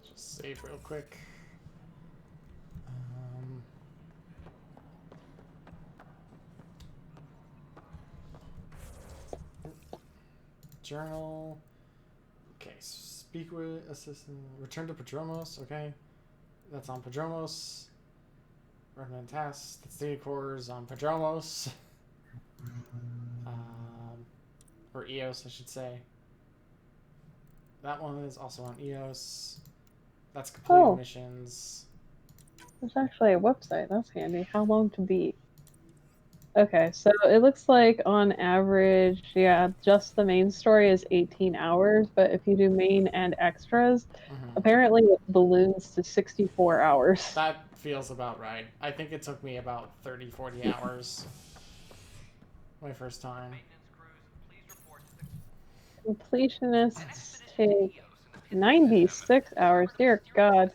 Just save real quick. Journal. Okay, speak with assistant. Return to Prodromos. Okay, that's on Prodromos. Recommend tasks. That's data cores on Prodromos. Or EOS, I should say. That one is also on EOS. That's completed missions. There's actually a website. That's handy. How long to beat? Okay, so it looks like on average, yeah, just the main story is 18 hours, but if you do main and extras, apparently it balloons to 64 hours. That feels about right. I think it took me about 30, 40 hours my first time. Completionists take 96 hours. Dear God.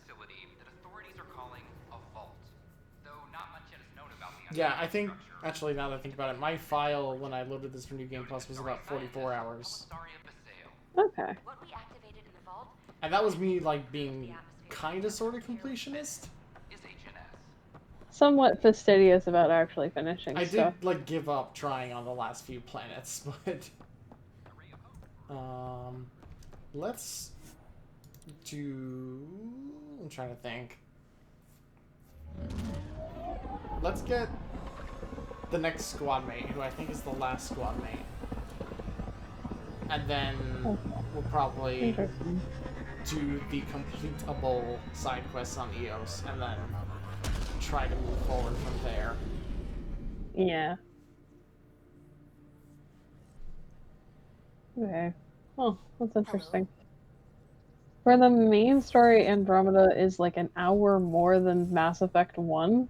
Yeah, I think, actually, now that I think about it, my file, when I loaded this for New Game Plus, was about 44 hours. Okay. And that was me, like, being kind of sort of completionist. Somewhat fastidious about actually finishing I stuff. did, like, give up trying on the last few planets, but... let's do... I'm trying to think. Let's get the next squad mate, who I think is the last squad mate. and then we'll probably Interesting. do the completable side quests on Eos, and then try to move forward from there. Yeah. Okay. Oh, that's interesting. For the main story, Andromeda is like an hour more than Mass Effect 1.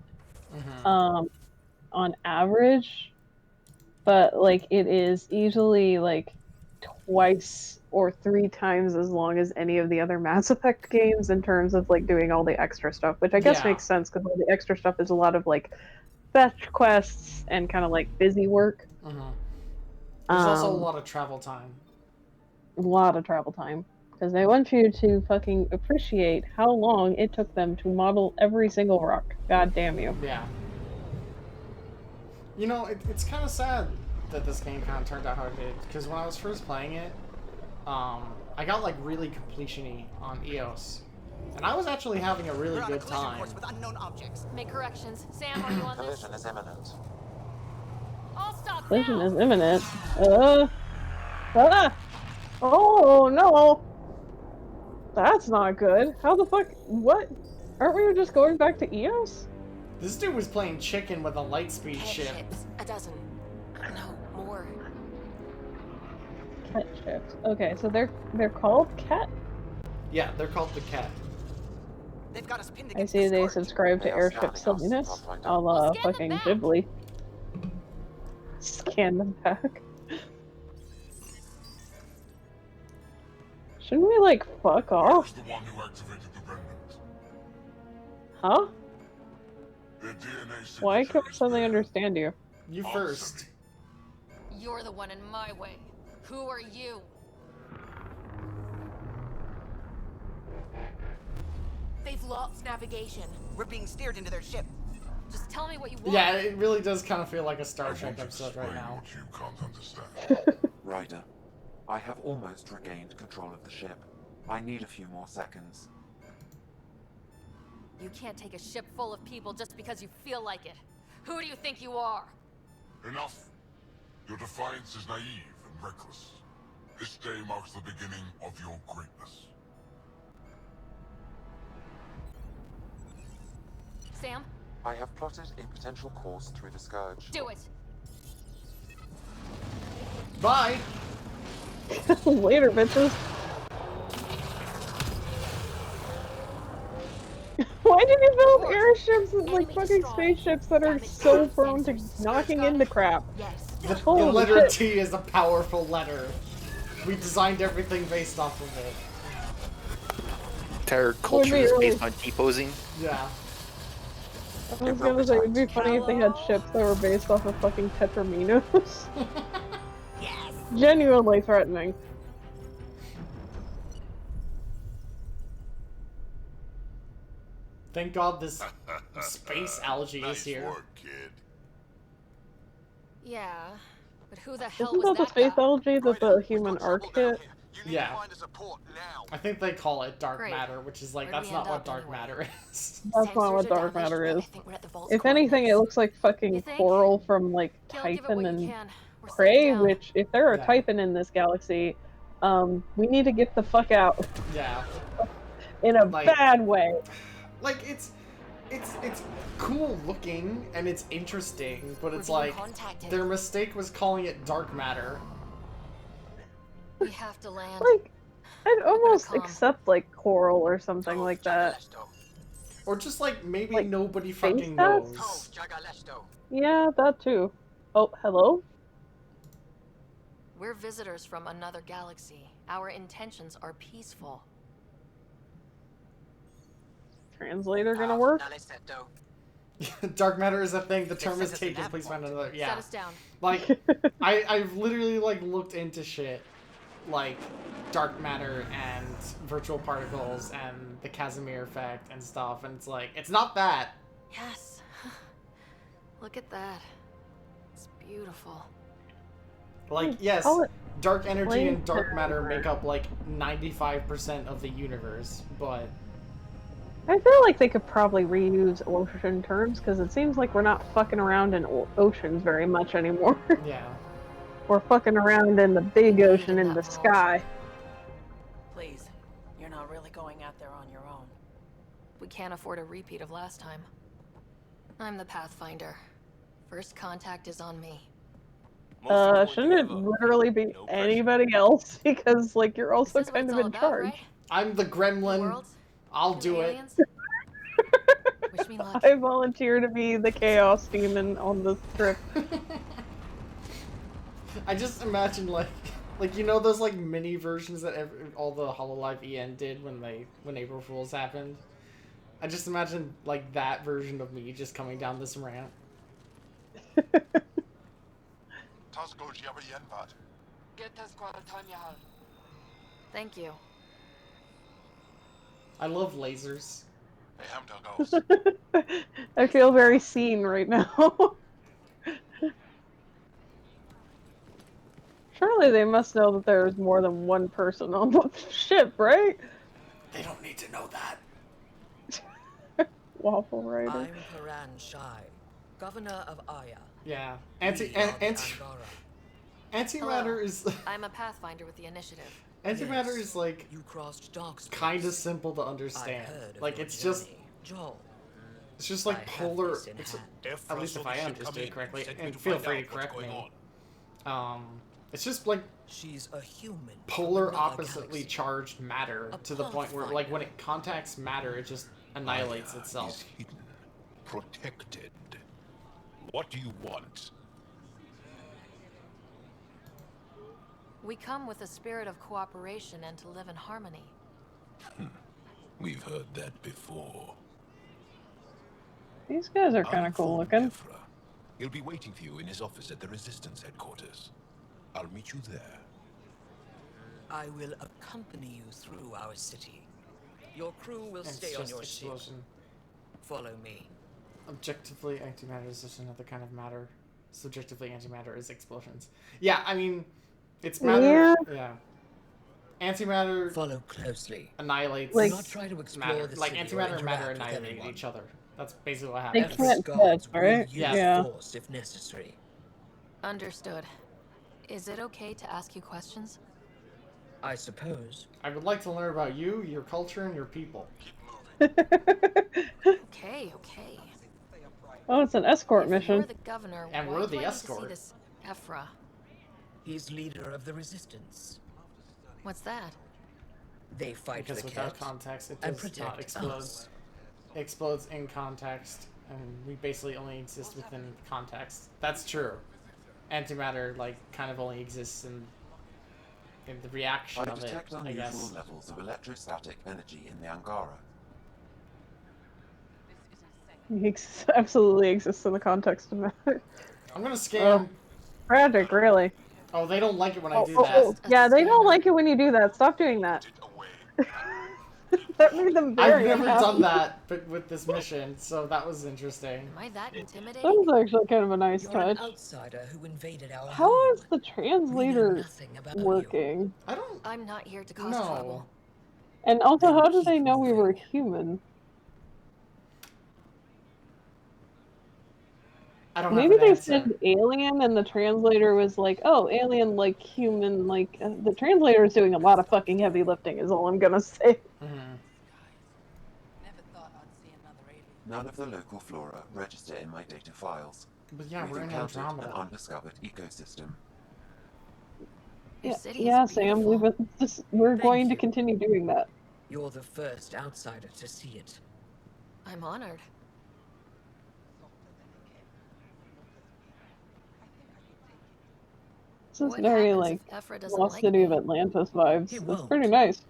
On average. But like it is easily like twice or 3 times as long as any of the other Mass Effect games in terms of like doing all the extra stuff, which I guess makes sense because all the extra stuff is a lot of like fetch quests and kind of like busy work. There's also a lot of travel time. A lot of travel time. Because they want you to fucking appreciate how long it took them to model every single rock. God damn you. Yeah. You know, it's kind of sad that this game kind of turned out how it did. Because when I was first playing it, I got like really completion-y on Eos. And I was actually having a really good time. With unknown objects. Make corrections. Sam, are you on this? Collision is imminent. I'll stop Collision now. is imminent. Oh no! That's not good. How the fuck? What? Aren't we just going back to Eos? This dude was playing chicken with a lightspeed ship. Ships. A dozen. No, more. Cat ships. Okay, so they're called Cat? Yeah, they're called the Cat. They've got us pinned I see they subscribe to airship silliness. I'll fucking Ghibli. Scan them back. Shouldn't we like fuck off? The one who activated the remnant. Huh? Their DNA Why can't we suddenly understand you? You first. You're the one in my way. Who are you? They've lost navigation. We're being steered into their ship. Just tell me what you want. Yeah, it really does kind of feel like a Star Trek episode right now. You can't understand. Ryder, I have almost regained control of the ship. I need a few more seconds. You can't take a ship full of people just because you feel like it. Who do you think you are? Enough. Your defiance is naive and reckless. This day marks the beginning of your greatness. Sam? I have plotted a potential course through the Scourge. Do it! Bye! Later, bitches. Why did you build airships and like fucking spaceships that are so prone to knocking into crap? The Holy letter shit. T is a powerful letter. We designed everything based off of it. Entire culture is based on T-posing. Yeah. I was gonna say, it'd be funny if they had ships that were based off of fucking Tetraminos. Yes! Genuinely threatening. Thank God this space algae Nice is here. work, kid. Yeah, but who the hell Isn't was that the that space guy? algae that the human arc hit? Yeah. I think they call it dark Great. matter, which is like, Where'd that's we not end what up dark anyway? matter is. That's not what dark matter is. If anything, it looks like fucking coral from like Titan and Prey, which, if there are Yeah. Titan in this galaxy, we need to get the fuck out. Yeah. In a Like- bad way. Like, it's cool looking and it's interesting, but it's We're being like, contacted. their mistake was calling it dark matter. We have to land. Like, I'd almost calm. accept like coral or something like that. Or just like, maybe Like, nobody space fucking dust? knows. Yeah, that too. Oh, hello? We're visitors from another galaxy. Our intentions are peaceful. Translator gonna work? Dark matter is a thing, the term says is it's an taken, please find another, Set yeah. us down. Like, I've literally like looked into shit, like dark matter and virtual particles and the Casimir effect and stuff, and it's like, it's not that. Yes. Look at that. It's beautiful. Like, yes, call it dark energy plain and dark matter matter. make up like 95% of the universe, but I feel like they could probably reuse ocean terms, because it seems like we're not fucking around in oceans very much anymore. yeah. We're fucking around in the big ocean in the sky. Please, you're not really going out there on your own. We can't afford a repeat of last time. I'm the Pathfinder. First contact is on me. Shouldn't it literally be anybody else? Because, like, you're also kind of in charge. I'm the gremlin. I'll do it. Wish me luck. I volunteer to be the chaos demon on this trip. I just imagine like you know those like mini versions that all the Hololive EN did when April Fools happened. I just imagine like that version of me just coming down this ramp. Thank you. I love lasers. I feel very seen right now. Surely they must know that there's more than one person on the ship, right? They don't need to know that. Waffle Rider. I'm Paran Shai, governor of Aya. Yeah. Antimatter is I'm a Pathfinder with the initiative. Antimatter is like You crossed dark space. kind of simple to understand. Like it's just it's just like polar. At least if I understood it correctly, and feel free to correct me. It's just like she's a human. Polar oppositely charged matter to the point where, like, when it contacts matter, it just annihilates itself. Hidden, protected. What do you want? We come with a spirit of cooperation and to live in harmony. We've heard that before. These guys are kind of cool looking. He'll be waiting for you in his office at the Resistance headquarters. I'll meet you there. I will accompany you through our city. Your crew will stay on your ship. Follow me. Objectively, antimatter is just another kind of matter. Subjectively, antimatter is explosions. Yeah, I mean, it's matter. Yeah. Antimatter. Follow closely. Annihilates. Like, not try to explore matter. the Like city or antimatter and matter interact with annihilate anyone. each other. That's basically what They happens. can't touch, right? Yeah. Force if necessary. Understood. Is it okay to ask you questions? I suppose. I would like to learn about you, your culture, and your people. Okay, okay. Oh, it's an escort You're mission. the governor. And why we're do the I need to see escort. this Zafra? He's leader of the resistance. What's that? They fight Because the without cat context, it and does not protect explode. us. It explodes in context, and we basically only exist within context. That's true. Antimatter, like, kind of only exists in the reaction I of it, detect I unusual guess. levels of electrostatic energy in the Angara. He absolutely exists in the context of matter. I'm gonna scan. Tragic, really. Oh, they don't like it when I do that. Yeah, they don't like it when you do that. Stop doing that. That made them very I've never unhappy. done that, but with this mission, so that was interesting. Am I that intimidating? That was actually kind of a nice You're touch. an outsider who invaded our How home. is the translator working? I don't. I'm not here to cause trouble. And also, how did they know we were human? I don't Maybe have an they answer. said alien, and the translator was like, "Oh, alien, like human." Like the translator is doing a lot of fucking heavy lifting. Is all I'm gonna say. None of the local flora register in my data files. But yeah, We've we're in encountered Andromeda. an undiscovered ecosystem. Your city Yeah, is Sam. beautiful. We're going to continue doing that. You're the first outsider to see it. I'm honored. This is What very happens like if Zafra doesn't Lost like City me? of Atlantis vibes. He It's won't. pretty nice.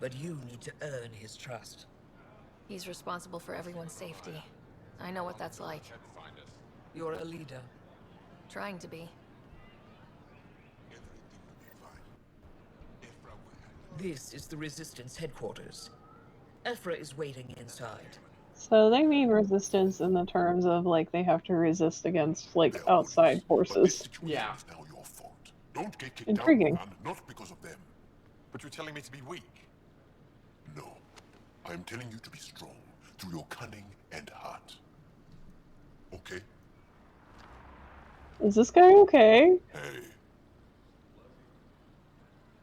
But you need to earn his trust. He's responsible for everyone's safety. I know what that's like. You're a leader. Trying to be. This is the Resistance headquarters. Ephra is waiting inside. So they mean resistance in the terms of like they have to resist against like outside forces. Yeah. Now your fault. Don't get kicked Intriguing. out, man, not because of them. But you're telling me to be weak. No. I'm telling you to be strong through your cunning and heart. Okay? Is this guy okay? Hey.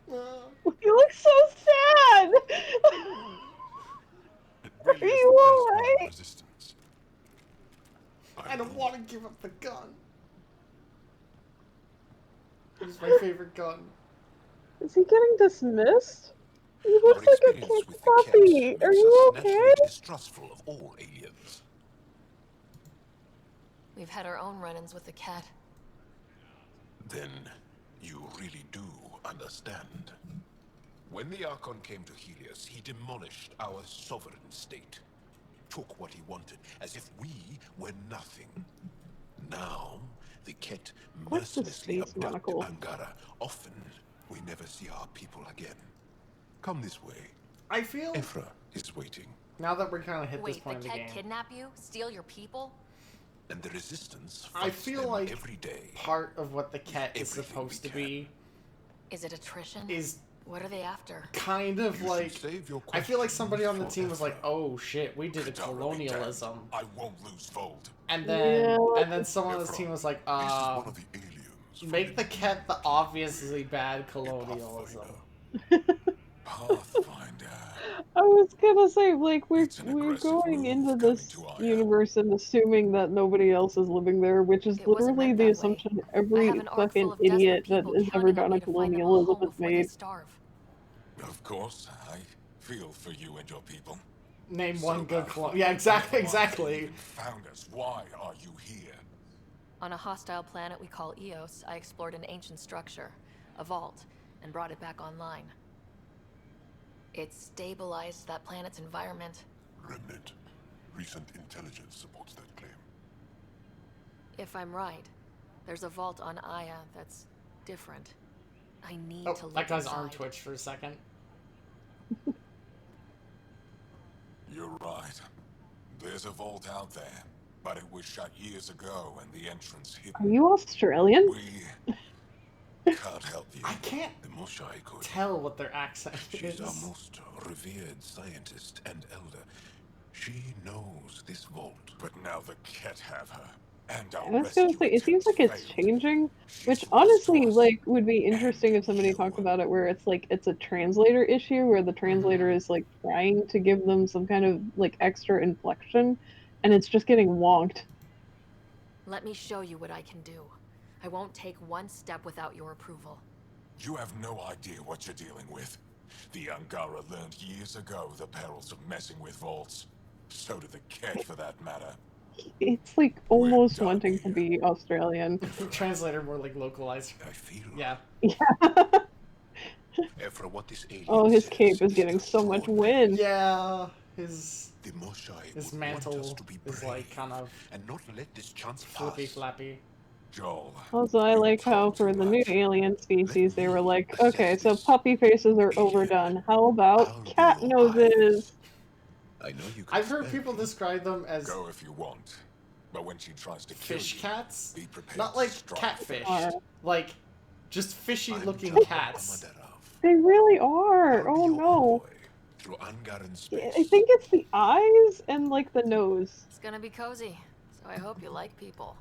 You look so sad! Are you alright? Resistance. I don't want to give up the gun. It's my favorite gun. Is he getting dismissed? He Our looks like a experience cute with the puppy. Kett Are makes you us okay? naturally distrustful of all aliens. We've had our own run-ins with the cat. Then you really do understand. When the Archon came to Helios, he demolished our sovereign state. Took what he wanted, as if we were nothing. Now, the Kett What's the mercilessly space abduct monocle? Angara. Often, we never see our people again. Come this way. I feel... Zafra is waiting. Now that we're kind of hit this Wait, point the in the cat game. kidnap you? Steal your people? And the Resistance I fights feel them like every day. part of what the Kett is everything supposed we to be Is it attrition? is What are they after? kind of You like... should save your I feel like somebody on the questions team for was like, oh shit, we did a Katara be colonialism. damned. I won't lose Vold. And then Yeah. and then someone on this team was like, make the Kett the obviously bad colonialism. Pathfinder. I was gonna say, like, we're going into this universe and assuming that nobody else is living there, which is It wasn't literally meant the that assumption I every have an ark fucking full of desperate idiot that people has ever counting on done me a to find them a colonialism home has before they made. starve. Of course, I feel for you and your people. Name one good colon. Yeah, exactly. Found us. Why are you here? On a hostile planet we call Eos, I explored an ancient structure, a vault, and brought it back online. It stabilized that planet's environment. Remnant. Recent intelligence supports that claim. If I'm right, there's a vault on Aya that's different. I need to Oh, look that guy's inside. arm twitched for a second. You're right. There's a vault out there, but it was shut years ago and the entrance hidden. Are you Australian? We can't help you. I can't The Moshai could. tell what their accent She's is. our most revered scientist and elder. She knows this vault, but now the Kett have her. And our I was gonna say, it seems like it's changing, which She's honestly, lost like, would be interesting if somebody talked about it where it's like, it's a translator issue, where the translator is, like, trying to give them some kind of, like, extra inflection, and it's just getting wonked. Let me show you what I can do. I won't take one step without your approval. You have no idea what you're dealing with. The Angara learned years ago the perils of messing with vaults. So did the Kett, for that matter. It's, like, almost wanting to be Australian. Translator more like localized. I feel. Yeah. Zafra, what this alien Oh, his says cape is getting so much wind. Yeah, his Moshai his would want us mantle to be is like kind of and not let this chance flippy pass. flappy. Joel. Also, I like how for the new alien species, they were like, okay, so puppy faces are overdone. How about cat noses? I know you can I've heard spare people me. describe them as Go if you want. But when she tries to kill fish you, cats, be prepared not to like strike. catfish, Are. like just fishy-looking cats. They really are. Oh no. Through Angaran space. I think it's the eyes and like the nose. It's gonna be cozy, so I hope you like people.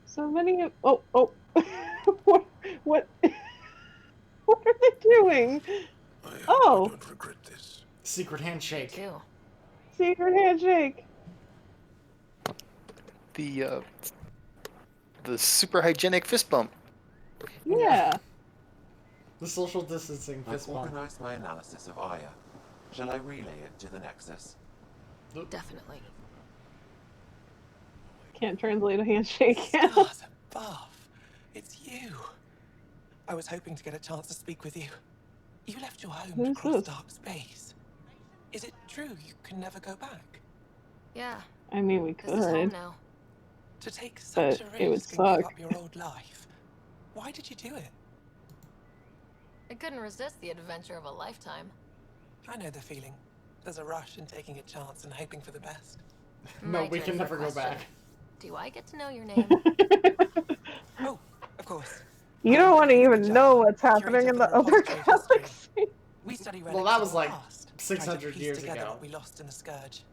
So many of what what what are they doing? Oh, Don't regret this. Secret handshake. Too. secret handshake. The super hygienic fist bump. Yeah. The social distancing I've fist bump. organized my analysis of Aya. Shall I relay it to the Nexus? Definitely. Can't translate a handshake. Stars above. It's you. I was hoping to get a chance to speak with you. You left your home to Who's cross this? dark space. Is it true you can never go back? Yeah. I mean, we This is home could. now. To take But such a it would risk and give suck. up your old life. Why did you do it? I couldn't resist the adventure of a lifetime. I know the feeling. There's a rush in taking a chance and hoping for the best. No, My we turn can for never go question. back. Do I get to know your name? Oh, of course. You don't want to even know what's happening in the other galaxy. We study Well, that relics was of the like past, 600 trying to piece years together ago. what we lost in the Scourge.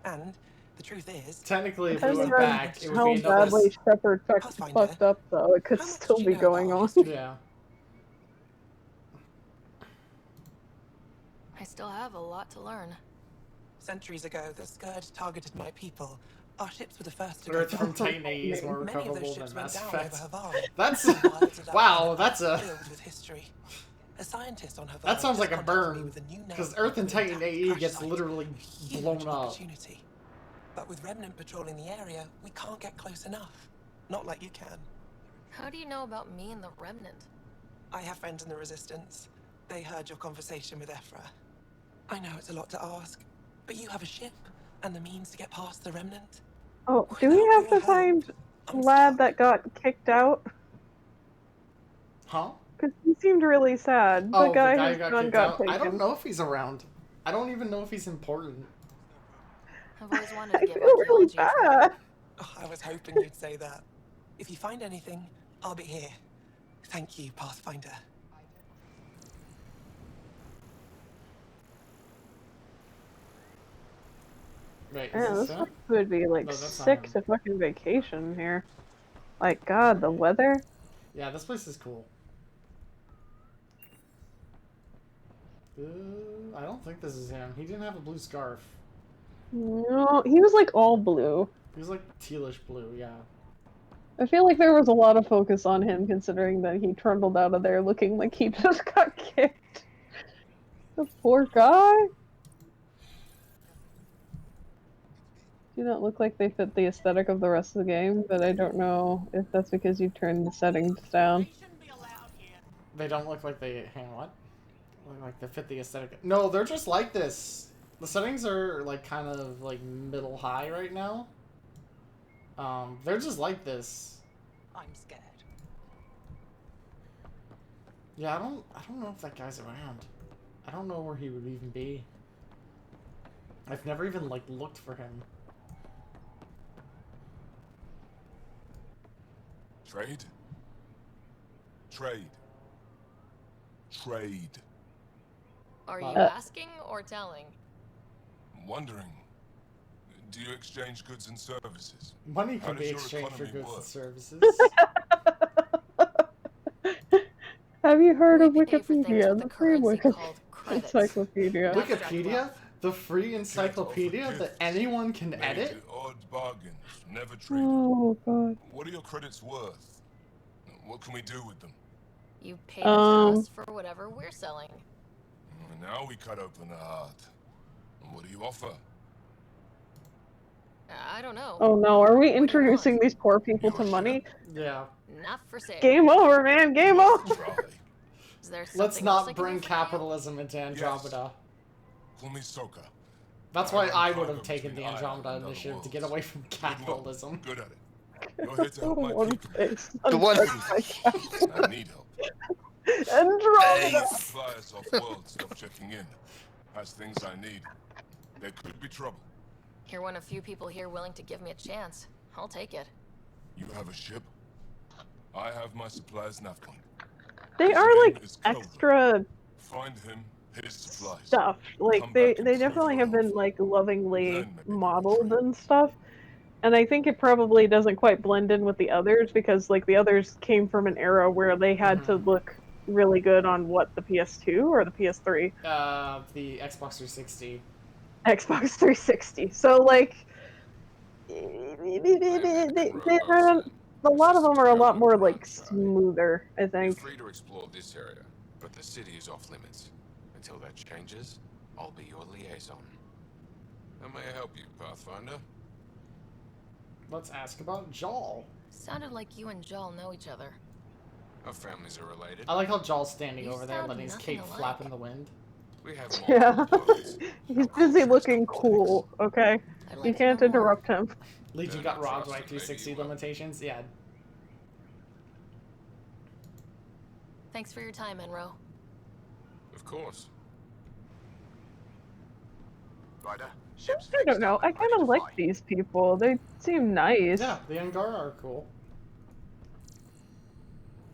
And The truth is, Technically, if we Depends went on back, it would how be another. badly Shepard Pathfinder, fucked up, though. It could still be going on. Yeah. I still have a lot to learn. centuries ago, the Scourge targeted my people. Our ships were the first to Earth go from down. Titan AE is more Many of those recoverable ships than went Mass down Effect. over Havara. That's The wilds of that wow. planet That's are a. filled with history. A scientist on Havara That sounds just like a contacted me burn, with a new because noun Earth and for an Titan attacked AE crash gets site. literally Huge blown up. opportunity. But with Remnant patrolling the area, we can't get close enough. Not like you can. How do you know about me and the Remnant? I have friends in the Resistance. They heard your conversation with Zafra. I know it's a lot to ask, but you have a ship and the means to get past the Remnant. Oh, do we have to find the lad that got kicked out? Huh? Because he seemed really sad. Oh, the guy who whose got gun kicked got out? taken. I don't know if he's around. I don't even know if he's important. I've always wanted to I give feel really archaeology a try. bad. Oh, I was hoping you'd say that. If you find anything, I'll be here. Thank you, Pathfinder. Wait, Yeah, is this this place would be like No, that's not sick him. to fucking vacation here. Like, God, the weather. Yeah, this place is cool. I don't think this is him. He didn't have a blue scarf. No, he was like all blue. He was like tealish blue, yeah. I feel like there was a lot of focus on him considering that he trundled out of there looking like he just got kicked. The poor guy. Do not look like they fit the aesthetic of the rest of the game, but I don't know if that's because you've turned the settings down. They don't look like they. Hang on, what? Look like they fit the aesthetic. No, they're just like this. The settings are like kind of like middle high right now. They're just like this. I'm scared. Yeah, I don't know if that guy's around. I don't know where he would even be. I've never even like looked for him. Trade? Trade. Trade. Are you asking or telling? I'm wondering, do you exchange goods and services? Money How can be does your exchanged for economy goods and work? services. Have you heard of We pay for things Wikipedia? with a The free currency called credits. encyclopedia. Wikipedia? The free encyclopedia that anyone can edit? Odd bargains, never traded. Oh god. What are your credits worth? What can we do with them? You pay us for whatever we're selling. Now we cut open the heart. What do you offer? I don't know. Oh no, are we introducing these poor people to money? Yeah. Not for sale. Game over, man. Game over. Is there Let's something else I not can bring do for you? capitalism into Andromeda. Call me Soka. That's why I would have taken the Andromeda initiative to get away from capitalism. Good at it. You're here to help my One people. face. The one I need help. Andromeda. Suppliers off world stop checking in. Has things I need. There could be trouble. You're one of few people here willing to give me a chance. I'll take it. You have a ship? I have my supplies nav point. They are like extra Find him, his supplies. stuff. Like they definitely have been like lovingly modeled and stuff. And I think it probably doesn't quite blend in with the others because like the others came from an era where they had to look really good on what, the PS2 or the PS3? The Xbox 360. Xbox 360. So like a lot of them are a lot more like smoother, I think. You're free to explore this area, but the city is off limits. Until that changes, I'll be your liaison. How may I help you, Pathfinder? Let's ask about Jal. Sounded like you and Joel know each other. Our families are related. I like how Jal's standing You over there sound letting his nothing cape alike. flap in the wind. We have Yeah. He's busy looking cool, okay? You can't interrupt him. Legion got robbed by 360 limitations. Yeah. Thanks for your time, Enro. Of course. Ryder, ship's I don't know. I kind of like these people. They seem nice. Yeah, the Angara are cool.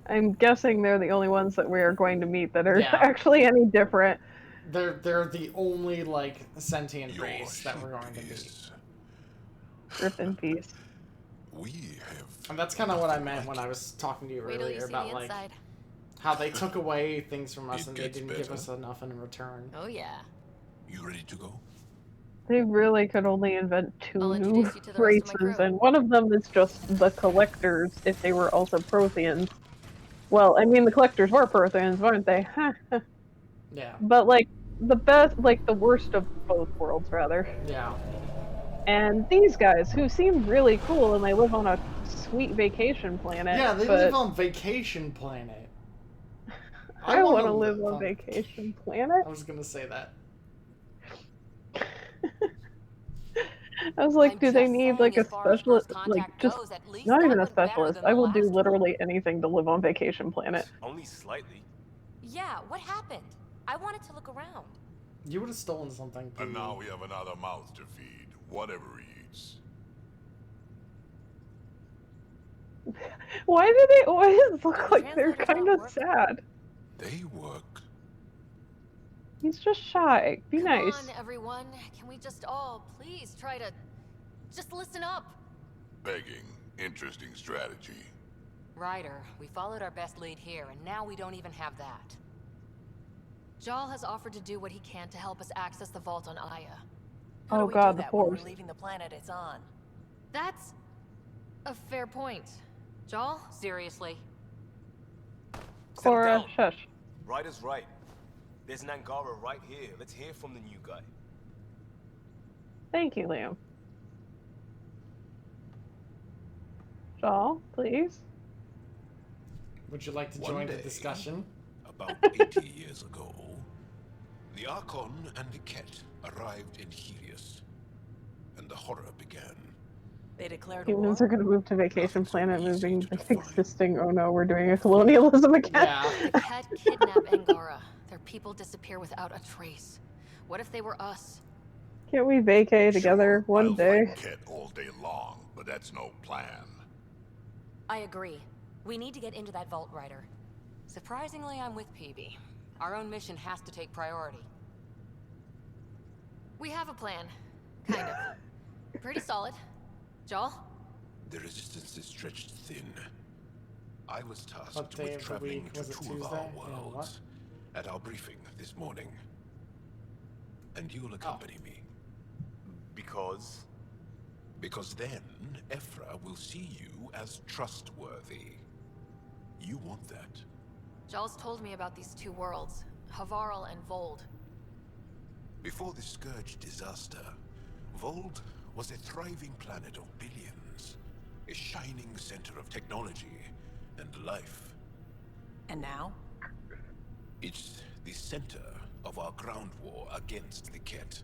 I'm guessing they're the only ones that we are going to meet that are Yeah. actually any different. They're the only like sentient race that we're going to meet. Rip in peace. We have. And that's kind of what I meant when I was talking to you Wait till you earlier see about the like inside. how they took away things from us It and they gets didn't give better. us enough in return. Oh yeah. You ready to go? They really could only invent I'll two new introduce you to the rest of my races, crew. and one of them is just the Collectors, if they were also Protheans. Well, I mean, the Collectors were Protheans, weren't they? Yeah. But, like, the best, like, the worst of both worlds, rather. Yeah. And these guys, who seem really cool, and they live on a sweet vacation planet. Yeah, they but live on Vacation Planet. I want wanna to live on Vacation Planet. I was gonna say that. I was like, I'm do they just need saying, like a as far as specialist? first Like, contact just goes, at least not that even a went better specialist. than I the will do last literally anything to live on Vacation Planet. Only slightly. Yeah, what happened? I wanted to look around. You would have stolen something. And now we have another mouth to feed. Whatever he eats. Why do they always look like they're kind of sad? They work. He's just shy. Be Come nice. on, everyone. Can we just all please try to just listen up? Begging. Interesting strategy. Ryder, we followed our best lead here, and now we don't even have that. Jal has offered to do what he can to help us access the vault on Aya. Oh How do we god, do the that when force. we're leaving the planet it's on? That's a fair point. Jal? Seriously? Cora, shush. Ryder's right. There's an Angara right here. Let's hear from the new guy. Thank you, Liam. Shaw, please. Would you like to One join the day, discussion? About 80 years ago, the Archon and the Ket arrived in Helios, and the horror began. They declared a war? Humans are gonna move to Vacation Planet, moving existing. Oh no, we're doing a colonialism again. Yeah. The Ket kidnap Angara. Their people disappear without a trace. What if they were us? Can't we vacay together one day? Fight Ket all day long, but that's no plan. I agree. We need to get into that vault, Ryder. Surprisingly, I'm with PB. Our own mission has to take priority. We have a plan. Kind of. Pretty solid. Jal? The resistance is stretched thin. I was tasked What day with of the traveling week? to Was it two of Tuesday? our Yeah, what? worlds at our briefing this morning. And you'll accompany me. Because? Because then, Ephra will see you as trustworthy. You want that. Jal's told me about these two worlds, Havarl and Vold. Before the Scourge disaster, Vold was a thriving planet of billions. A shining center of technology and life. And now? It's the center of our ground war against the Ket.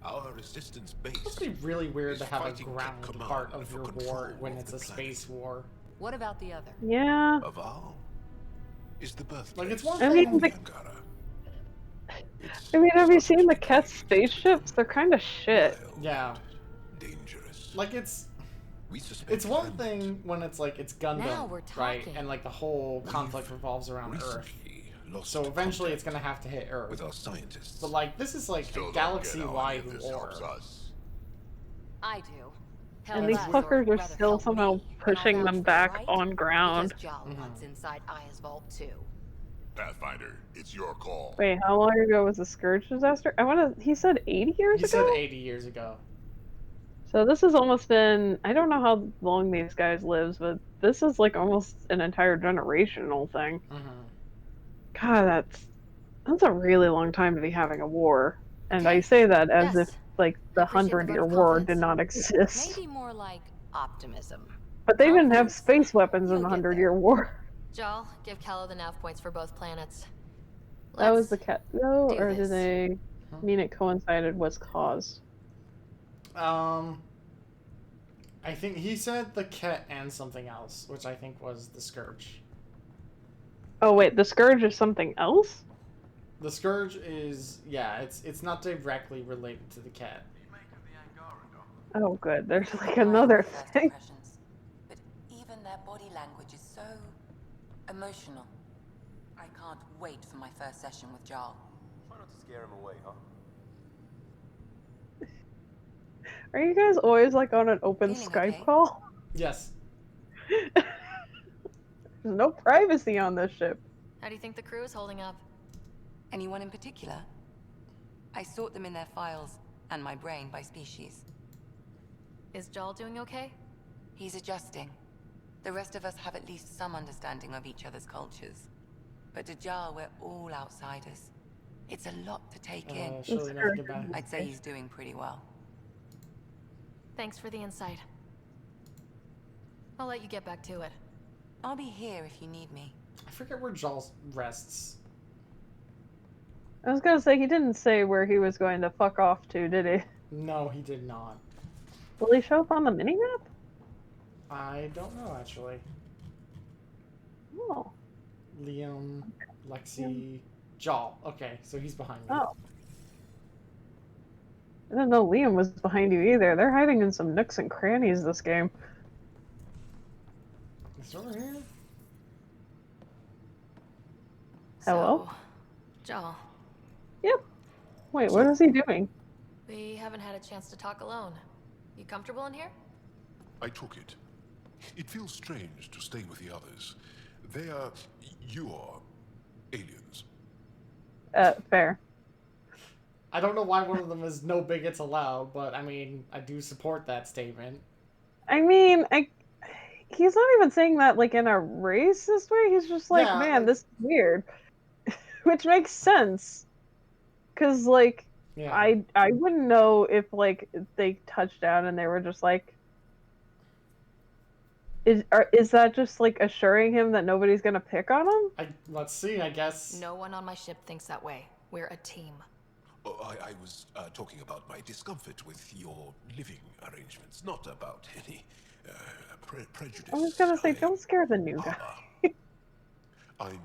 Our resistance base. It must be really weird is to have a fighting ground Ket part command of for your control war when of it's the a planet. space war. What about the other? Yeah. Aval is the birthplace. Like, it's one I thing. mean, have you seen the Ket spaceships? They're kind of shit. Yeah. Dangerous. Like, it's suspect one thing when it's like it's Now Gundam, we're right? talking. And like the whole conflict revolves around Earth. lost So eventually it's gonna have to hit Earth. with our scientists. But like this is like Still a don't get how any galaxy-wide of this war. helps us. I do. And these fuckers are still somehow pushing them back on ground. Because Jal wants inside Aya's vault too. Pathfinder, it's your call. Wait, how long ago was the Scourge disaster? He said 80 years He ago? said 80 years ago. So this has almost been, I don't know how long these guys lives, but this is like almost an entire generational thing. God, that's a really long time to be having a war. And I say that as if like the 100-year war did not exist. Maybe more like optimism. But they didn't have space weapons in the 100-year war. Jal, give Kello the nav points for both planets. That was the cat. No, do or this. did they mean it coincided with cause? I think he said the Ket and something else, which I think was the Scourge. Oh wait, the Scourge is something else? The Scourge is, yeah, it's not directly related to the Ket. Oh good, there's like another thing. But even their body language is so emotional. I can't wait for my first session with Jarl. Try not to scare him away, huh? Are you guys always like on an open Skype call? Yes. There's no privacy on this ship. How do you think the crew is holding up? Anyone in particular? I sort them in their files and my brain by species. Is Jal doing okay? He's adjusting. The rest of us have at least some understanding of each other's cultures. But to Jal, we're all outsiders. It's a lot to take in. Surely not goodbye. I'd say he's doing pretty well. Thanks for the insight. I'll let you get back to it. I'll be here if you need me. I forget where Jal rests. I was gonna say, he didn't say where he was going to fuck off to, did he? No, he did not. Will he show up on the minimap? I don't know, actually. Oh. Liam, Lexi, Jal. Okay, so he's behind me. Oh. I didn't know Liam was behind you either. They're hiding in some nooks and crannies this game. Is he over here? Hello? So, Jal, Yep. Wait, what is he doing? we haven't had a chance to talk alone. You comfortable in here? I took it. It feels strange to stay with the others. They are your aliens. Fair. I don't know why one of them is no bigots allowed, but I mean, I do support that statement. I mean, he's not even saying that like in a racist way. He's just like, Yeah, man, this is weird. Which makes sense. Cause like, yeah. I wouldn't know if like they touched down and they were just like, is that just like assuring him that nobody's gonna pick on him? Let's see, I guess. No one on my ship thinks that way. We're a team. Oh, I was talking about my discomfort with your living arrangements, not about any prejudice. I was gonna say, don't scare the new guy. I'm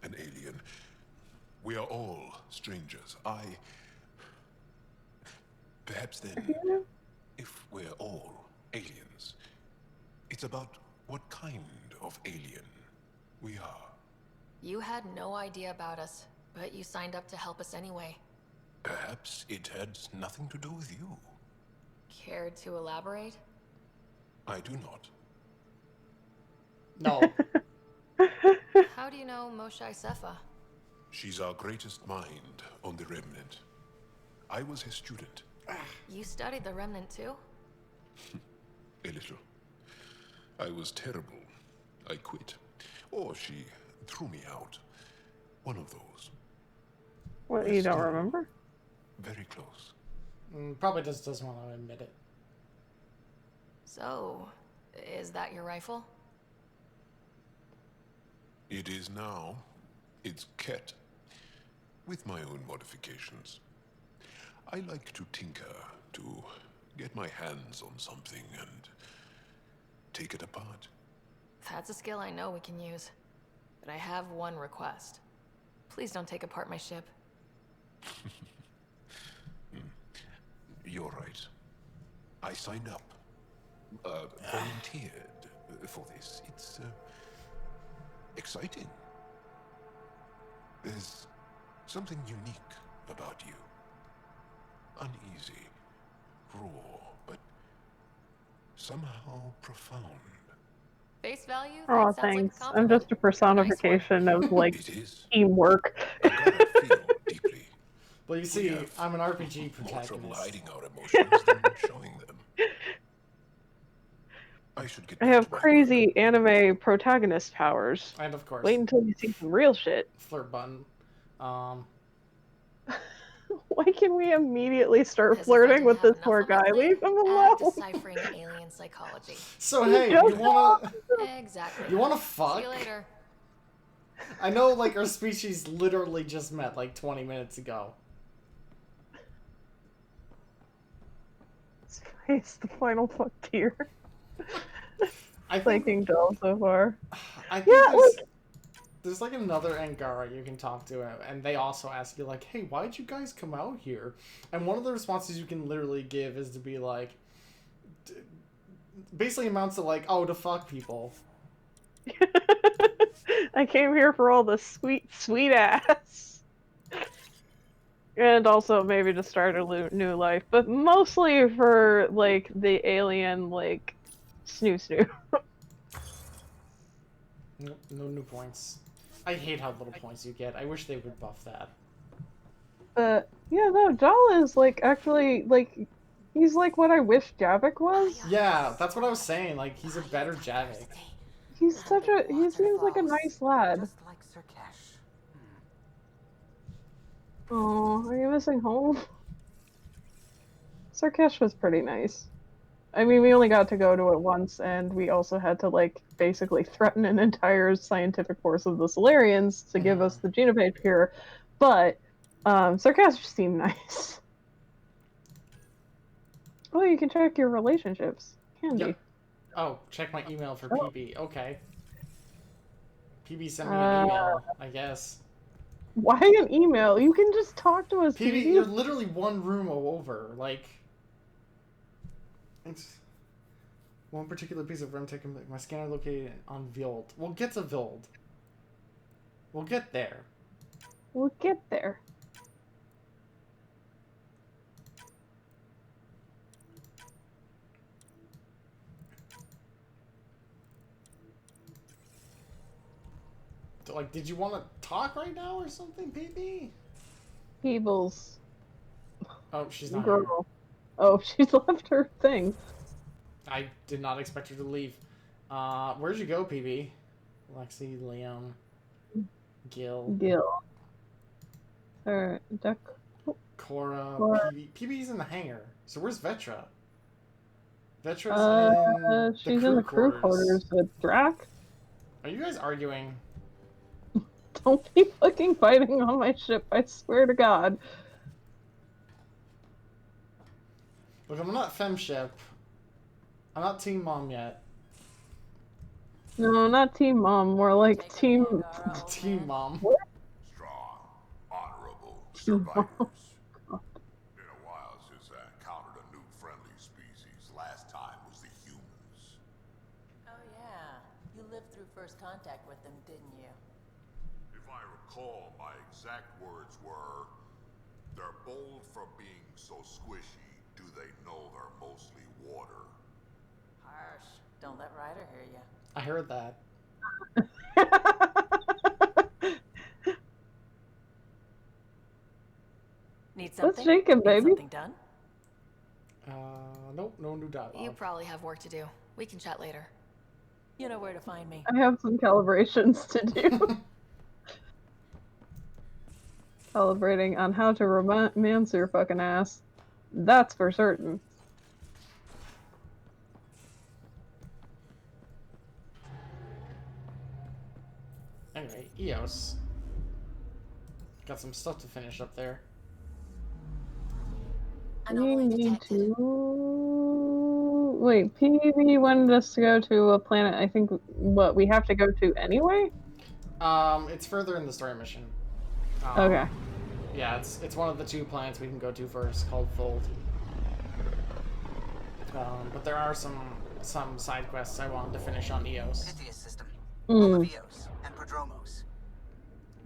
an alien. We are all strangers. Perhaps then, if we're all aliens, it's about what kind of alien we are. You had no idea about us, but you signed up to help us anyway. Perhaps it had nothing to do with you. Care to elaborate? I do not. No. How do you know Moshae Sefa? She's our greatest mind on the Remnant. I was her student. You studied the Remnant too? A little. I was terrible. I quit. Or she threw me out. One of those. What, you don't remember? Very close. Probably just doesn't want to admit it. So, is that your rifle? It is now. It's Ket. With my own modifications. I like to tinker, to get my hands on something and take it apart. That's a skill I know we can use. But I have one request. Please don't take apart my ship. You're right. I signed up. Volunteered for this. It's exciting. There's something unique about you. Uneasy, raw, but somehow profound. Face value? Oh, That sounds like a thanks. I'm compliment. just a personification of like teamwork. Well, you see, I'm an RPG protagonist. More trouble hiding our emotions than showing them. I should get I have crazy anime protagonist powers. And of course. Wait until you see some real shit. Flirt button. Why can we immediately start flirting with this poor guy? Leave him alone. Deciphering alien psychology. So hey, you wanna Exactly. you wanna fuck? See you later. I know, like, our species literally just met like 20 minutes ago. It's the final fuck tier. I think Liking Joel so far. I think Yeah, there's like another Angara you can talk to, and they also ask you like, hey, why'd you guys come out here? And one of the responses you can literally give is to be like, basically amounts to like, oh, to fuck people. I came here for all the sweet, sweet ass. And also maybe to start a new life, but mostly for like the alien like snoo. Nope, no new points. I hate how little points you get. I wish they would buff that. But yeah, no, Jal is like actually like he's like what I wish Javik was. Yeah, that's what I was saying. Like he's a better Javik. He seems like a nice lad. Just like Sirkesh. Oh, are you missing home? Sarkesh was pretty nice. I mean, we only got to go to it once, and we also had to, like, basically threaten an entire scientific force of the Solarians to give us the genophage cure, but, Sarkesh seemed nice. Oh, you can check your relationships. Handy. Yep. Oh, check my email for PB. Okay. PB sent me an email, I guess. Why an email? You can just talk to us, PB, you're literally one room over. Like, it's one particular piece of REM tech. My scanner located on Viold. We'll get to Viold. We'll get there. We'll get there. Like, did you want to talk right now or something, PB? Peebles. Oh, she's not Girl. here. Oh, she's left her thing. I did not expect her to leave. Where'd you go, PB? Lexi, Liam, Gil. Duck. Cora. PB. PB's in the hangar. So where's Vetra? Vetra's she's in the crew quarters with Drac. Are you guys arguing? Don't be fucking fighting on my ship, I swear to God. Look, I'm not femship. I'm not Team Mom yet. No, not Team Mom, more like Team... Team Mom. What? Strong, honorable survivors. Been a while since I encountered a new friendly species. Last time was the humans. Oh yeah, you lived through first contact with them, didn't you? If I recall, my exact words were, "They're bold for being so squishy. Do they know they're mostly water?" Harsh. Don't let Ryder hear you. I heard that. Need something? Let's shake him, baby. Need something done? Nope, no new dialogue. You probably have work to do. We can chat later. You know where to find me. I have some calibrations to do. Calibrating on how to romance your fucking ass. That's for certain. Anyway, EOS. Got some stuff to finish up there. We need to... Wait, PV wanted us to go to a planet, I think, what, we have to go to anyway? It's further in the story mission. Okay. Yeah, it's one of the 2 planets we can go to first, called Fold. But there are some side quests I wanted to finish on EOS. Pythias system. Home of EOS and Prodromos.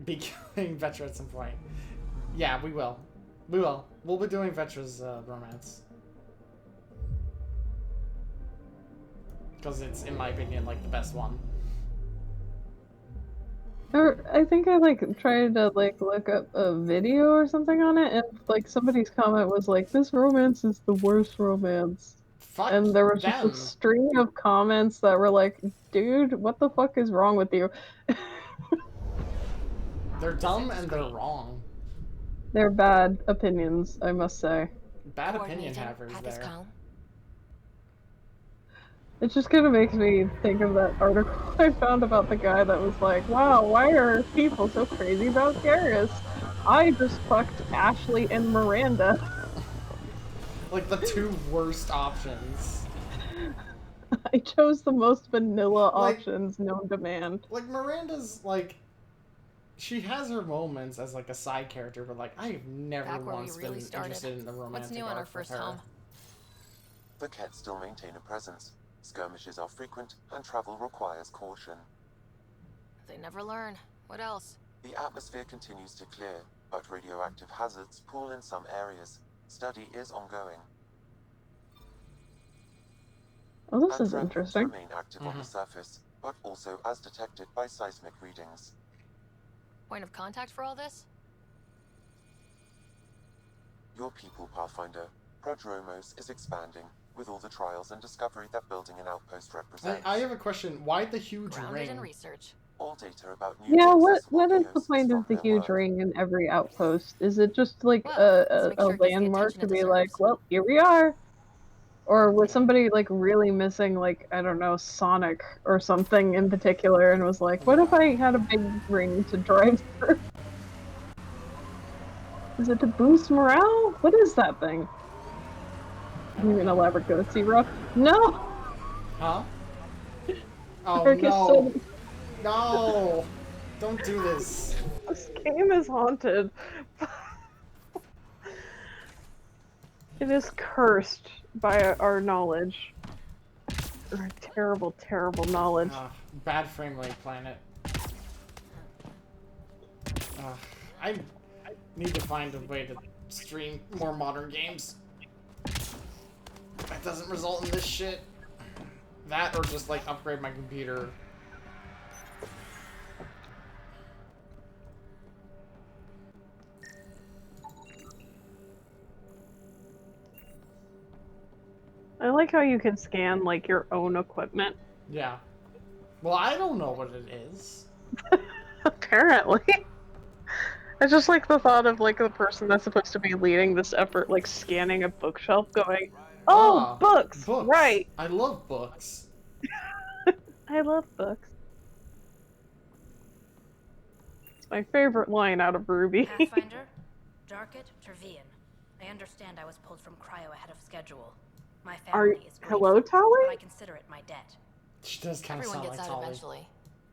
Be killing Vetra at some point. Yeah, we will. We will. We'll be doing Vetra's romance. Because it's, in my opinion, like, the best one. I think I, like, tried to, like, look up a video or something on it, and, like, somebody's comment was like, this romance is the worst romance. Fuck and there was them. just a string of comments that were like, dude, what the fuck is wrong with you? They're dumb and they're wrong. They're bad opinions, I must say. Bad opinion havers there. It just kind of makes me think of that article I found about the guy that was like, wow, why are people so crazy about Garrus? I just fucked Ashley and Miranda. Like the 2 worst options. I chose the most vanilla options known to man. Like, Miranda's, like... She has her moments as, like, a side character, but, like, I have never once been interested in the romantic What's new on our arc with first her. home? The Kett still maintain a presence. Skirmishes are frequent, and travel requires caution. They never learn. What else? The atmosphere continues to clear, but radioactive hazards pool in some areas. Study is ongoing. Oh, this is Remnants interesting. remain active on the surface, but also as detected by seismic readings. Point of contact for all this? Your people, Pathfinder. Prodromos is expanding, with all the trials and discovery that building an outpost represents. I have a question. Why the huge Grounded ring? in research. All data about new Yeah, accessible what is the EOS point from of the their huge work. ring in every outpost? Is it just like Well, let's a make sure it gets the landmark attention to it be deserves. like, well, here we are? Or was somebody like really missing, like, I don't know, Sonic or something in particular and was like, what if I had a big ring to drive through? Is it to boost morale? What is that thing? You an elaborate ghost, Zafra? No! Huh? Oh Eric is no! so... No! Don't do this. This game is haunted. It is cursed by our knowledge. Our terrible, terrible knowledge. Bad frame rate planet. I need to find a way to stream more modern games. That doesn't result in this shit. That or just like upgrade my computer. I like how you can scan like your own equipment. Yeah. Well, I don't know what it is. Apparently. I just like the thought of like the person that's supposed to be leading this effort, like scanning a bookshelf, going, "Oh, books! Right! I love books. I love books." It's my favorite line out of Ruby. Pathfinder, Darket, Trevian. I understand I was pulled from cryo ahead of schedule. My family is grateful, hello, Tali? but I consider it my debt. She does kind of Everyone sound gets like out Tali. eventually.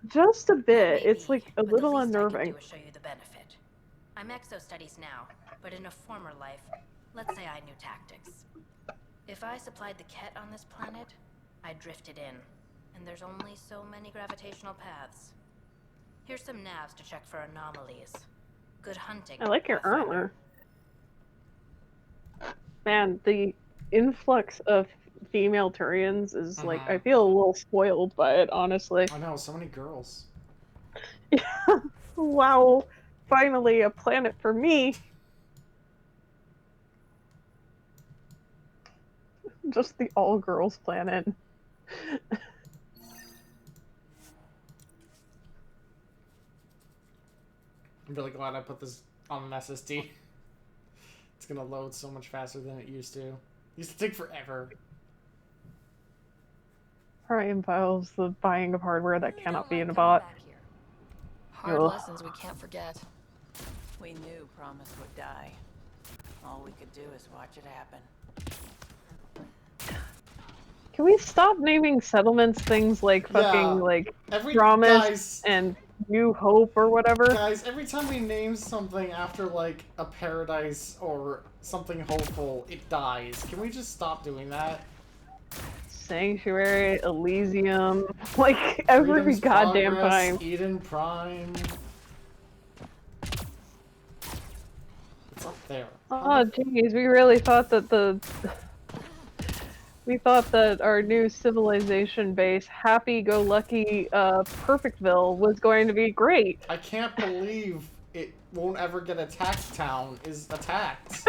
Just a bit. It's like a little I can unnerving. do is show you the benefit. I'm exo studies now, but in a former life, let's say I knew tactics. If I supplied the Ket on this planet, I drifted in, and there's only so many gravitational paths. Here's some navs to check for anomalies. Good hunting. I like your Pathfinder. armor. Man, the influx of female Turians is like, I feel a little spoiled by it, honestly. I know, so many girls. Wow, finally a planet for me. Just the all-girls planet. I'm really glad I put this on an SSD. It's gonna load so much faster than it used to. It used to take forever. Probably involves the buying of hardware that cannot be in a bot. Hard Ugh. lessons we can't forget. We knew Promise would die. All we could do is watch it happen. Can we stop naming settlements things like fucking like Promise and New Hope or whatever? Guys, every time we name something after like a paradise or something hopeful, it dies. Can we just stop doing that? Sanctuary, Elysium, like every Freedom's goddamn Progress, time. Eden Prime. It's up there. Oh jeez, we really thought that we thought that our new civilization base, happy-go-lucky, Perfectville, was going to be great. I can't believe it won't ever get attacked. Town is attacked.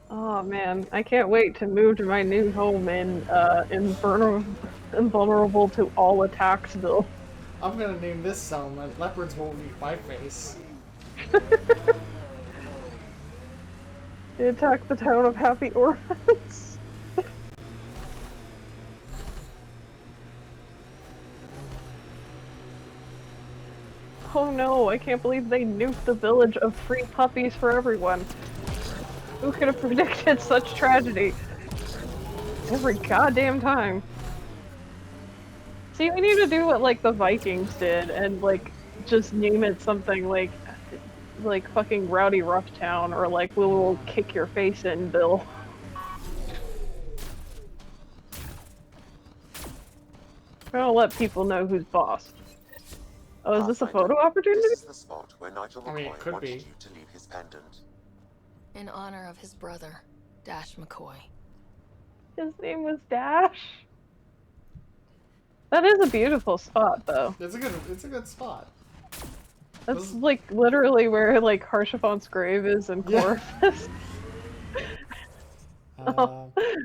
Oh man, I can't wait to move to my new home in invulnerable to all Attacksville. I'm gonna name this settlement Leopards Won't Eat My Face. They attacked the town of Happy Orphans. Oh no, I can't believe they nuked the village of free puppies for everyone. Who could have predicted such tragedy? Every goddamn time. See, we need to do what, like, the Vikings did, and, like, just name it something like fucking Rowdy Rough Town, or like, we will kick your face in, Bill. gonna let people know who's boss. Oh, is this a photo opportunity? This is the spot where Nigel I mean, it McCoy could wanted be. you to leave his pendant. In honor of his brother, Dash McCoy. His name was Dash. That is a beautiful spot, though. It's a good spot. That's like literally where like Harshaphant's grave is in Chlorophyst.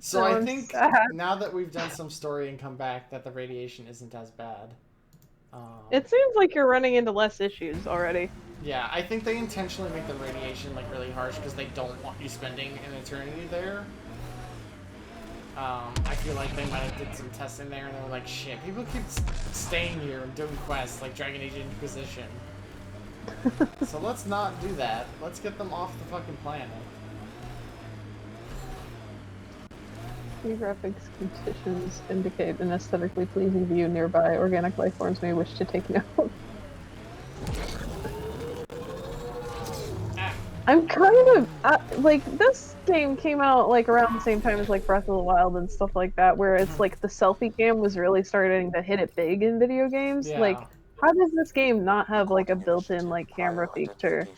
So I think now that we've done some story and come back, that the radiation isn't as bad. It seems like you're running into less issues already. Yeah, I think they intentionally make the radiation like really harsh because they don't want you spending an eternity there. I feel like they might have did some testing there and they were like, shit, people keep staying here and doing quests like Dragon Age Inquisition. So let's not do that. Let's get them off the fucking planet. Geographic conditions indicate an aesthetically pleasing view nearby. Organic life forms may wish to take note. I'm kind of like, this game came out like around the same time as like Breath of the Wild and stuff like that, where it's like the selfie cam was really starting to hit it big in video games. Yeah. Like, how does this game not have like a built-in like camera feature?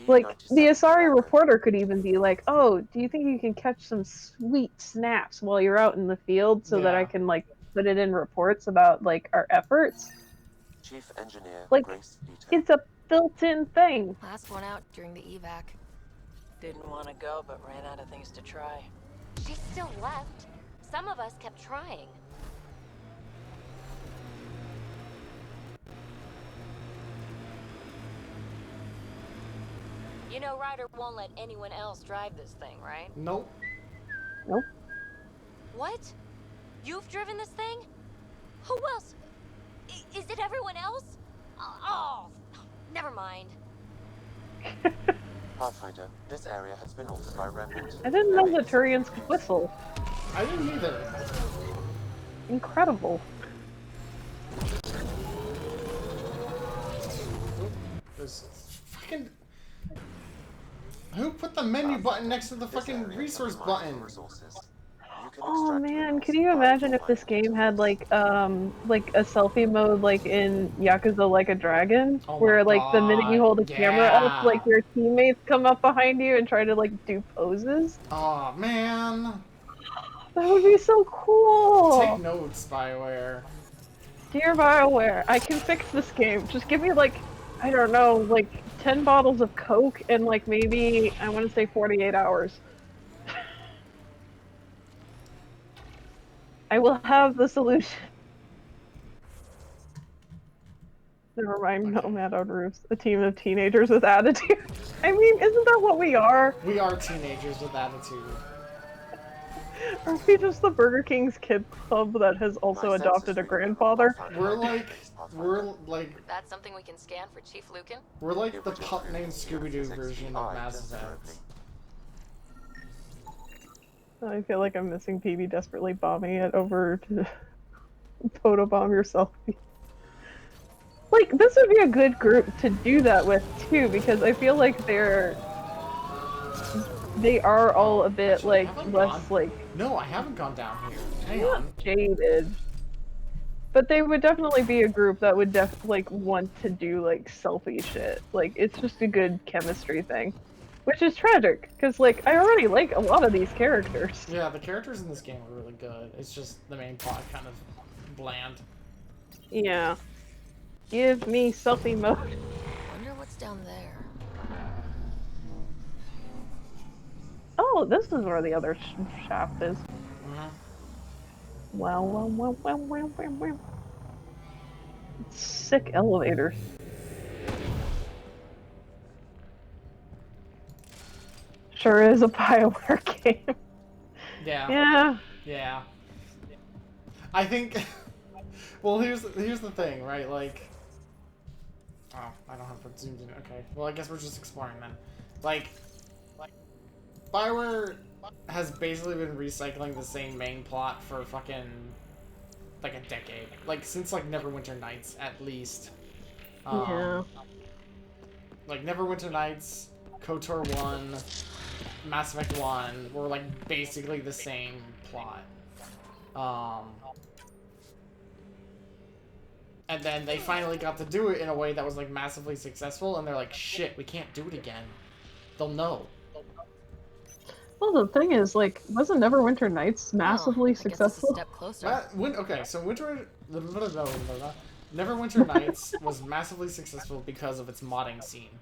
Like, the Asari reporter could even be like, oh, do you think you can catch some sweet snaps while you're out in the field so that I can like put it in reports about like our efforts? Chief Engineer Like, Grace Peter. it's a built-in thing. Last one out during the evac. Didn't want to go, but ran out of things to try. She still left. Some of us kept trying. You know Ryder won't let anyone else drive this thing, right? Nope. Nope. What? You've driven this thing? Who else? Is it everyone else? Oh, never mind. Pathfinder, this area has been altered by Remnant. I didn't know that Turians could whistle. I didn't either. Incredible. There's fucking... Who put the menu button next to the fucking resource button? Oh man, could you imagine if this game had like a selfie mode like in Yakuza Like a Dragon? Where like the minute you hold the camera up, like your teammates come up behind you and try to like do poses? Oh man. That would be so cool! Take notes, BioWare. Dear BioWare, I can fix this game. Just give me like, I don't know, like 10 bottles of Coke and like maybe, I want to say 48 hours. I will have the solution. Never mind, Nomad on Roofs, a team of teenagers with attitude. I mean, isn't that what we are? We are teenagers with attitude. Are we just the Burger King's kid club that has also adopted a grandfather? We're like That's something we can scan for Chief Lucan? we're like the pup named Scooby-Doo version of Mass Effect. I feel like I'm missing PB desperately bombing it over to photobomb yourself. Like, this would be a good group to do that with too, because I feel like they are all a bit like less like. No, I haven't gone down here. Hang on. Jaded. But they would definitely be a group that would like want to do like selfie shit. Like, it's just a good chemistry thing. Which is tragic, because like I already like a lot of these characters. Yeah, the characters in this game are really good. It's just the main plot kind of bland. Yeah. Give me selfie mode. Wonder what's down there. Oh, this is where the other shaft is. Wow. Sick elevators. Sure is a BioWare game. Yeah. Yeah. I think. Well, here's the thing, right? Like. Oh, I don't have it zoomed in. Okay. Well, I guess we're just exploring then. Like BioWare has basically been recycling the same main plot for fucking like a decade. Like since like Neverwinter Nights at least. Yeah. Like Neverwinter Nights, KOTOR 1, Mass Effect 1 were like basically the same plot. And then they finally got to do it in a way that was like massively successful, and they're like, shit, we can't do it again. They'll know. Well, the thing is, like, wasn't Neverwinter Nights massively I guess it's a successful? step closer. Okay, so Neverwinter Nights was massively successful because of its modding scene.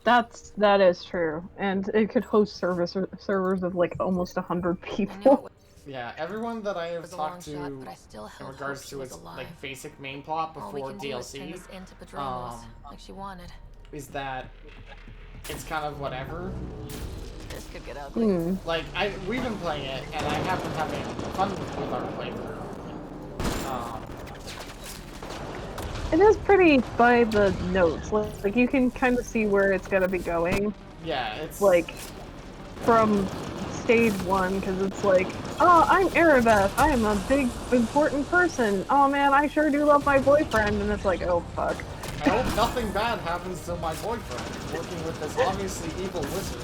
That is true, and it could host servers of like almost 100 people. Yeah, everyone that I have was a long talked shot, to but I still in held regards hope she to was its alive. like basic main plot All we before can do is turn DLC, this into Padromos, like she wanted. is that it's kind of whatever. This could get ugly. Like we've been playing it, and I have been having fun with our playthrough. It is pretty by the notes. Like you can kind of see where it's gonna be going. Yeah, it's like from stage 1, because it's like, oh, I'm Arabeth. I am a big important person. Oh man, I sure do love my boyfriend. And it's like, oh fuck. I hope nothing bad happens to my boyfriend working with this obviously evil wizard.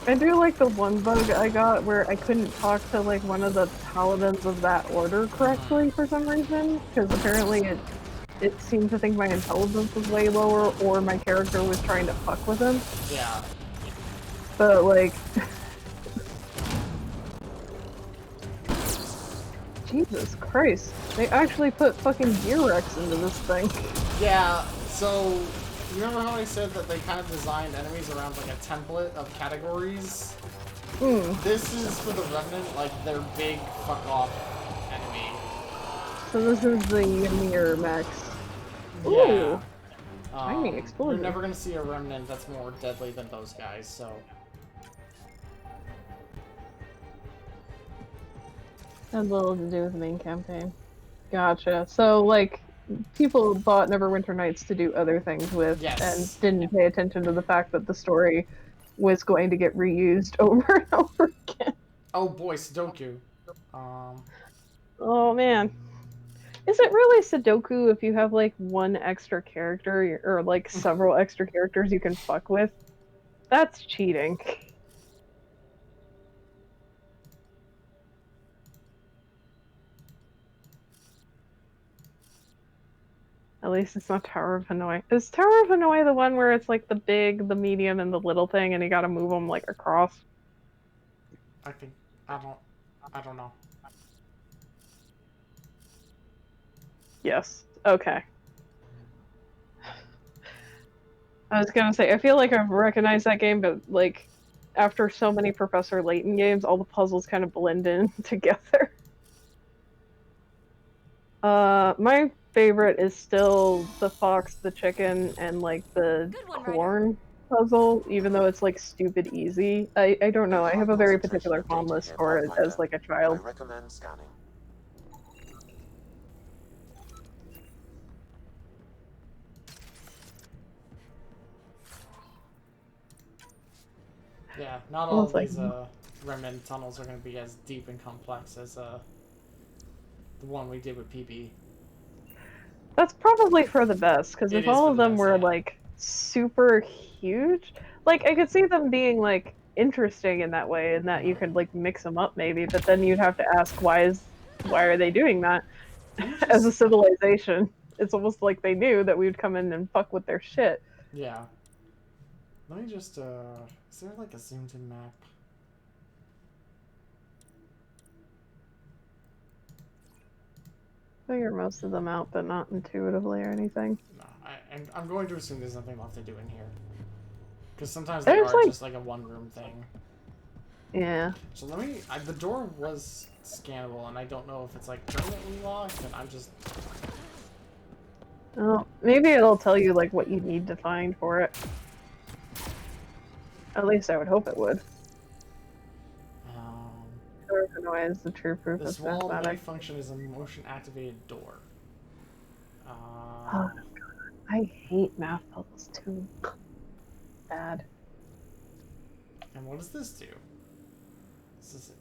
I do like the one bug I got where I couldn't talk to like one of the paladins of that order correctly for some reason, because apparently it seemed to think my intelligence was way lower, or my character was trying to fuck with him. Yeah. But like, Jesus Christ, they actually put fucking G-Rex into this thing. Yeah, so you remember how I said that they kind of designed enemies around like a template of categories? This is for the Remnant, like their big fuck off enemy. So this is the Ymir Max. Yeah. Tiny You're explosion. never gonna see a Remnant that's more deadly than those guys, so. Has little to do with the main campaign. Gotcha. So, like, people bought Neverwinter Nights to do other things with, and didn't pay attention to the fact that the story was going to get reused over and over again. Oh boy, Sudoku. Oh man. Is it really Sudoku if you have, like, one extra character, or, like, several extra characters you can fuck with? That's cheating. At least it's not Tower of Hanoi. Is Tower of Hanoi the one where it's like the big, the medium, and the little thing, and you gotta move them like across? I think I don't know. Yes. Okay. I was gonna say, I feel like I've recognized that game, but like, after so many Professor Layton games, all the puzzles kind of blend in together. My favorite is still the fox, the chicken, and like the corn puzzle, even though it's like stupid easy. I don't know, I have a very particular fondness for it as like a child. I recommend scanning. Yeah, not all of these Remnant tunnels are going to be as deep and complex as the one we did with PB. That's probably for the best, because if all of them were like super huge, like I could see them being like interesting in that way, and that you could like mix them up maybe, but then you'd have to ask why are they doing that as a civilization? It's almost like they knew that we would come in and fuck with their shit. Yeah. Let me just, is there like a zoomed in map? Figure most of them out, but not intuitively or anything. No, I'm going to assume there's nothing left to do in here. Because sometimes they There's, are like... just like a one-room thing. Yeah. So let me, the door was scannable, and I don't know if it's like permanently locked, and I'm just... Oh, maybe it'll tell you like what you need to find for it. At least I would hope it would. Hanoi is the true proof This of wall may mathematics. function as a motion-activated door. Oh my god, I hate math puzzles too. Bad. And what does this do? This is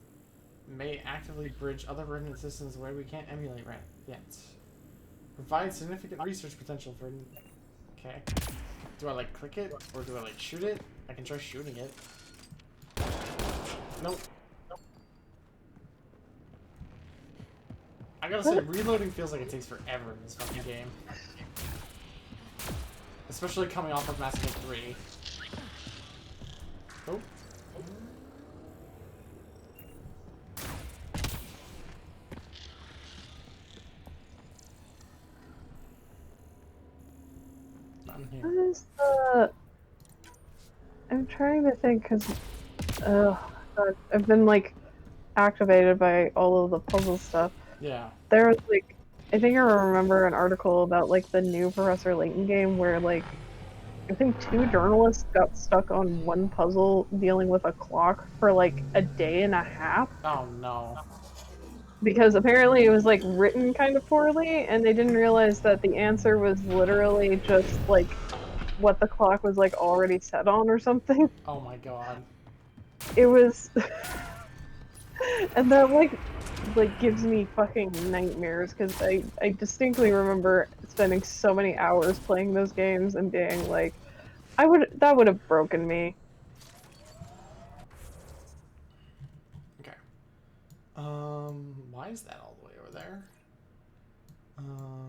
may actively bridge other Remnant systems where we can't emulate yet. Provide significant research potential for... Okay. Do I like click it? Or do I like shoot it? I can try shooting it. Nope. I gotta say, reloading feels like it takes forever in this fucking game. Especially coming off of Mass Effect 3. Oh. Not here. What is the... I'm trying to think, because... I've been, like, activated by all of the puzzle stuff. Yeah. There was, like... I think I remember an article about, like, the new Professor Layton game where, like, I think 2 journalists got stuck on one puzzle dealing with a clock for, like, a day and a half. Oh, no. Because apparently it was, like, written kind of poorly, and they didn't realize that the answer was literally just, like, what the clock was, like, already set on or something. Oh my god. It was... and that, like, gives me fucking nightmares, because I distinctly remember spending so many hours playing those games and being like, that would have broken me. Okay. Why is that all the way over there?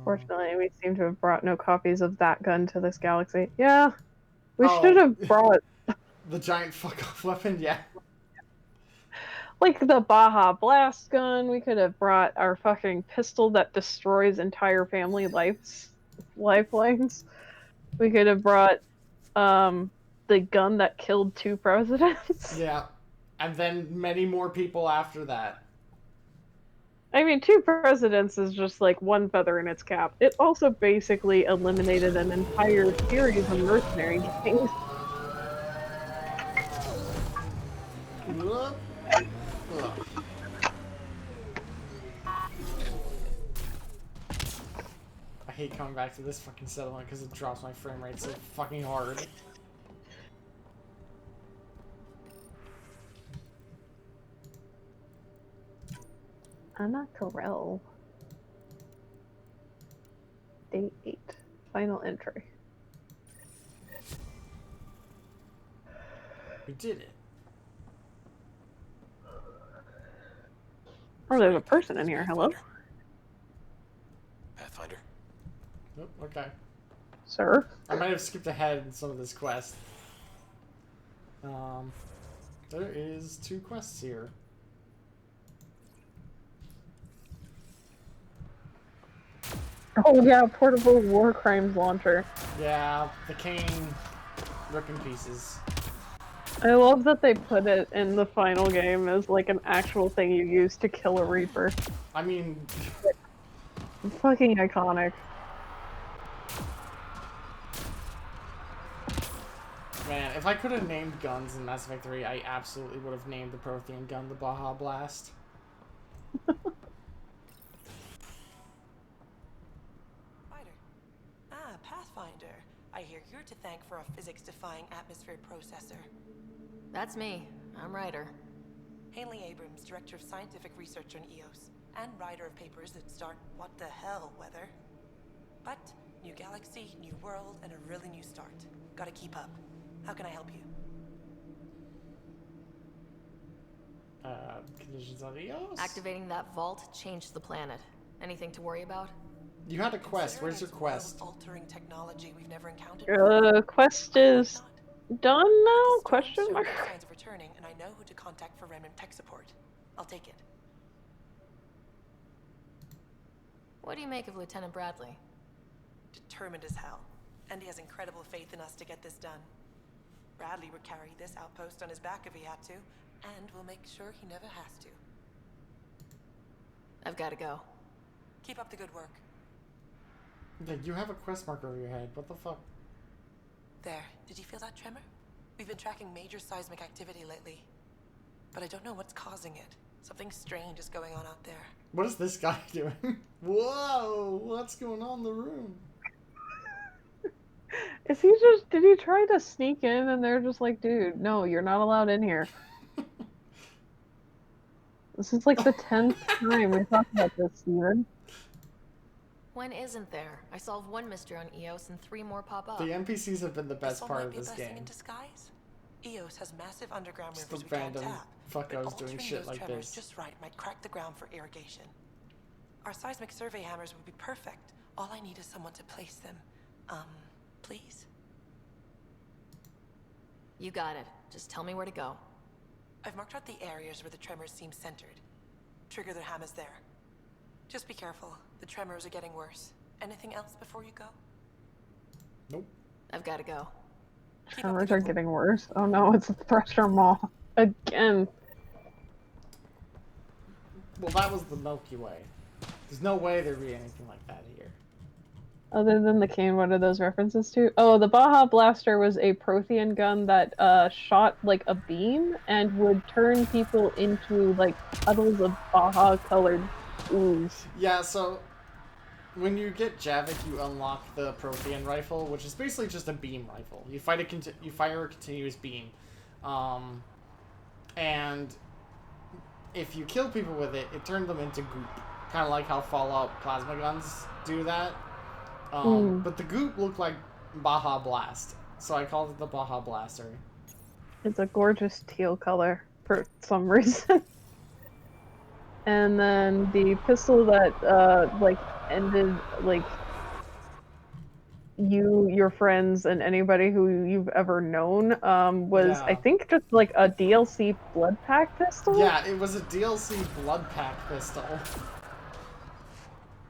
Fortunately, we seem to have brought no copies of that gun to this galaxy. Yeah, we should have brought... the giant fuck-off weapon, yeah. Like the Baja Blast gun, we could have brought our fucking pistol that destroys entire family lifelines. We could have brought, the gun that killed 2 presidents. Yeah. And then many more people after that. I mean, 2 presidents is just like one feather in its cap. It also basically eliminated an entire series of mercenary gangs. I hate coming back to this fucking settlement because it drops my frame rate so fucking hard. Anna Carell. Day 8. Final entry. We did it. Oh, there's a person in here. Hello? Pathfinder. Nope, okay. Sir? I might have skipped ahead in some of this quest. There is 2 quests here. Oh yeah, portable war crimes launcher. Yeah, the cane ripping pieces. I love that they put it in the final game as like an actual thing you use to kill a Reaper. I mean... fucking iconic. Man, if I could have named guns in Mass Effect 3, I absolutely would have named the Prothean gun the Baja Blast. Pathfinder. I hear you're to thank for a physics-defying atmosphere processor. That's me. I'm Ryder. Haley Abrams, Director of Scientific Research on EOS, and writer of papers that start what the hell weather. But, new galaxy, new world, and a really new start. Gotta keep up. How can I help you? Conditions on EOS? Activating that vault changed the planet. Anything to worry about? You had a quest. Where's your quest? Altering technology we've never encountered. Quest is done now? Question mark. Signs of returning, and I know who to contact for remnant tech support. I'll take it. What do you make of Lieutenant Bradley? Determined as hell, and he has incredible faith in us to get this done. Bradley would carry this outpost on his back if he had to, and we'll make sure he never has to. I've got to go. Keep up the good work. Yeah, you have a quest mark over your head. What the fuck? There. Did you feel that tremor? We've been tracking major seismic activity lately, but I don't know what's causing it. Something strange is going on out there. What is this guy doing? Whoa! What's going on in the room? Is he just... Did he try to sneak in and they're just like, dude, no, you're not allowed in here. This is like the 10th time we talked about this, Steven. When isn't there? I solved 1 mystery on EOS and 3 more pop up. The NPCs have been the best part of this might be a blessing game. in disguise. EOS has massive underground Just rivers the we can't random tap. fuckos doing Altering shit those like tremors this. just right might crack the ground for irrigation. Our seismic survey hammers would be perfect. All I need is someone to place them. Please? You got it. Just tell me where to go. I've marked out the areas where the tremors seem centered. Trigger the hammers there. Just be careful. The tremors are getting worse. Anything else before you go? Nope. I've got to go. Tremors are getting worse. Oh no, it's a Thresher Maw. Again. Well, that was the Milky Way. There's no way there'd be anything like that here. Other than the cane, what are those references to? Oh, the Baja Blaster was a Prothean gun that shot like a beam and would turn people into like puddles of Baja-colored ooze. Yeah, so when you get Javik, you unlock the Prothean rifle, which is basically just a beam rifle. You fire a continuous beam, and if you kill people with it, it turns them into goop, kind of like how Fallout plasma guns do that. But the goop looked like Baja Blast, so I called it the Baja Blaster. It's a gorgeous teal color for some reason. And then the pistol that like ended like your friends and anybody who you've ever known was I think just like a DLC blood pack pistol. Yeah, it was a DLC blood pack pistol.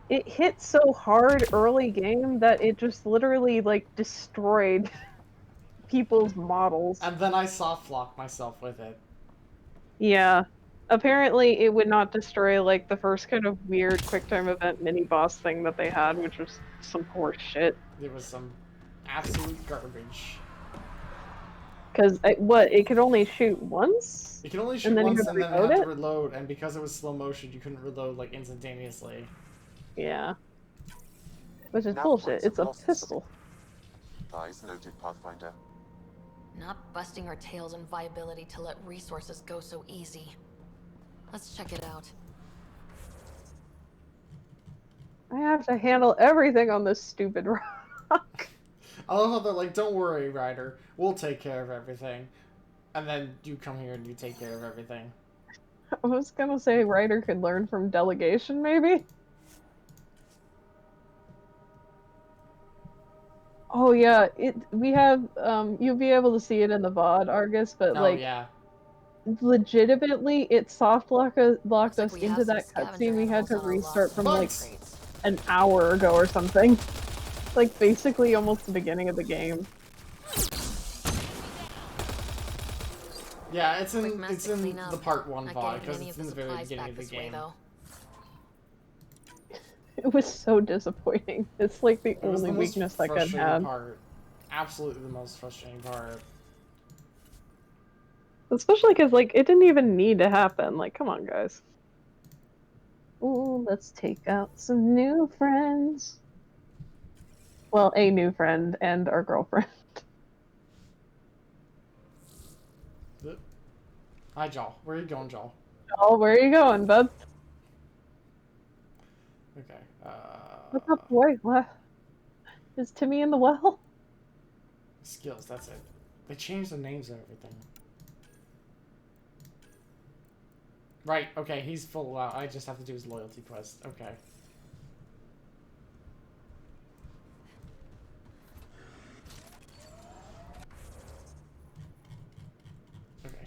It hit so hard early game that it just literally like destroyed people's models. And then I soft locked myself with it. Yeah. Apparently it would not destroy like the first kind of weird QuickTime event mini boss thing that they had, which was some horse shit. It was some absolute garbage. Because it could only shoot once? You can only shoot once and then you had to reload, and because it was slow motion, you couldn't reload like instantaneously. Yeah. Which is bullshit. It's a pistol. Eyes noted, Pathfinder. Not busting our tails in viability to let resources go so easy. Let's check it out. I have to handle everything on this stupid rock. I love how they're like, don't worry, Ryder. We'll take care of everything. And then you come here and you take care of everything. I was gonna say Ryder could learn from delegation, maybe? Oh yeah, we have you'll be able to see it in the VOD, Argus, but yeah. Legitimately it soft locked us into that cutscene we had to restart from like an hour ago or something. Like basically almost the beginning of the game. Yeah, it's in the part 1 VOD because it's in the very beginning of the game. It was so disappointing. It's like the only weakness I could have. Part. Absolutely the most frustrating part. Especially because, like, it didn't even need to happen. Like, come on, guys. Ooh, let's take out some new friends. Well, a new friend and our girlfriend. Hi, Joel. Where are you going, Joel? Joel, where are you going, bud? Okay. What's up, boy? What? Is Timmy in the well? Skills, that's it. They changed the names and everything. Right, okay, he's full out. I just have to do his loyalty quest. Okay.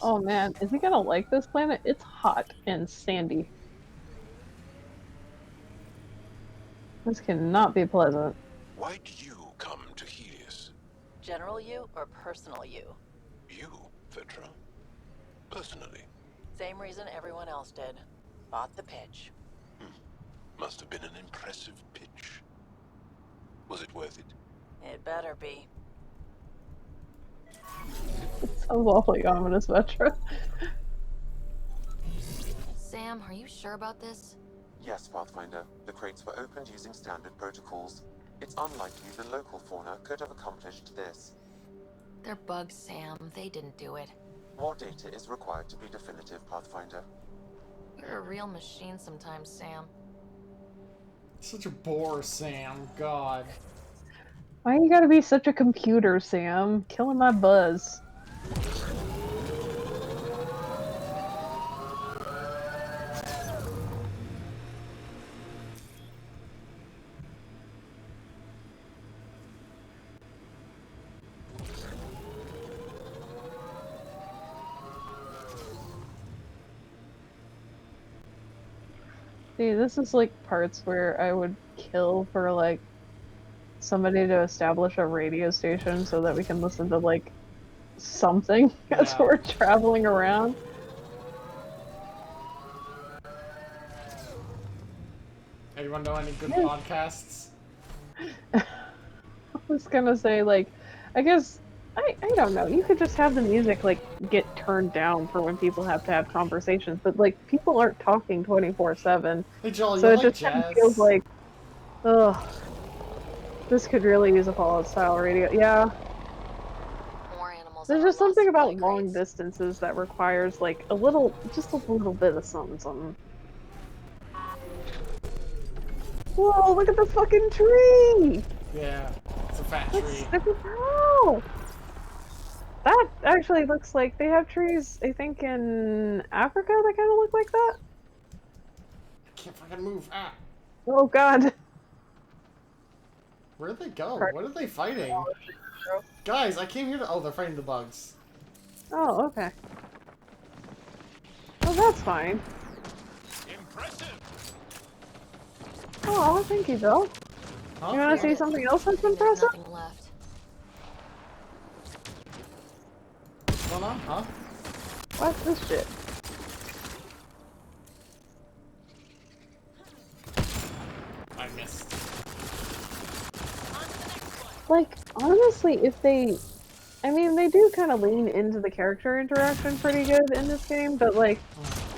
Oh man, is he gonna like this planet? It's hot and sandy. This cannot be pleasant. Why did you come to Helios? General you or personal you? You, Vetra? Personally. Same reason everyone else did. Bought the pitch. Must have been an impressive pitch. Was it worth it? It better be. It's so awfully ominous, Vetra. Sam, are you sure about this? Yes, Pathfinder. The crates were opened using standard protocols. It's unlikely the local fauna could have accomplished this. They're bugs, Sam. They didn't do it. More data is required to be definitive, Pathfinder. You're a real machine sometimes, Sam. Such a bore, Sam. God. Why you gotta be such a computer, Sam? Killing my buzz. See, this is like parts where I would kill for like somebody to establish a radio station so that we can listen to like something as Yeah. we're traveling around. Anyone know any good Yeah. podcasts? I was gonna say, like, I guess, I don't know, you could just have the music, like, get turned down for when people have to have conversations, but, like, people aren't talking 24/7, Hey Joel, so you it like just kind of feels jazz? like, ugh, this could really use a Fallout-style radio. Yeah, More animals there's in our just something lost supply about long crates. distances that requires, like, a little, just a little bit of something, something. Whoa, look at the fucking tree! Yeah, it's a fat That's tree. super cool! That actually looks like they have trees, I think, in Africa that kind of look like that. I can't fucking move. Ah! Oh god. Where'd they go? What are they fighting? Guys, I came here to. Oh, they're fighting the bugs. Oh, okay. Oh, that's fine. Impressive. Oh, thank you, Bill. Huh? You want to see something else that's impressive? Nothing left. What's going on? Huh? What's this shit? I missed. Like, honestly, if they... I mean, they do kind of lean into the character interaction pretty good in this game, but, like,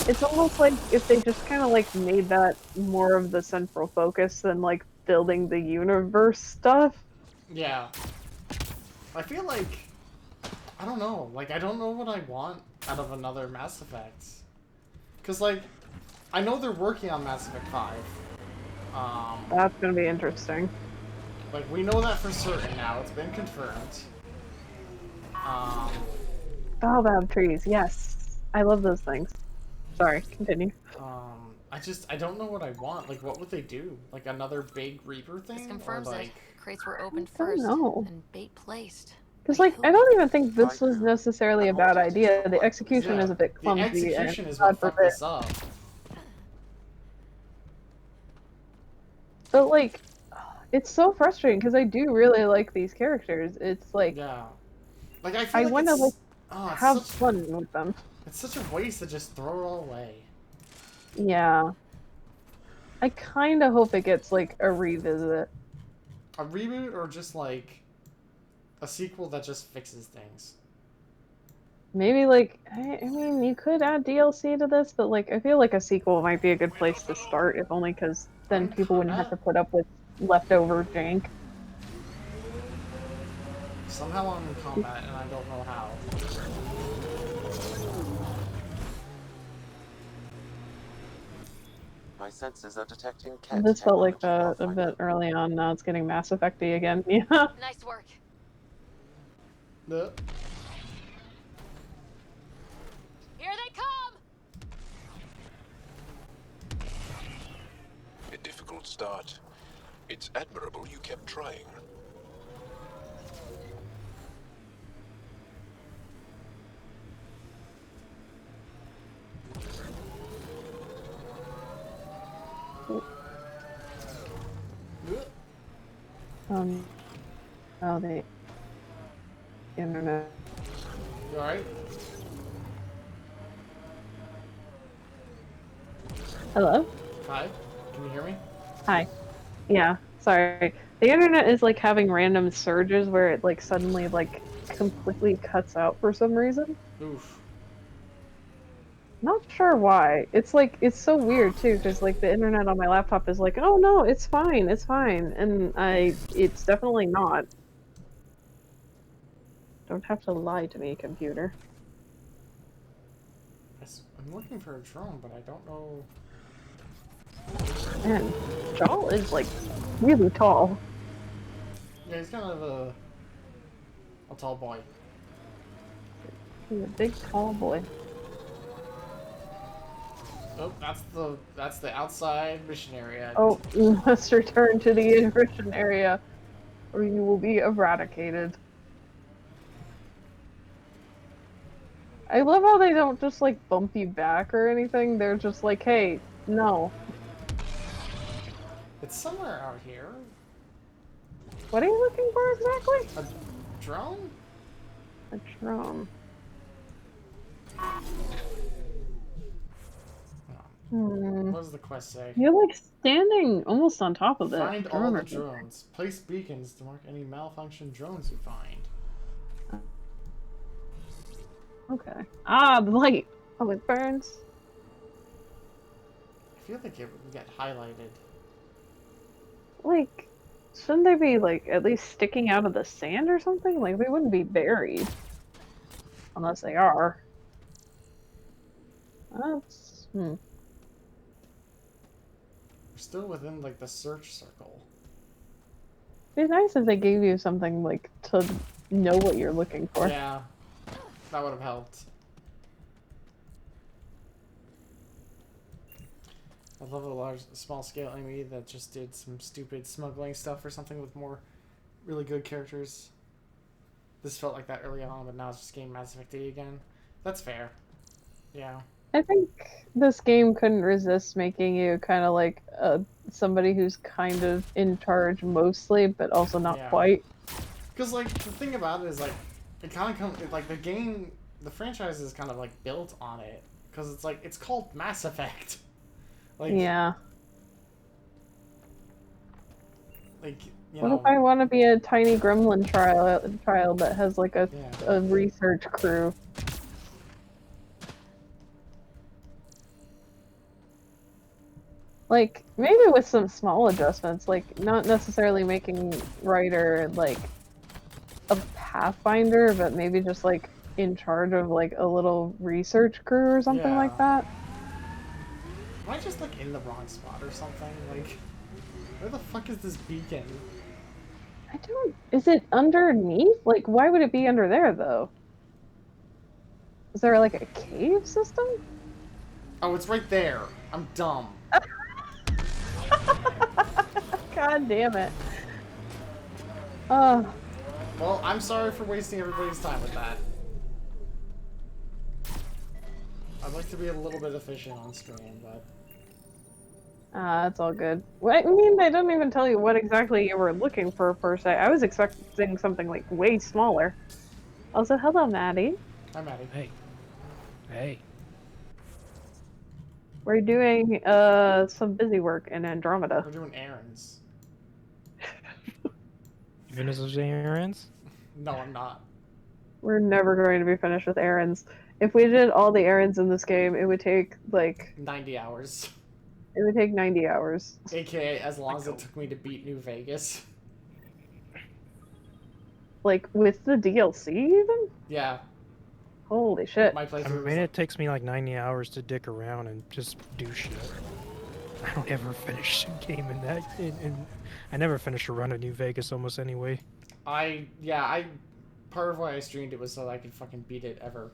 it's almost like if they just kind of, like, made that more of the central focus than, like, building the universe stuff. Yeah. I feel like... I don't know. Like, I don't know what I want out of another Mass Effect. Because, like, I know they're working on Mass Effect 5. That's gonna be interesting. Like, we know that for certain now. It's been confirmed. Baobab trees, yes. I love those things. Sorry, continue. I don't know what I want. Like, what would they do? Like, another big Reaper thing? This confirms or, that like... crates were opened I don't first know. and bait placed. Because, like, I don't even think this was necessarily a bad idea. The execution Yeah, is a bit the clumsy, execution and is what God fucked forbid. this up. But, like, it's so frustrating because I do really like these characters. It's like, Yeah. Like, I feel like want to, it's... like, Oh, it's have such... fun with them. It's such a waste to just throw it all away. Yeah. I kind of hope it gets, like, a revisit. A reboot or just, like, a sequel that just fixes things? Maybe, like, I mean, you could add DLC to this, but, like, I feel like a sequel might be a good place to start, if only because then people wouldn't have to put up with leftover jank. Somehow I'm in combat and I don't know how. My senses are detecting Kett This felt like technology, a Pathfinder. bit early on, now it's getting Mass Effect-y again. Yeah. Nice work. The... Here they come! A difficult start. It's admirable you kept trying. Oh, the internet. You alright? Hello? Hi? Can you hear me? Hi. Yeah, sorry. The internet is like having random surges where it like suddenly like completely cuts out for some reason. Oof. Not sure why. It's like, it's so weird too, because like the internet on my laptop is like, oh no, it's fine, and it's definitely not. Don't have to lie to me, computer. I'm looking for a drone, but I don't know... Man, Joel is like really tall. Yeah, he's kind of a tall boy. He's a big tall boy. Oh, that's the outside mission area. Oh, you must return to the inversion area, or you will be eradicated. I love how they don't just like bump you back or anything. They're just like, hey, no. It's somewhere out here. What are you looking for exactly? A drone? A drone. What does the quest say? You're like standing almost on top of it. Find all the drones. Place beacons to mark any malfunction drones you find. Okay. Ah, the light. Oh, it burns. I feel like it would get highlighted. Like, shouldn't they be like at least sticking out of the sand or something? Like they wouldn't be buried. Unless they are. That's We're still within like the search circle. It'd be nice if they gave you something like to know what you're looking for. Yeah. That would have helped. I love a small scale enemy that just did some stupid smuggling stuff or something with more really good characters. This felt like that early on, but now it's just getting Mass Effect again. That's fair. Yeah. I think this game couldn't resist making you kind of like somebody who's kind of in charge mostly, but also not quite. Because like the thing about it is like it kind of comes like the franchise is kind of like built on it because it's like it's called Mass Effect. Like yeah. Like what if I want to be a tiny gremlin child that has like a research crew? Like, maybe with some small adjustments, like, not necessarily making Ryder, like, a Pathfinder, but maybe just, like, in charge of, like, a little research crew or something like that. Am I just, like, in the wrong spot or something? Like, where the fuck is this beacon? I don't... Is it underneath? Like, why would it be under there, though? Is there, like, a cave system? Oh, it's right there. I'm dumb. God damn it. Well, I'm sorry for wasting everybody's time with that. I'd like to be a little bit efficient on screen, but... It's all good. I mean, they didn't even tell you what exactly you were looking for, per se. I was expecting something, like, way smaller. Also, hello, Maddie. Hi, Maddie. Hey. Hey. We're doing, some busy work in Andromeda. We're doing errands. You finished those errands? No, I'm not. We're never going to be finished with errands. If we did all the errands in this game, it would take, like... 90 hours. It would take 90 hours. AKA as long as it took me to beat New Vegas. Like, with the DLC, even? Yeah. Holy shit. My I playthrough mean, it takes me like 90 hours to dick around and just do shit. I don't ever finish a game in that. I never finished a run of New Vegas almost anyway. Part of why I streamed it was so that I could fucking beat it ever.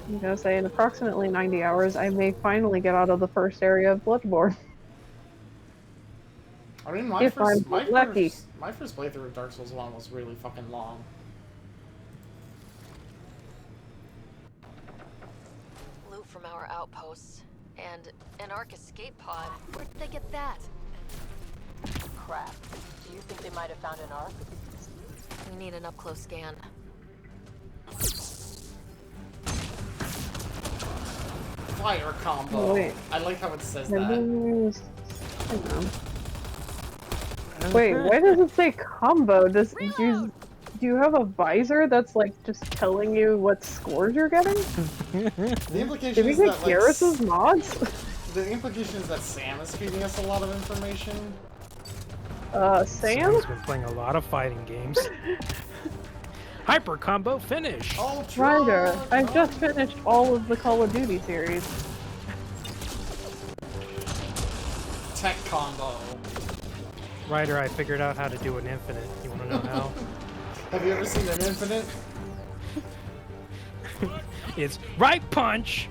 I'm gonna say, in approximately 90 hours, I may finally get out of the first area of Bloodborne. I mean, my first playthrough of Dark Souls 1 was really fucking long. Loot from our outposts. And an Ark escape pod. Where did they get that? Crap. Do you think they might have found an Ark? We need an up-close scan. Fire combo. Oh, wait. I like how it says Hang that. on. Wait, why does it say combo? Do you have a visor that's like just telling you what scores you're getting? The implication Did we is get that like Garrus's mods? the implication is that Sam is feeding us a lot of information. Sam? Sam's been playing a lot of fighting games. Hyper combo finish! Ryder, I've just finished all of the Call of Duty series. Tech combo. Ryder, I figured out how to do an infinite. You want to know how? Have you ever seen an infinite? It's right punch!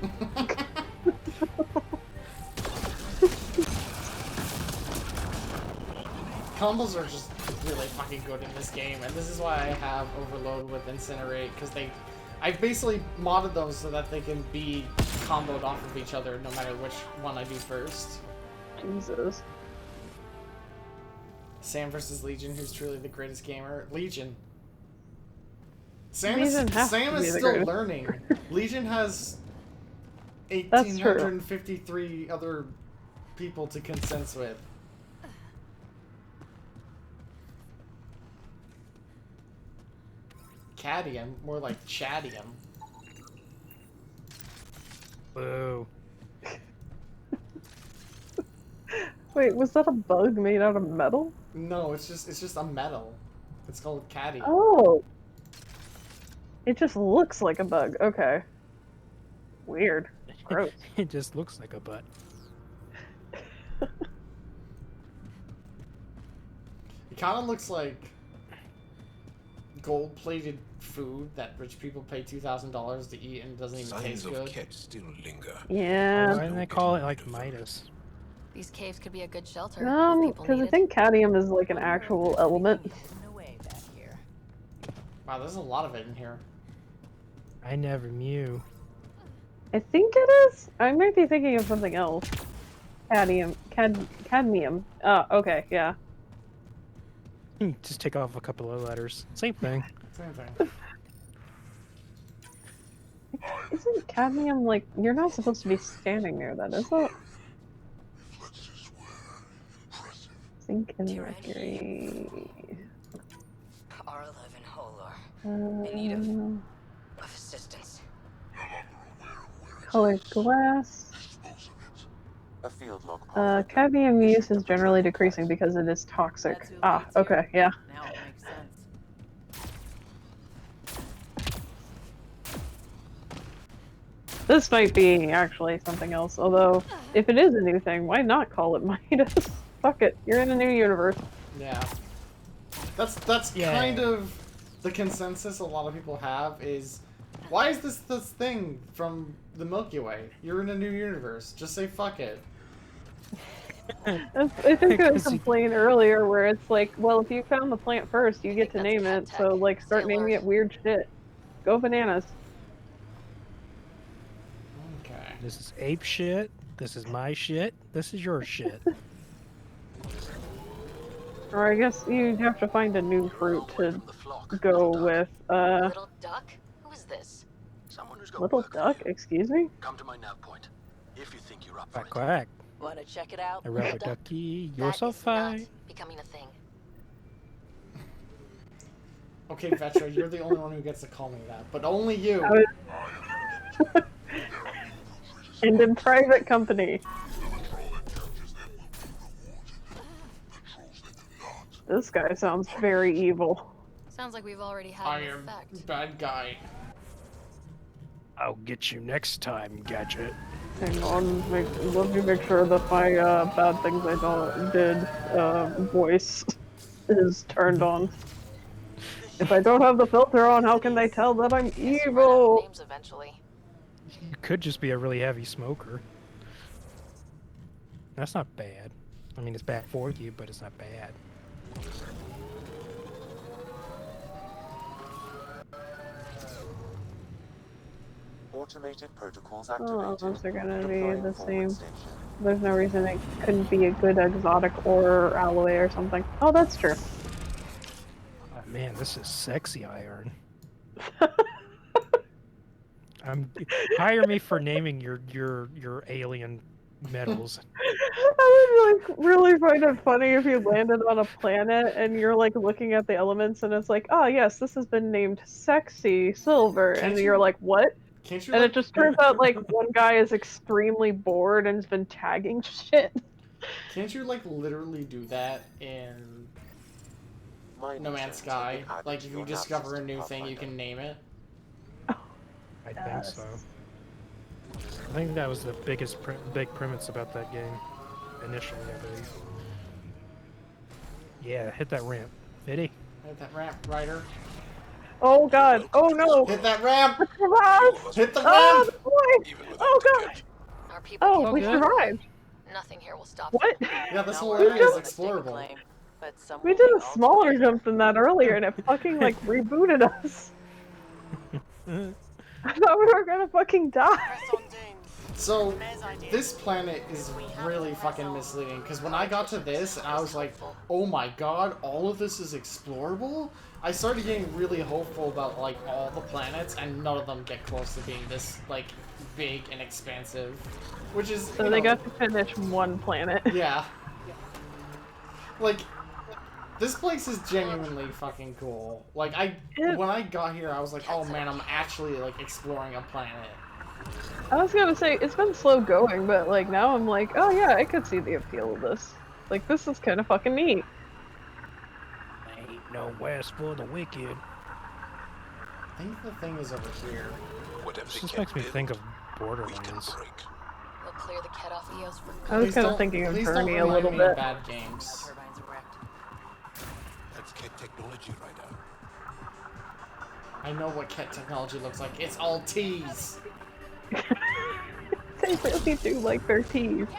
Combos are just really fucking good in this game, and this is why I have Overload with Incinerate, because I've basically modded them so that they can be comboed off of each other no matter which one I do first. Jesus. Sam versus Legion, who's truly the greatest gamer? Legion. Legion has Sam to be is the still greatest. learning. Legion has That's true. 1,853 other people to consensus with. Cadmium, more like Chadium. Boo. Wait, was that a bug made out of metal? No, it's just a metal. It's called cadmium. Oh. It just looks like a bug. Okay. Weird. Gross. It just looks like a butt. It kind of looks like gold-plated food that rich people pay $2,000 to eat and it doesn't even taste Signs of good. Ket still linger. Yeah. Why do they call it like Midas? These caves could be a good shelter if people Because need I it. think cadmium is like an actual element. Wow, there's a lot of it in here. I never knew. I think it is. I might be thinking of something else. Cadmium. Cadmium. Okay, yeah. Just take off a couple of letters. Same thing. Same thing. Isn't cadmium like you're not supposed to be standing near that, is it? Zinc and mercury. R11 Holar. In need of assistance. Colored glass. A field log. Cadmium use is generally decreasing because it is toxic. Ah, okay, yeah. Now it makes sense. This might be actually something else, although if it is a new thing, why not call it Midas? Fuck it, you're in a new universe. Yeah. That's kind of the consensus a lot of people have is, why is this thing from the Milky Way? You're in a new universe. Just say fuck it. I think I was complaining earlier where it's like, well, if you found the plant first, you get to name it, so like start naming it weird shit. Go bananas. Okay. This is ape shit. This is my shit. This is your shit. Or I guess you have to find a new fruit to go with, Little duck? Who is this? Someone who's got Little work for duck? you. Excuse me? Come to my nav point, if you think you're up for Quack it. quack. Want to check it out? A rubber ducky. You're so fine. Becoming a thing. Okay, Vetra, you're the only one who gets to call me that, but only you. And in private company. This guy sounds very evil. Sounds like we've already had I an am effect. bad guy. I'll get you next time, Gadget. Hang on, let me make sure that my bad things I did voice is turned on. If I don't have the filter on, how can they tell that I'm evil? Names eventually. You could just be a really heavy smoker. That's not bad. I mean, it's bad for you, but it's not bad. Automated protocols All activated. of us are gonna be Deploying the forward same. station. There's no reason it couldn't be a good exotic or alloy or something. Oh, that's true. Oh, man, this is sexy iron. Hire me for naming your alien metals. I would like really find it funny if you landed on a planet and you're like looking at the elements and it's like, oh yes, this has been named sexy silver, and you're like, what? Can't you And like, it just turns out like one guy is extremely bored and has been tagging shit. can't you like literally do that in No Man's Sky? Like if you discover a new thing, you can name it. I think so. I think that was the biggest big premise about that game initially, I believe. Yeah, hit that ramp, Fitty. Hit that ramp, Ryder. Oh god! Oh no! Hit that ramp! We survived! Hit the Oh, ramp! boy! Oh god! Our people Oh, can't we get survived! Nothing here will stop What? them. Yeah, this whole We area is just- explorable. We did a smaller jump than that earlier and it fucking like rebooted us. I thought we were gonna fucking die. So, this planet is really fucking misleading, because when I got to this, and I was like, oh my god, all of this is explorable? I started getting really hopeful about, like, all the planets, and none of them get close to being this, like, big and expansive. Which is, So they got to finish one planet. Yeah. Like, this place is genuinely fucking cool. Like, when I got here, I was like, oh man, I'm actually, like, exploring a planet. I was gonna say, it's been slow going, but like now I'm like, oh yeah, I could see the appeal of this. Like, this is kind of fucking neat. Ain't no west for the wicked. I think the thing is over here. This just makes me think of Borderlands. We'll clear the cat off Eos for I was kind of thinking of Journey a little bit. Bad games. That's Ket technology right now. I know what Ket technology looks like. It's all T's. They really do like their teeth.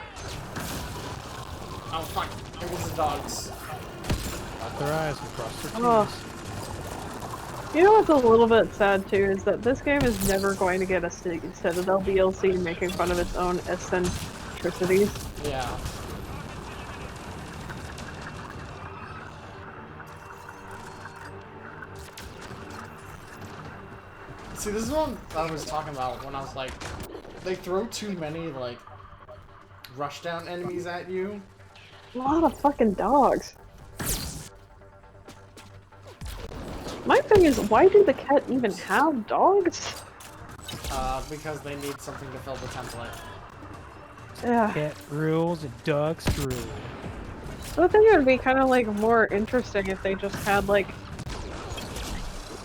Oh fuck! It was the dogs. Got their eyes and crossed their teeth. Oh. You know what's a little bit sad too is that this game is never going to get a Citadel DLC making fun of its own eccentricities. Yeah. See, this is what I was talking about when I was like, they throw too many, like, rushdown enemies at you. A lot of fucking dogs. My thing is, why do the cat even have dogs? Because they need something to fill the template. Yeah. Cat rules and dogs rule. I think it would be kind of like more interesting if they just had like,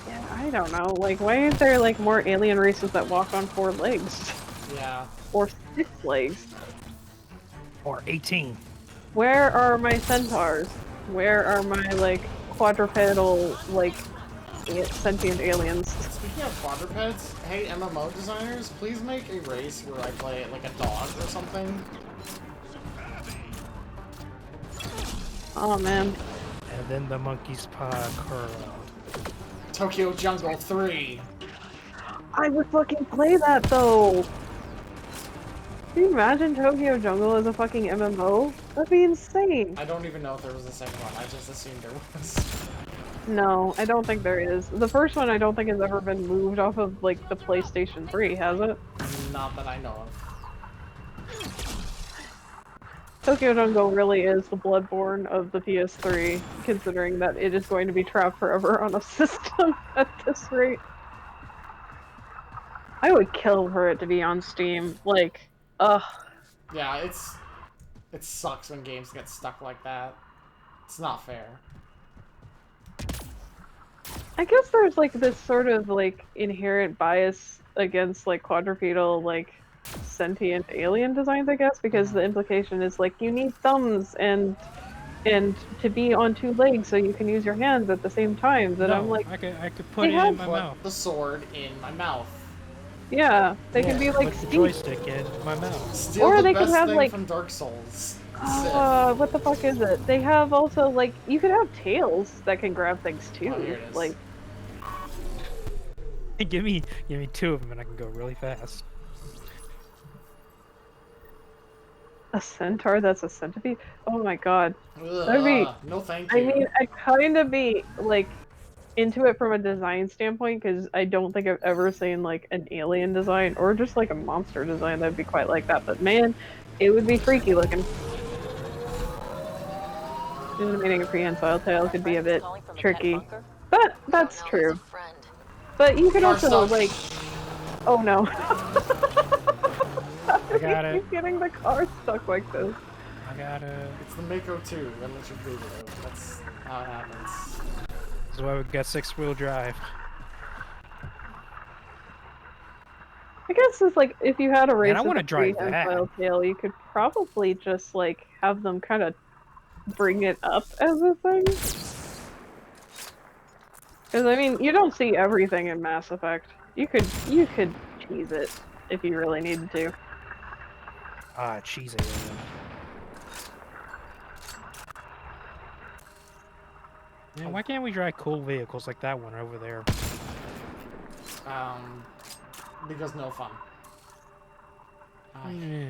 yeah, I don't know, like why aren't there like more alien races that walk on 4 legs? Yeah. Or 6 legs? Or 18. Where are my centaurs? Where are my like quadrupedal like sentient aliens? Speaking of quadrupeds, hey MMO designers, please make a race where I play like a dog or something. Oh man. And then the monkey's paw curl. Tokyo Jungle 3. I would fucking play that though! Can you imagine Tokyo Jungle as a fucking MMO? That'd be insane! I don't even know if there was a second one, I just assumed there was. No, I don't think there is. The first one I don't think has ever been moved off of, like, the PlayStation 3, has it? Not that I know of. Tokyo Jungle really is the Bloodborne of the PS3, considering that it is going to be trapped forever on a system at this rate. I would kill for it to be on Steam, like, ugh. Yeah, it sucks when games get stuck like that. It's not fair. I guess there's like this sort of like inherent bias against like quadrupedal like sentient alien designs, I guess, because the implication is like you need thumbs and to be on 2 legs so you can use your hands at the same time. That I'm like, I could put it in my mouth. The sword in my mouth. Yeah, they can be like put the joystick in my mouth. Steal or the they best could have thing like from Dark Souls. what the fuck is it? They have also like you could have tails that can grab things too. Oh, here it is. Like give me 2 of them and I can go really fast. a centaur that's a centipede? Oh my god. That'd be, no thank you. I mean, I'd kind of be like into it from a design standpoint because I don't think I've ever seen like an alien design or just like a monster design that'd be quite like that. But man, it would be freaky looking. Animating a prehensile tail could be a bit tricky, but that's true. But you could also like, oh no. I got it. Keep getting the car stuck like this. I got it. It's the Mako 2, unless you Google it. That's how it happens. This is why we've got 6-wheel drive. I guess it's like if you had a race I want to with a drive prehensile tail, you could probably just like have them kind of bring it up as a thing. Because I mean, you don't see everything in Mass Effect. You could cheese it if you really needed to. Ah, cheese alien. Man, why can't we drive cool vehicles like that one over there? Because no fun. Yeah.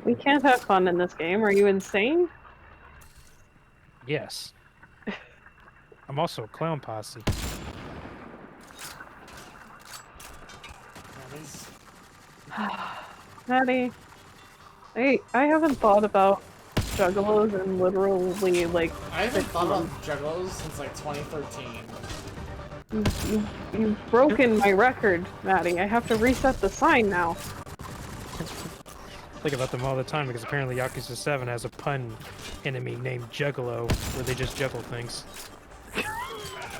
We can't have fun in this game. Are you insane? Yes. I'm also a clown posse. Maddie, I haven't thought about juggalos in literally like I haven't 6 thought about months. juggalos since like 2013. You've broken my record, Maddie. I have to reset the sign now. Think about them all the time because apparently Yakuza 7 has a pun enemy named Juggalo where they just juggle things.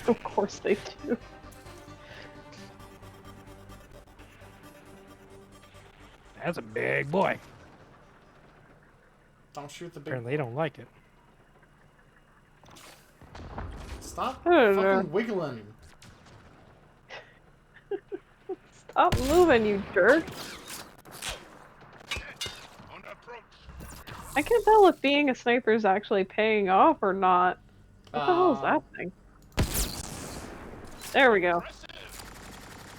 Of course they do. That's a big boy. Don't shoot the big. Apparently they don't like it. Stop I don't know. fucking wiggling. Stop moving, you jerk. I can't tell if being a sniper is actually paying off or not. What the hell is that thing? There we go.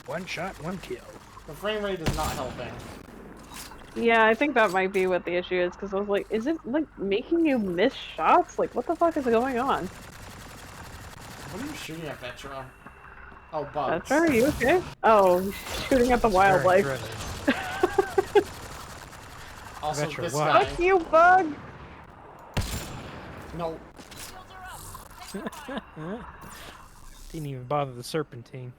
One shot, one kill. The frame rate is not helping. Yeah, I think that might be what the issue is, because I was like, is it like making you miss shots? Like, what the fuck is going on? What are you shooting at, Vetra? Oh, bugs. Vetra, are you okay? Oh, shooting at the wildlife. Also, Vetra, this what? guy. Fuck you, bug! No. Didn't even bother the serpentine.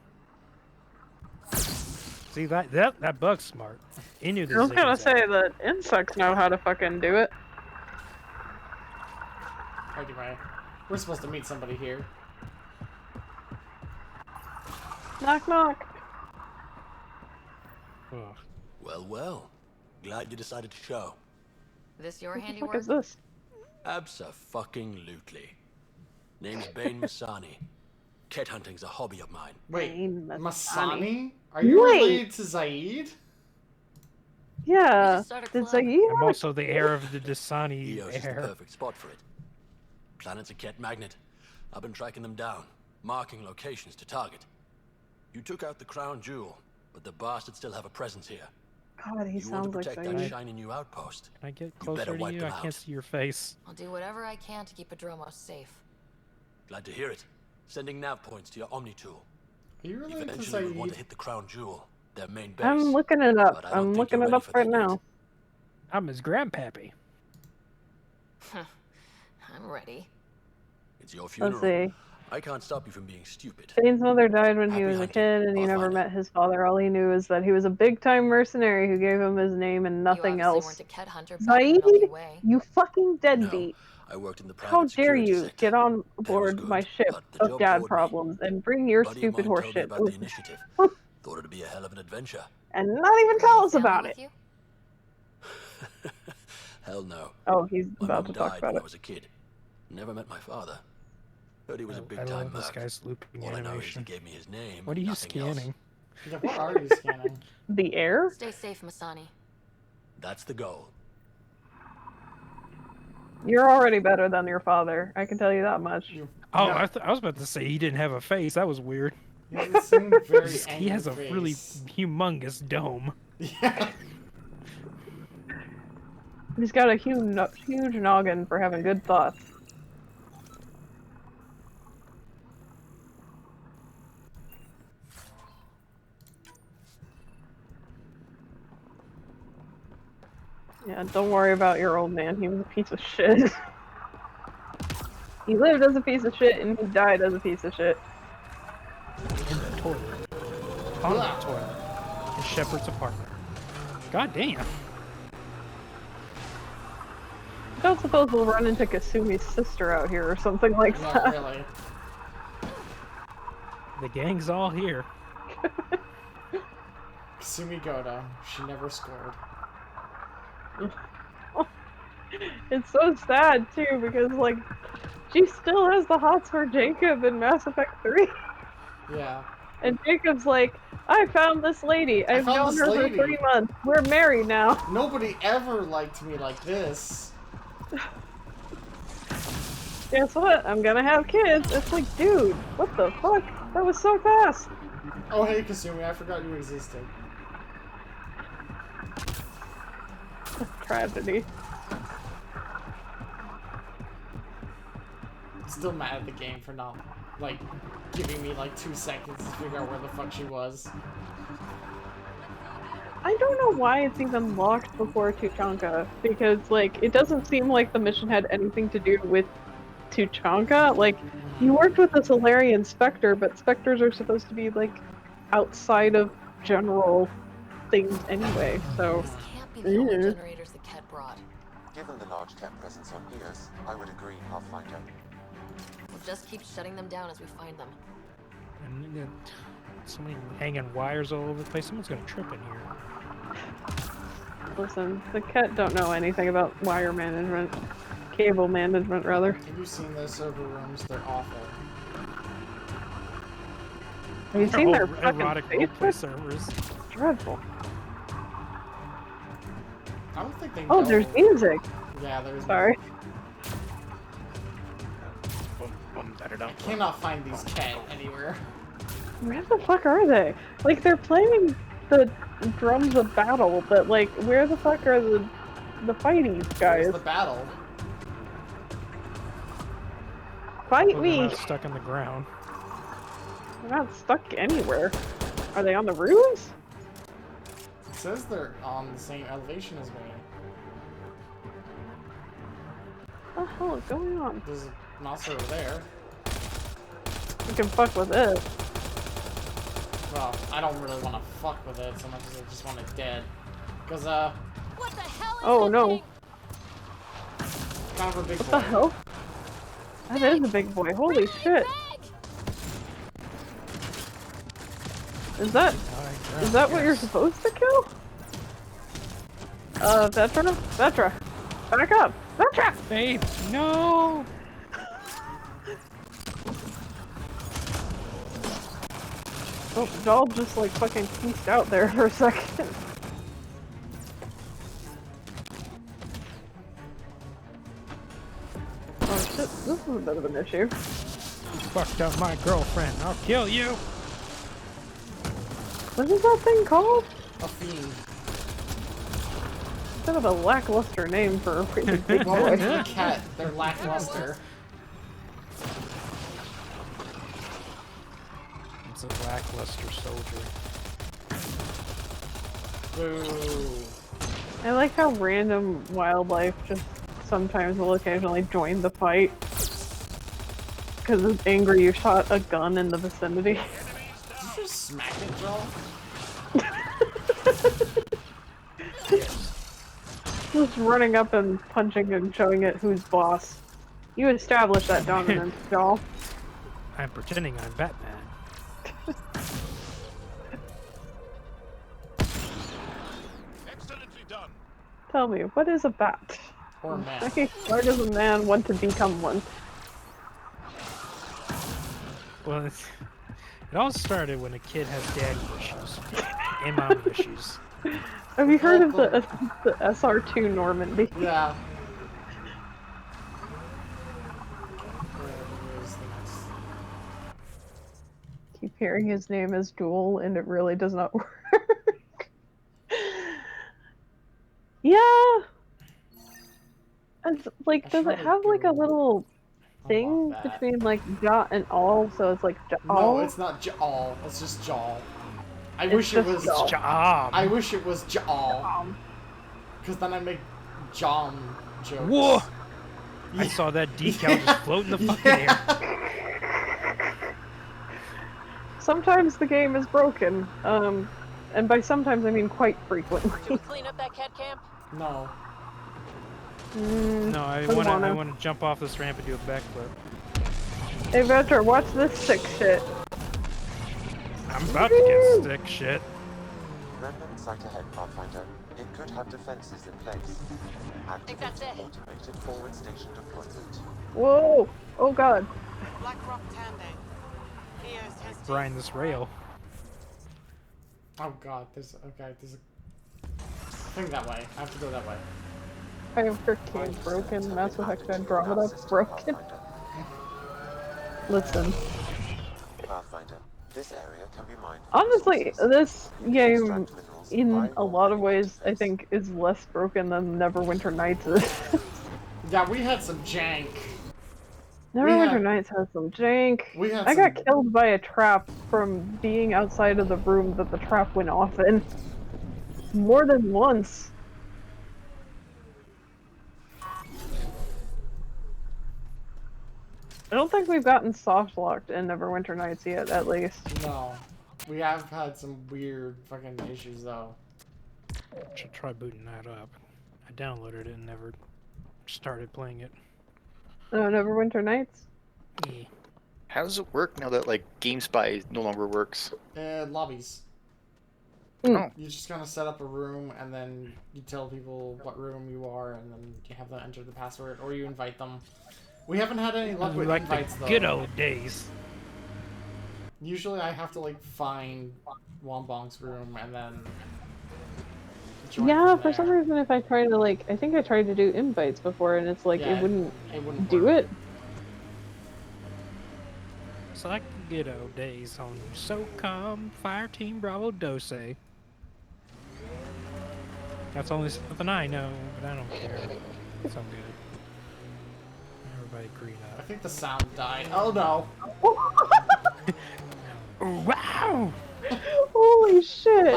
See that bug's smart. He knew this. I was gonna say that insects know how to fucking do it. Anyway, we're supposed to meet somebody here. Knock knock. Ugh. Well, well. Glad you decided to show. This your What the handiwork? fuck is this? Abso-fucking-lutely. Name's Bane Masani. Cat hunting's a hobby of mine. Wait, Masani. Masani? Are you related to Zaid? Yeah. Did Zaid? I'm also the heir of the Dasani Eos is the heir. perfect spot for it. Planet's a cat magnet. I've been tracking them down, marking locations to target. You took out the crown jewel, but the bastards still have a presence here. God, he You want to sounds like protect that Zaid. shiny new outpost? Can I get You better closer to wipe you? them I out. can't see your face. I'll do whatever I can to keep Adromos safe. Glad to hear it. Sending nav points to your Omni tool. Are you related to Eventually we'll want to Zaid? hit the crown jewel, their main base. I'm looking it up. But I don't I'm think looking you're it ready up for right that yet. now. I'm his grandpappy. I'm ready. It's your funeral. Let's see. I can't stop you from being stupid. Zane's mother died when he Happy was a hunting. kid, and he I'll never find met his father. All he knew is that he was a big-time mercenary who gave him his name and nothing you obviously else. weren't a cat hunter back in the Zaid, Milky Way. you fucking deadbeat! I worked in the private How dare security you sector. get on board good, my ship but the of job dad bored me. problems and bring your Buddy of stupid mine horse told me shit about the initiative. Thought it'd be a hell of an adventure. and not even tell us about it. Hell no. Oh, he's My about mom to talk died about when it. I was a kid. Never met my father. Heard he was a I big-time love this merc. guy's looping All I know is he animation. gave me his name. What are you nothing else. scanning? Yeah, what are you scanning? The air? Stay safe, Masani. That's the goal. You're already better than your father. I can tell you that much. Oh, I was about to say he didn't have a face. That was weird. He has the same very He has a angry really face. humongous dome. Yeah. He's got a huge noggin for having good thoughts. Yeah, don't worry about your old man. He was a piece of shit. He lived as a piece of shit and he died as a piece of shit. In the toilet. On the toilet. In Shepard's apartment. God damn. I don't suppose we'll run into Kasumi's sister out here or something like Not that. really. The gang's all here. Kasumi Goda. She never scored. It's so sad too because like she still has the hots for Jacob in Mass Effect 3. Yeah. And Jacob's like, I found this lady. I've found known this her lady." for 3 months. We're married now. Nobody ever liked me like this. Guess what? I'm gonna have kids. It's like, dude, what the fuck? That was so fast. Oh, hey, Kasumi, I forgot you existed. Tragedy. Still mad at the game for not, like, giving me like 2 seconds to figure out where the fuck she was. I don't know why it's even locked before Tuchanka, because, like, it doesn't seem like the mission had anything to do with Tuchanka. Like, you worked with a Solarian Spectre, but Spectres are supposed to be, like, outside of general things anyway, so... This can't be the only generators the Ket brought. Given the large cat presence on Eos, I would agree, Pathfinder. We'll just keep shutting them down as we find them. And so many hanging wires all over the place. Someone's gonna trip in here. Listen, the Ket don't know anything about wire management. Cable management, rather. Have you seen those server rooms? They're awful. Have you seen their erotic fucking roleplay faces? servers? Dreadful. I don't think they Oh, know. there's music! Yeah, there's Sorry. I cannot find these Ket anywhere. Where the fuck are they? Like, they're playing the drums of battle, but, like, where the fuck are the fighting guys? Where's the battle? Fight Well, they're me! not stuck in the ground. They're not stuck anywhere. Are they on the roofs? It says they're on the same elevation as me. What the hell is going on? There's a monster over there. You can fuck with it. Well, I don't really want to fuck with it so much as I just want it dead. Because, What the hell is Oh no. kind of a big What boy. the hell? That is a big boy. Holy shit. Is that what you're supposed to kill? Vetra? Vetra! Back up! Vetra! Babe, no! Oh, Doll just like fucking pieced out there for a second. Oh shit, this is a bit of an issue. You fucked up my girlfriend. I'll kill you! What is that thing called? A fiend. Kind of a lackluster name for a really big Well, boy. the cat, they're lackluster. It's a lackluster soldier. Boo. I like how random wildlife just sometimes will occasionally join the fight. Because it's angry you shot a gun in the vicinity. Did you just smack it, Joel? Just running up and punching and showing it who's boss. You established that dominance, Joel. I'm pretending I'm Batman. Excellently done. Tell me, what is a bat? Or a man. Why does a man want to become one? Well, it all started when a kid has daddy issues and mommy issues. Have you heard of the SR2 Normandy? Yeah. Keep hearing his name as Joel, and it really does not work. Yeah. It's like, does it have like a little thing between like ja and all? So it's like ja. No, it's not Jaal. It's just Jaal. I wish it was Jam. I wish it was Jaal. Because then I make Jam jokes. Whoa! I saw that decal just float in the fucking air. Sometimes the game is broken, and by sometimes I mean quite frequently. Should we clean up that cat camp? No. No, I want to jump off this ramp and do a backflip. Hey Vetra, watch this sick shit. I'm about to get stick shit. Remnant site ahead, Pathfinder. It could have defenses in place. Activate automated forward station deployment. Whoa! Oh god. Black Rock Tandang. Eos has Grind this rail. Oh god, there's a thing that way. I have to go that way. Fire King broken, Mass Effect Andromeda broken. Listen. Pathfinder, This area can be mined. Honestly, this game, Minerals in by a lot of ways, I think is less broken than Neverwinter Nights is. Yeah, we had some jank. Neverwinter Nights has some jank. I got killed by a trap from being outside of the room that the trap went off in. More than once. I don't think we've gotten soft locked in Neverwinter Nights yet, at least. No. We have had some weird fucking issues, though. Should try booting that up. I downloaded it and never started playing it. Oh, Neverwinter Nights? Yeah. How does it work now that, like, GameSpy no longer works? Lobbies. Oh. You just kind of set up a room, and then you tell people what room you are, and then you have them enter the password, or you invite them. We haven't had any luck with invites, though. Good old days. Usually I have to, like, find Wombong's room, and then join Yeah, from for some there. reason if I try to, like, I think I tried to do invites before, and it's like, Yeah, it wouldn't do work. it. It's like the good old days on SOCOM Fireteam Bravo Dose. That's only something I know, but I don't care. It's all good. Everybody green up. I think the sound died. Oh no! Wow! Holy shit!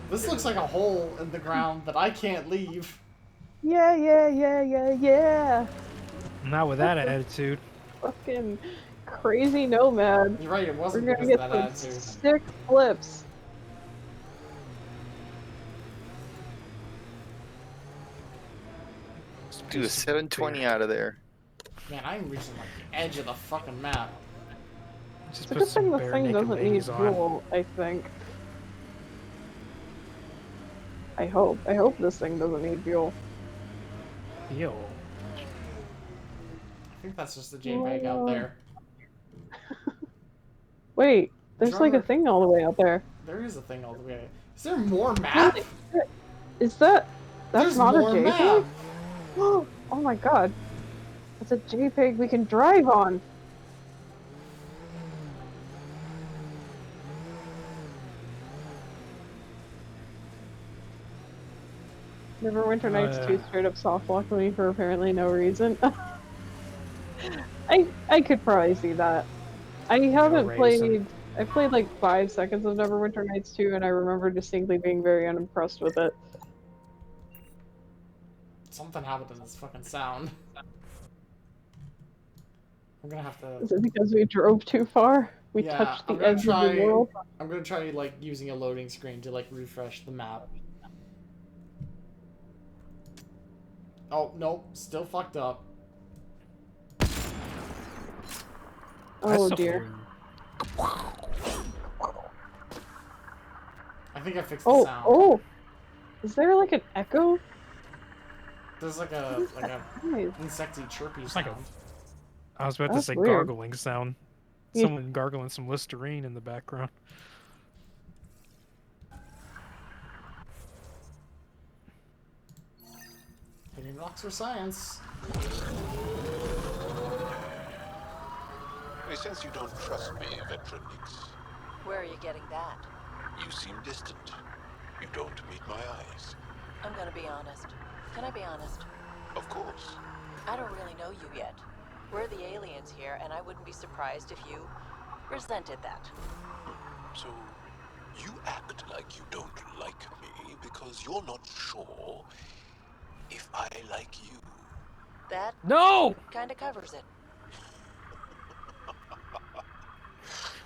This looks like a hole in the ground that I can't leave. Yeah, yeah, yeah, yeah, yeah! Not with that attitude. Fucking crazy nomad. You're right, it wasn't We're because gonna of get that some attitude. sick flips. Let's do a 720 out of there. Man, I'm reaching like the edge of the fucking map. Just It's a good thing this thing doesn't need fuel, I think. I hope. I hope this thing doesn't need fuel. Yo. I think that's just a JPEG out there. Wait, there's like a thing all the way out there. There is a thing all the way. Is there more map? Holy shit. Is that... That's There's not a more JPEG? map. Oh my god. It's a JPEG we can drive on. Neverwinter Nights 2 straight up soft locked me for apparently no reason. I could probably see that. I haven't played... I played like 5 seconds of Neverwinter Nights 2 and I remember distinctly being very unimpressed with it. Something happened to this fucking sound. I'm gonna have to... Is it because we drove too far? We touched the edge of the world? I'm gonna try, like, using a loading screen to, like, refresh the map. Oh, no. Still fucked up. Oh, dear. I think I fixed the sound. Oh! Is there, like, an echo? There's, like a insecty chirpy sound. I was about to say weird. gargling sound. Yeah. Someone gargling some Listerine in the background. Hitting rocks for science. I sense you don't trust me, Vetronix. Where are you getting that? You seem distant. You don't meet my eyes. I'm gonna be honest. Can I be honest? Of course. I don't really know you yet. We're the aliens here, and I wouldn't be surprised if you resented that. So, you act like you don't like me because you're not sure if I like you. That kind of covers it.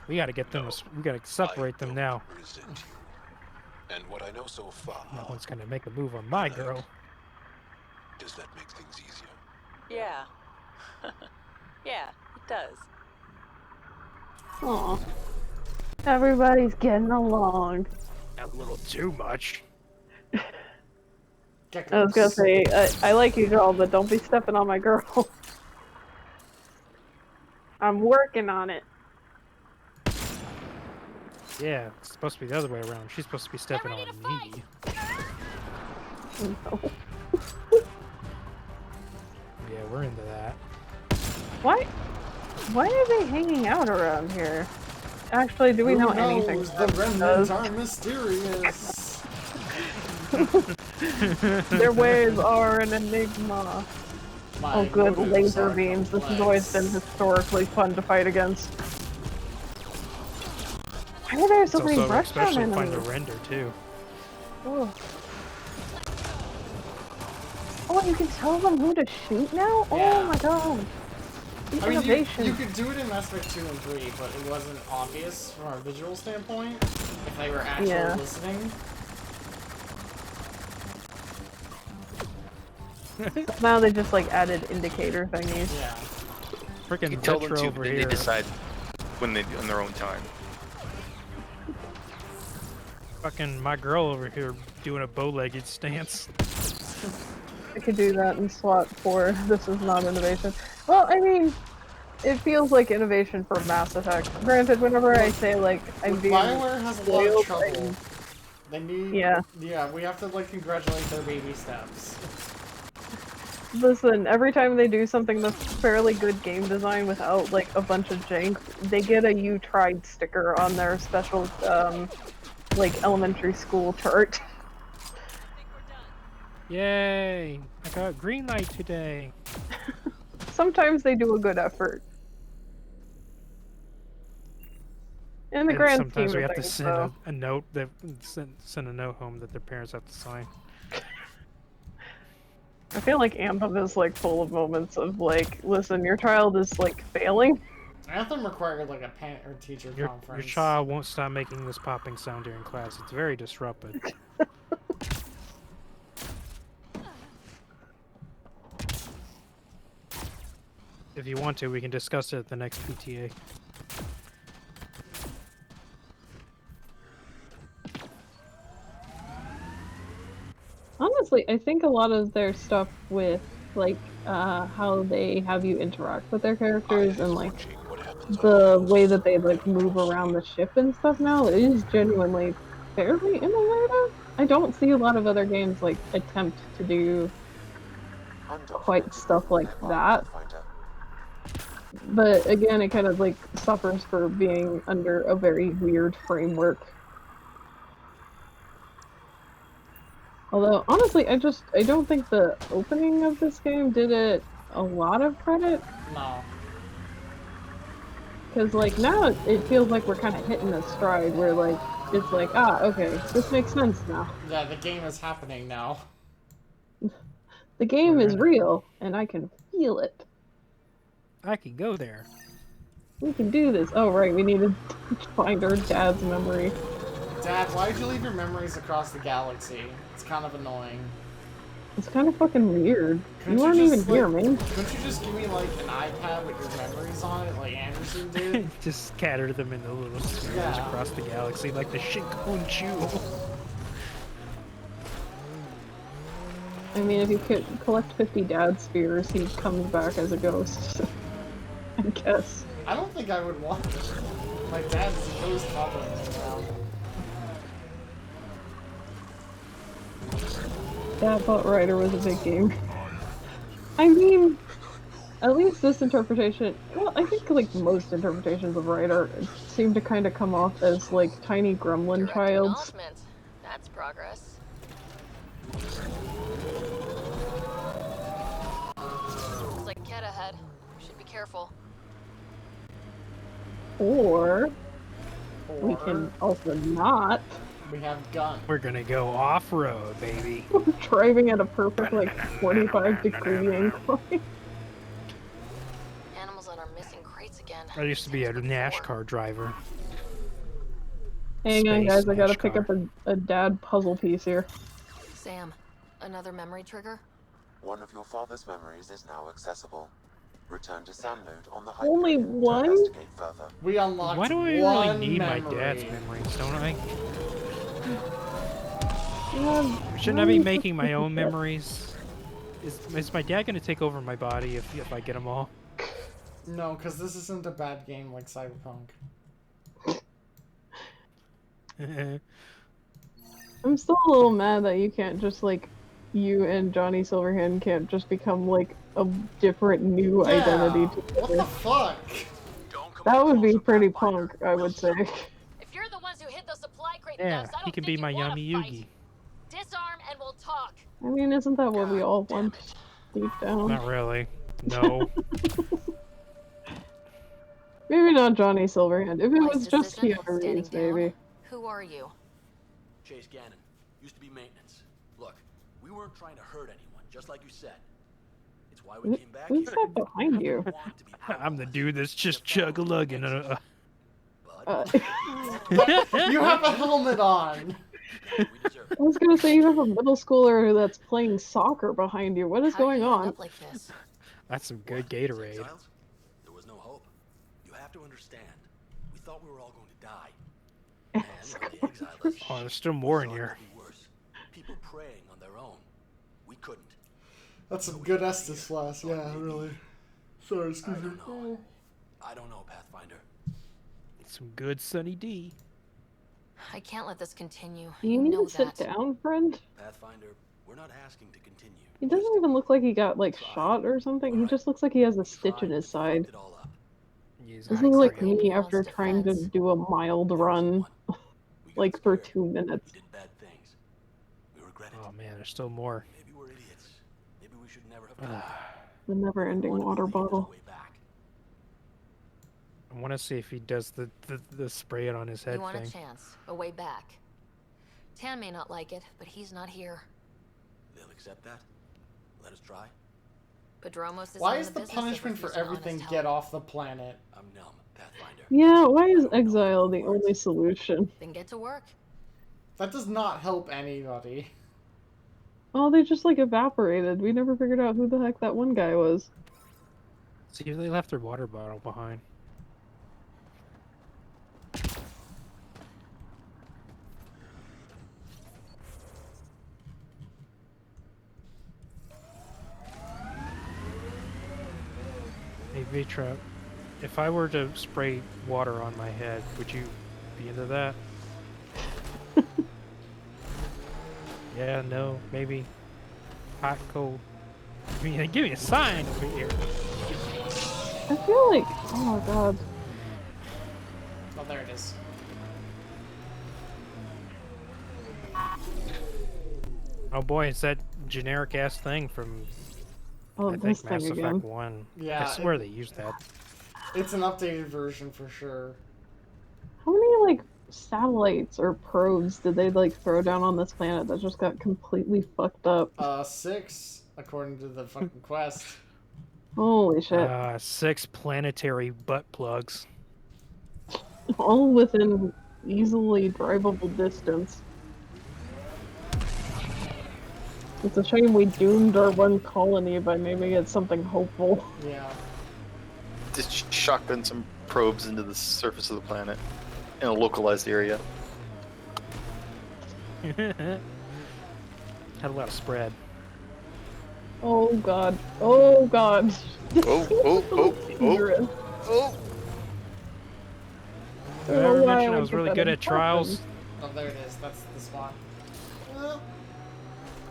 We gotta get them. We gotta separate them now. And what I know so far, No one's gonna make a move on my girl. does that make things easier? Yeah. Yeah, it does. Aw. Everybody's getting along. A little too much. I was gonna say, I like you, girl, but don't be stepping on my girl. I'm working on it. Yeah, it's supposed to be the other way around. She's supposed to be stepping on me. No. Yeah, we're into that. Why are they hanging out around here? Actually, do we know Who anything? knows? The remnants are mysterious. Their ways are an enigma. Oh, good laser beams. This has always been historically fun to fight against. Why are there so many brush down especially fun to enemies? render too. Oh. Oh, you can tell them who to shoot now? Oh my god. The I mean, innovation. you could do it in Mass Effect 2 and 3, but it wasn't obvious from a visual standpoint if they were actually listening. Now they just like added indicator thingies. Yeah. Freaking You tell them Retro to, over but then here. they decide when they on their own time. Fucking my girl over here doing a bow-legged stance. I could do that in SWAT 4. This is not innovation. Well, I mean, it feels like innovation for Mass Effect. Granted, whenever I say like I'm being BioWare has a lot of spoiled, trouble. They need. Yeah. Yeah, we have to like congratulate their baby steps. Listen, every time they do something that's fairly good game design without like a bunch of jank, they get a "You tried" sticker on their special like elementary school chart. Yay! I got green light today. Sometimes they do a good effort. In the And grand sometimes scheme we of have to things, send though. a note that send a note home that their parents have to sign. I feel like Anthem is like full of moments of like, listen, your child is like failing. Anthem required like a parent or teacher Your conference. child won't stop making this popping sound during class. It's very disruptive. If you want to, we can discuss it at the next PTA. Honestly, I think a lot of their stuff with like how they have you interact with their characters and like the way that they like move around the ship and stuff now is genuinely fairly innovative. I don't see a lot of other games like attempt to do quite stuff like that. But again, it kind of like suffers for being under a very weird framework. Although, honestly, I don't think the opening of this game did it a lot of credit. No. Because, like, now it feels like we're kind of hitting a stride where, like, it's like, ah, okay, this makes sense now. Yeah, the game is happening now. The game is real, and I can feel it. I can go there. We can do this. Oh, right, we need to find our dad's memory. Dad, why'd you leave your memories across the galaxy? It's kind of annoying. It's kind of fucking weird. Couldn't You weren't just, even here, man. Couldn't you just give me, like, an iPad with your memories on it, like Anderson did? Just scatter them into little spheres across the galaxy like the Shinkun Jewel. I mean, if you could collect 50 dad spheres, he comes back as a ghost. I guess. I don't think I would want it. My dad's a ghost hovering around. Yeah, I thought Rider was a big game. I mean, at least this interpretation, well, I think like most interpretations of Rider seem to kind of come off as like tiny gremlin childs. That's progress. Looks like Ket ahead. Should be careful. Or we can also not. We have guns. We're gonna go off-road, baby. Driving at a perfect like 45-degree incline. Animals on our missing crates again. I used to be a NASCAR driver. Hang on, Space guys, I gotta NASCAR. pick up a dad puzzle piece here. Sam, another memory trigger? One of your father's memories is now accessible. Return to Sam node on the Only Hyperion to one? investigate further. We unlocked Why do I one really need memory. my dad's memories, don't I? Yeah, Shouldn't I be making my own memories? Is my dad gonna take over my body if I get them all? No, because this isn't a bad game like Cyberpunk. I'm still a little mad that you can't just like, you and Johnny Silverhand can't just become like a different new identity together. What the fuck? Don't That would be pretty punk, I would say. If you're the ones who hid the supply crate Yeah, thefts, I he don't can think be you my want to Yami fight. Yugi. Disarm and we'll talk. I mean, isn't that what we all want deep down? Not really. No. Maybe not Johnny Silverhand. If it Wise was just decision, Keanu standing Reeves, down. maybe. Who are you? Chase Gannon. Used to be maintenance. Look, we weren't trying to hurt anyone, just like you said. It's why we came back Who's here. that behind you? I'm the dude that's just chug-a-lugging. You have a helmet on. I was gonna say you have a middle schooler that's playing soccer behind you. What is going on? Like this? That's some good Gatorade. There was no hope. You have to understand. We thought we were all going to die. Oh, there's still more in here. People preying on their own. We couldn't. That's some good Estus flask. Yeah, really. Sorry, excuse me. I don't know, Pathfinder. Some good Sunny D. I can't let this continue. Do you need to sit down, friend? Pathfinder, we're not asking to continue. He doesn't even look like he got, like, shot or something. He just looks like he has a stitch in his side. This is like me after trying to do a mild run, like, for 2 minutes. Oh man, there's still more. Maybe we're idiots. Maybe we should never have The never-ending water bottle. I want to see if he does the spray it on his head You want thing. a chance, a way back. Tan may not like it, but he's not here. They'll accept that? Let us try? Padromos is Why in is the business of punishment for refusing everything honest get help. off the planet? I'm numb, Pathfinder. Yeah, why is exile the only solution? Then get to work. That does not help anybody. Oh, they just, like, evaporated. We never figured out who the heck that one guy was. See, they left their water bottle behind. Hey, Vitra, if I were to spray water on my head, would you be into that? Yeah, no, maybe. Hot, cold. Give me a sign over here. I feel like, oh my god. Oh, there it is. Oh boy, it's that generic ass thing from I this think Mass thing Effect again. 1. Yeah, I swear they used that. It's an updated version for sure. How many, like, satellites or probes did they, like, throw down on this planet that just got completely fucked up? 6, according to the fucking quest. Holy shit. 6 planetary butt plugs. All within easily drivable distance. It's a shame we doomed our one colony by naming it something hopeful. Yeah. Just shotgun some probes into the surface of the planet in a localized area. Had a lot of spread. Oh god. Oh god. Oh. Did I ever mention I was really good at trials? Oh, there it is. That's the spot.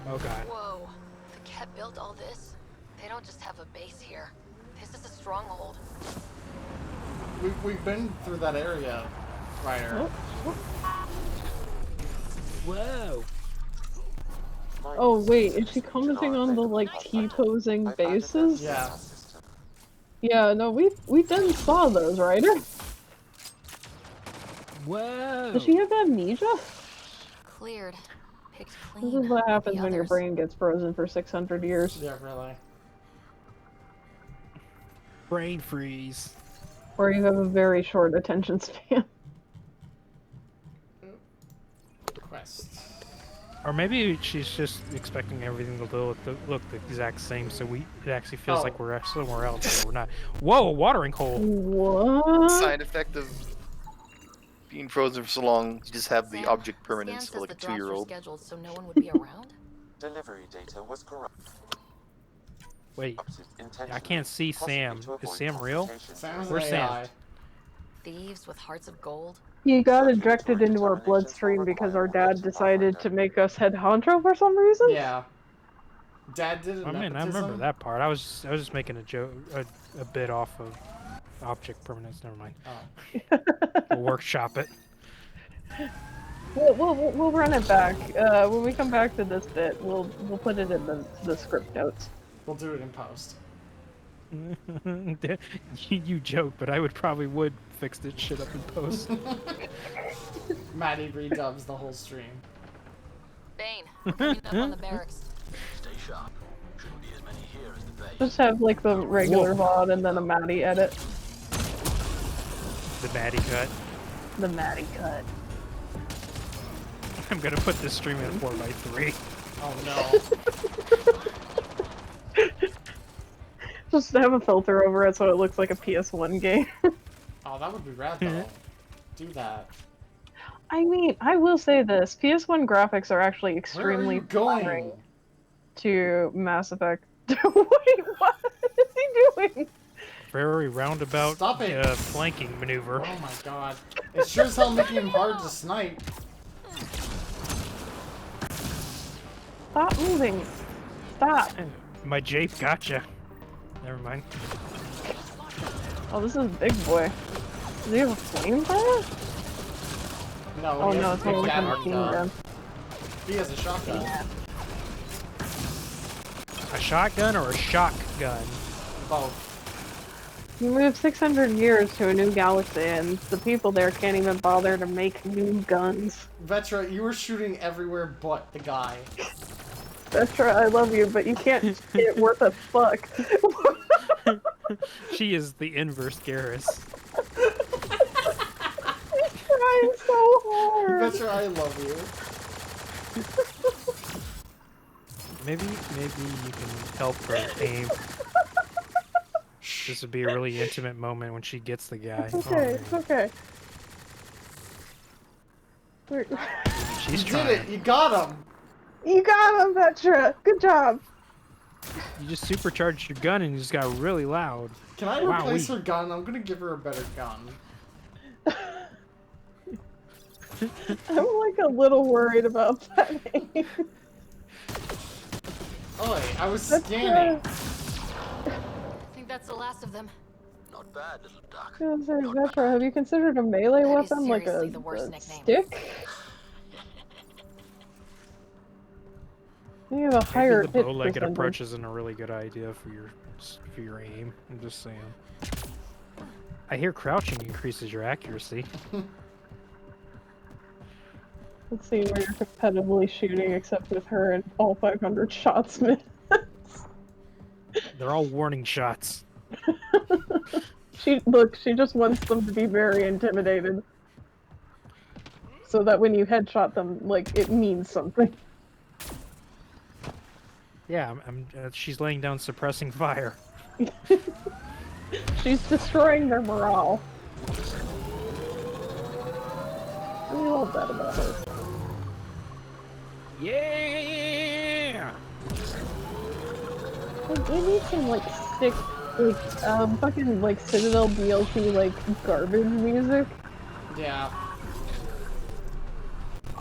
Oh god. Whoa. The Ket built all this? They don't just have a base here. This is a stronghold. We've been through that area, Ryder. Whoa. Oh wait, is she commenting on the, like, T-posing bases? Yeah. Yeah, no, we done saw those, Ryder. Whoa. Does she have amnesia? Cleared. Picked This clean. is what happens The when your others. brain gets frozen for 600 years. Yeah, really. Brain freeze. Or you have a very short attention span. Quest. Or maybe she's just expecting everything to look the exact same, so it actually feels like we're somewhere else, but we're not. Whoa, a watering hole! What? Side effect of being frozen for so long, you just have the object permanence Scan of like a says the drops were 2-year-old. scheduled so no one would be around. Delivery data was corrupt. Wait, I can't see Sam. Is Sam real? Sam's Where's an Sam? AI. Thieves with hearts of gold. He got injected into our bloodstream because our dad decided to make us head honcho for some reason? Yeah. Dad did it. I mean, I remember that part. I was just making a joke, a bit off of object permanence. Never mind. Oh. We'll workshop it. We'll run it back. When we come back to this bit, we'll put it in the script notes. We'll do it in post. You joke, but I would fix this shit up in post. Maddie redubs the whole stream. Bane, we're coming up on the barracks. Stay sharp. Shouldn't be as many here as the base. Just have like the regular VOD and then a Maddie edit. The Maddie cut. The Maddie cut. I'm gonna put this stream in 4x3. Oh no. Just have a filter over it so it looks like a PS1 game. Oh, that would be rad though. Do that. I mean, I will say this: PS1 graphics are actually extremely going flattering to Mass Effect. Wait, what is he doing? Very roundabout Stop it. flanking maneuver. Oh my god. It's sure as hell making him hard to snipe. Stop moving. Stop. My Jape gotcha. Never mind. Oh, this is big boy. Does he have a flamethrower? No, Oh he no, has it's a big only a gun. machine gun. He has a shotgun. A shotgun or a shock gun? Both. You moved 600 years to a new galaxy, and the people there can't even bother to make new guns. Vetra, you were shooting everywhere but the guy. Vetra, I love you, but you can't get worth a fuck. She is the inverse Garrus. He's trying so hard. Vetra, I love you. Maybe you can help her aim. This would be a really intimate moment when she gets the guy. It's okay, it's okay. She's You trying. did it! You got him! You got him, Vetra! Good job! You just supercharged your gun and you just got really loud. Can I replace her gun? I'm gonna give her a better gun. I'm like a little worried about that aim. Oh, I was scanning. I think that's the last of them. Not bad, little duck. I was gonna say, Vetra, have you considered a melee weapon like a stick? You have a higher Maybe the hit bow-legged percentage. approach isn't a really good idea for your aim. I'm just saying. I hear crouching increases your accuracy. Let's see where you're competitively shooting, except with her and all 500 shots missed. They're all warning shots. She just wants them to be very intimidated. So that when you headshot them, like, it means something. Yeah, she's laying down suppressing fire. She's destroying their morale. I love that about her. Yeah! Like, they need some, like, sick, like, fucking, like, Citadel DLC, like, garbage music. Yeah.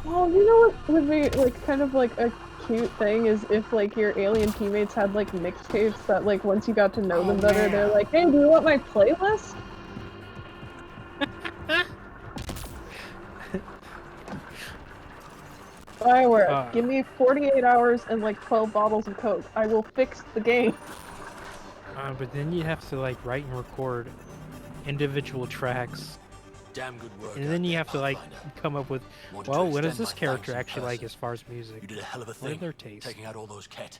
Oh, you know what would be, like, kind of, like, a cute thing is if, like, your alien teammates had, like, mixtapes that, like, once you got to know them better, they're like, hey, do you want my playlist? Bioware, give me 48 hours and, like, 12 bottles of Coke. I will fix the game. But then you have to, like, write and record individual tracks. Damn good work. And then you have to, like, come up with, well, what does this character thanks in actually like person. as far as music? You did a hell of a What are thing. their tastes? Taking out all those ket.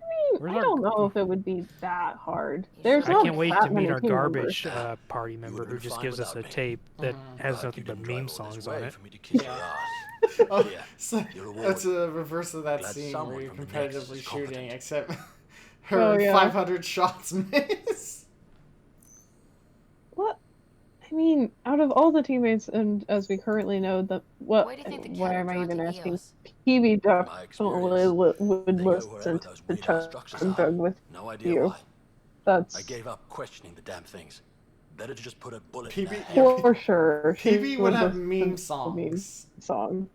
I mean, I don't know if it would be that hard. There's I not can't wait that to meet many our team garbage members. party member who just gives us a tape that has nothing but meme songs on it. Oh, so that's a reverse of that scene where you're competitively shooting, except her Oh, yeah. 500 shots miss. What? I mean, out of all the teammates, and as we currently know, Why do you think the why cat am I drawn even to asking? Eos? PB definitely would listen to Chug with No idea you. why. That's I gave up questioning the damn things. Better to just put a bullet PB, in that. for sure. She PB would have listen meme to songs. Song.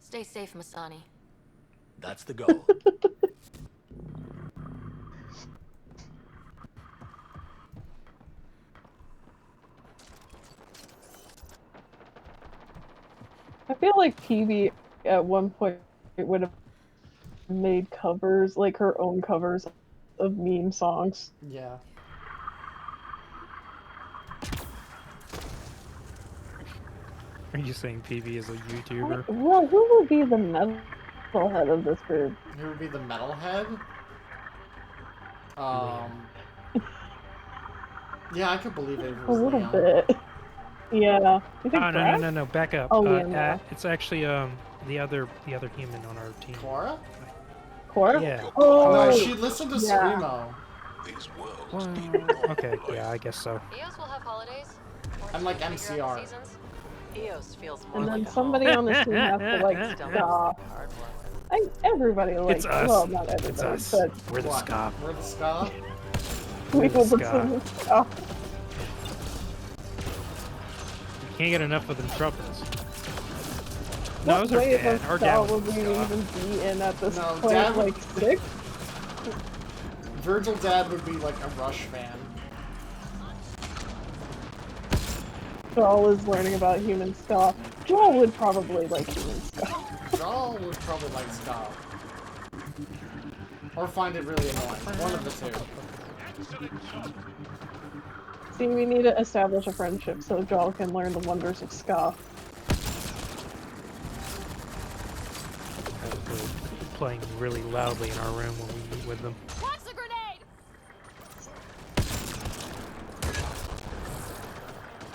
Stay safe, Masani. That's the goal. feel like PB at one point would have made covers, like her own covers of meme songs. Yeah. Are you saying PB is a YouTuber? Well, who would be the metalhead of this group? Who would be the metalhead? Yeah, I could believe it if it A was little Liam. bit. Yeah. You think Oh Brad? no, back up. Oh, Liam, yeah. It's actually the other human on our team. Cora? Cora? Yeah. Oh, No, she listened to yeah. Screamo. These worlds Well, okay, yeah, I guess so. EOS will have holidays. I'm like MCR. EOS feels more And like then a somebody home. on the team has to like Still ska. Everybody likes. It's us. Well, not It's everybody, us. but We're the What? ska. We're the ska? we We're the will ska. listen to ska. Can't get enough of them trumpets. No, What those are wave dead. of Our ska dad was would the we ska. even be in at this No, point? Dad would- Like 6? Virgil Dad would be like a Rush fan. Joel is learning about human ska. Joel would probably like human ska. Joel would probably like ska. Or find it really annoying. One of the two. See, we need to establish a friendship so Joel can learn the wonders of ska. We're playing really loudly in our room when we meet with them. Watch the grenade!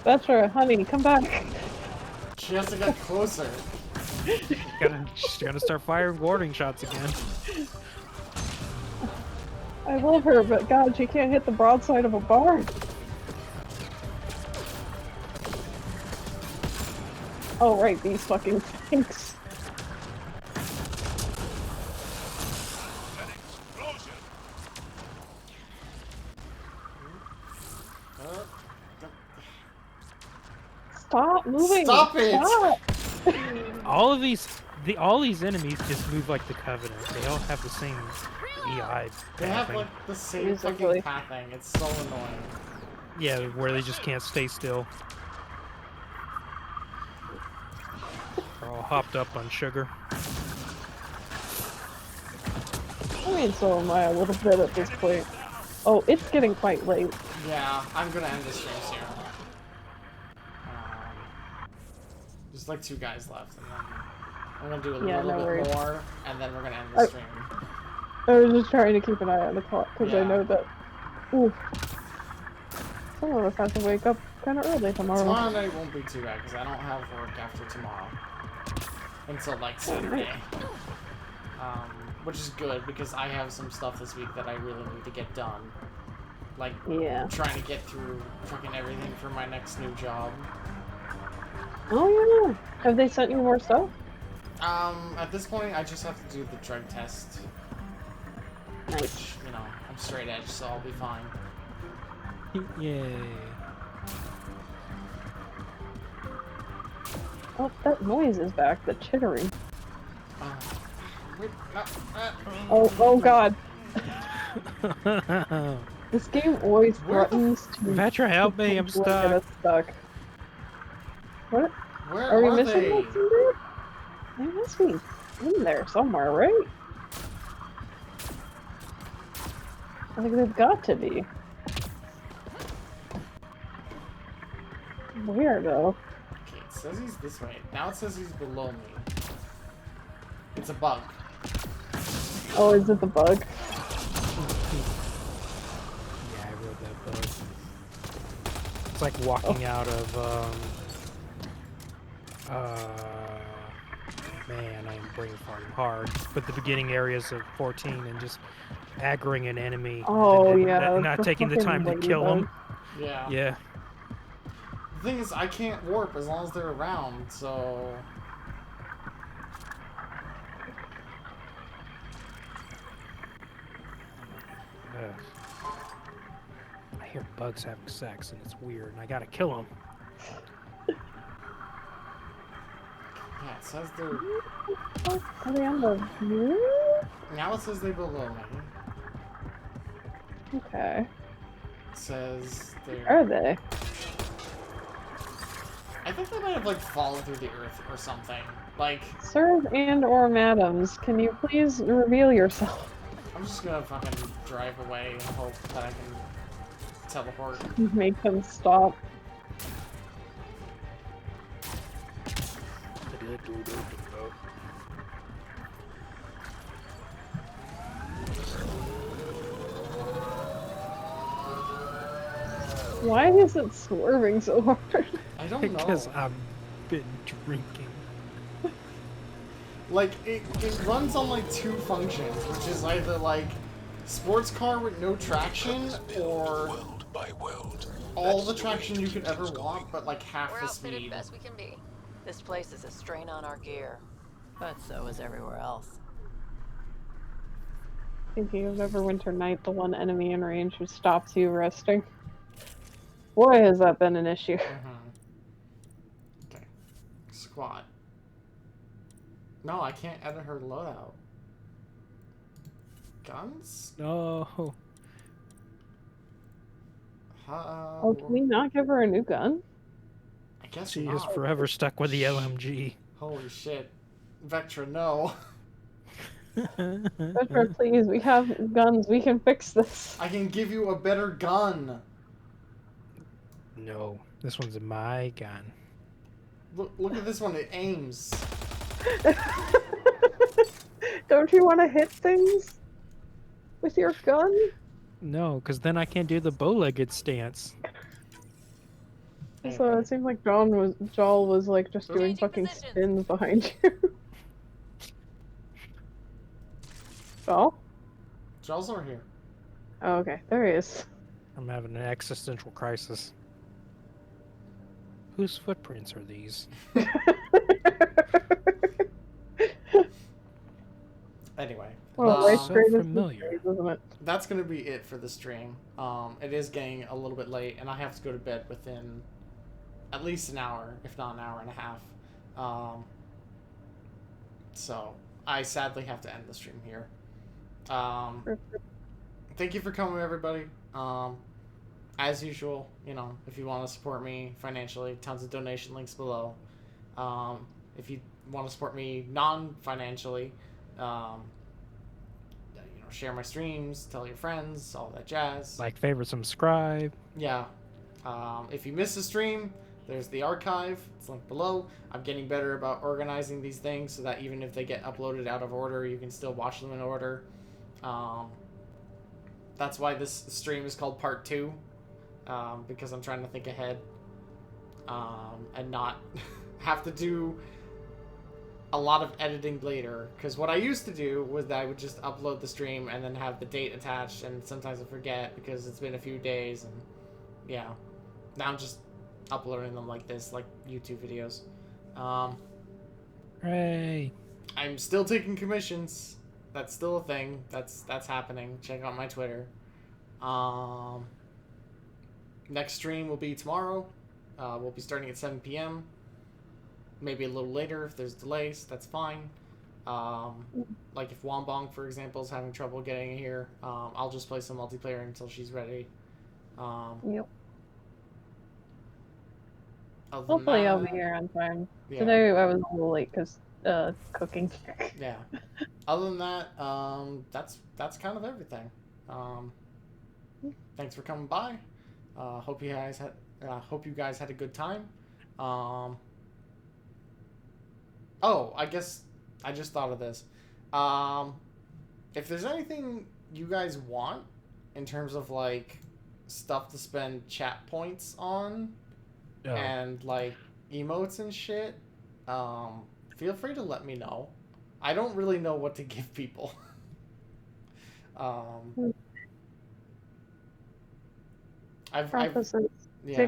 Petra, honey, come back. She has to get closer. She's gotta start firing warning shots again. I love her, but God, she can't hit the broadside of a barn. Oh, right, these fucking things. Stop moving! Stop it! Stop! All these enemies just move like the Covenant. They all have the same EI They have pathing. like the same Basically. fucking pathing. It's so annoying. Yeah, where they just can't stay still. They're all hopped up on sugar. I mean, so am I a little bit at this point. Oh, it's getting quite late. Yeah, I'm gonna end the stream soon. There's like 2 guys left, and then I'm gonna do a Yeah, little no bit worries. more, and then we're gonna end the stream. I was just trying to keep an eye on the clock because I Yeah. know that. Ooh, some of us have to wake up kind of early tomorrow. Tomorrow night won't be too bad because I don't have work after tomorrow until like Saturday, which is good because I have some stuff this week that I really need to get done. Like trying to get through fucking everything for my next new job. Oh yeah. Have they sent you more stuff? At this point, I just have to do the drug test. Nice. Which, you know, I'm straight edge, so I'll be fine. Yay. Oh, that noise is back. The chittering. Wait, no, Oh God. This game always threatens to. Vetra, help me! I'm Get stuck. us stuck. What? Where are we are missing they? what's in there? They must be in there somewhere, right? I think they've got to be. Where though? Okay, it says he's this way. Now it says he's below me. It's a bug. Oh, is it the bug? Yeah, I wrote that bug. It's like walking out of, man, I am brain farting hard. But the beginning areas of 14 and just aggroing an enemy. Oh, and yeah, not the taking the fucking time to lady kill bug. him. Yeah. Yeah. The thing is, I can't warp as long as they're around, so... I hear bugs having sex and it's weird and I gotta kill them. Yeah, it says they're... Are they on the roof? Now it says they're below me. Okay. It says they're... Are they? I think they might have like fallen through the earth or something. Like, Sirs and/or madams, can you please reveal yourself? I'm just gonna fucking drive away and hope that I can teleport. Make them stop. Why is it swerving so hard? I don't know. Because I've been drinking. Like, it runs on like 2 functions, which is either like sports car with no traction or all the traction you could ever want, but like half the speed. Best we can be. This place is a strain on our gear, but so is everywhere else. Thinking of Neverwinter Night, the one enemy in range who stops you resting. Boy, has that been an issue. Okay. Squad. No, I can't edit her loadout. Guns? No. Oh, can we not give her a new gun? I guess she not. is forever stuck with the LMG. Holy shit. Vectra, no. Vectra, please, we have guns, we can fix this. I can give you a better gun. No, this one's my gun. Look at this one, it aims. Don't you want to hit things with your gun? No, because then I can't do the bow-legged stance. So it seemed like Jal was like just doing fucking spins behind you. Jal? Jal's over here. Oh, okay, there he is. I'm having an existential crisis. Whose footprints are these? Anyway. Well, so familiar. Isn't it? That's gonna be it for the stream. It is getting a little bit late, and I have to go to bed within at least an hour, if not an hour and a half. So I sadly have to end the stream here. Thank you for coming, everybody. As usual, you know, if you want to support me financially, tons of donation links below. If you want to support me non-financially, you know, share my streams, tell your friends, all that jazz. Like, favorite, subscribe. Yeah. If you miss a stream, there's the archive. It's linked below. I'm getting better about organizing these things so that even if they get uploaded out of order, you can still watch them in order. That's why this stream is called Part 2. Because I'm trying to think ahead. And not have to do a lot of editing later. Because what I used to do was that I would just upload the stream and then have the date attached, and sometimes I forget because it's been a few days, and yeah. Now I'm just uploading them like this, like YouTube videos. Hooray. I'm still taking commissions. That's still a thing. That's happening. Check out my Twitter. Next stream will be tomorrow. We'll be starting at 7 p.m. Maybe a little later if there's delays. That's fine. Like if Wombong, for example, is having trouble getting here, I'll just play some multiplayer until she's ready. Yep. Hopefully I'll be here on time. Yeah. Today I was a little late because cooking. Yeah. Other than that, that's kind of everything. Thanks for coming by. Hope you guys had a good time. Oh, I guess I just thought of this. If there's anything you guys want in terms of like stuff to spend chat points on, and like emotes and shit, feel free to let me know. I don't really know what to give people.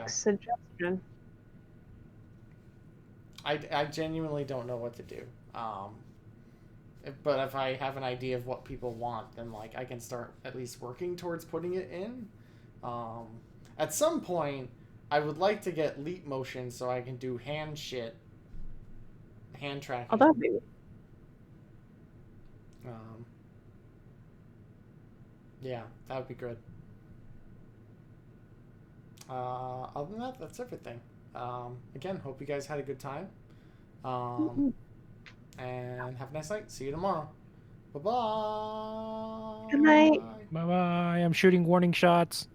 Suggestion. I genuinely don't know what to do. But if I have an idea of what people want, then like I can start at least working towards putting it in. At some point, I would like to get leap motion so I can do hand tracking. Oh, that'd be. Yeah, that would be good. Other than that, that's everything. Again, hope you guys had a good time. And have a nice night. See you tomorrow. Bye-bye. Good night. Bye-bye. I'm shooting warning shots.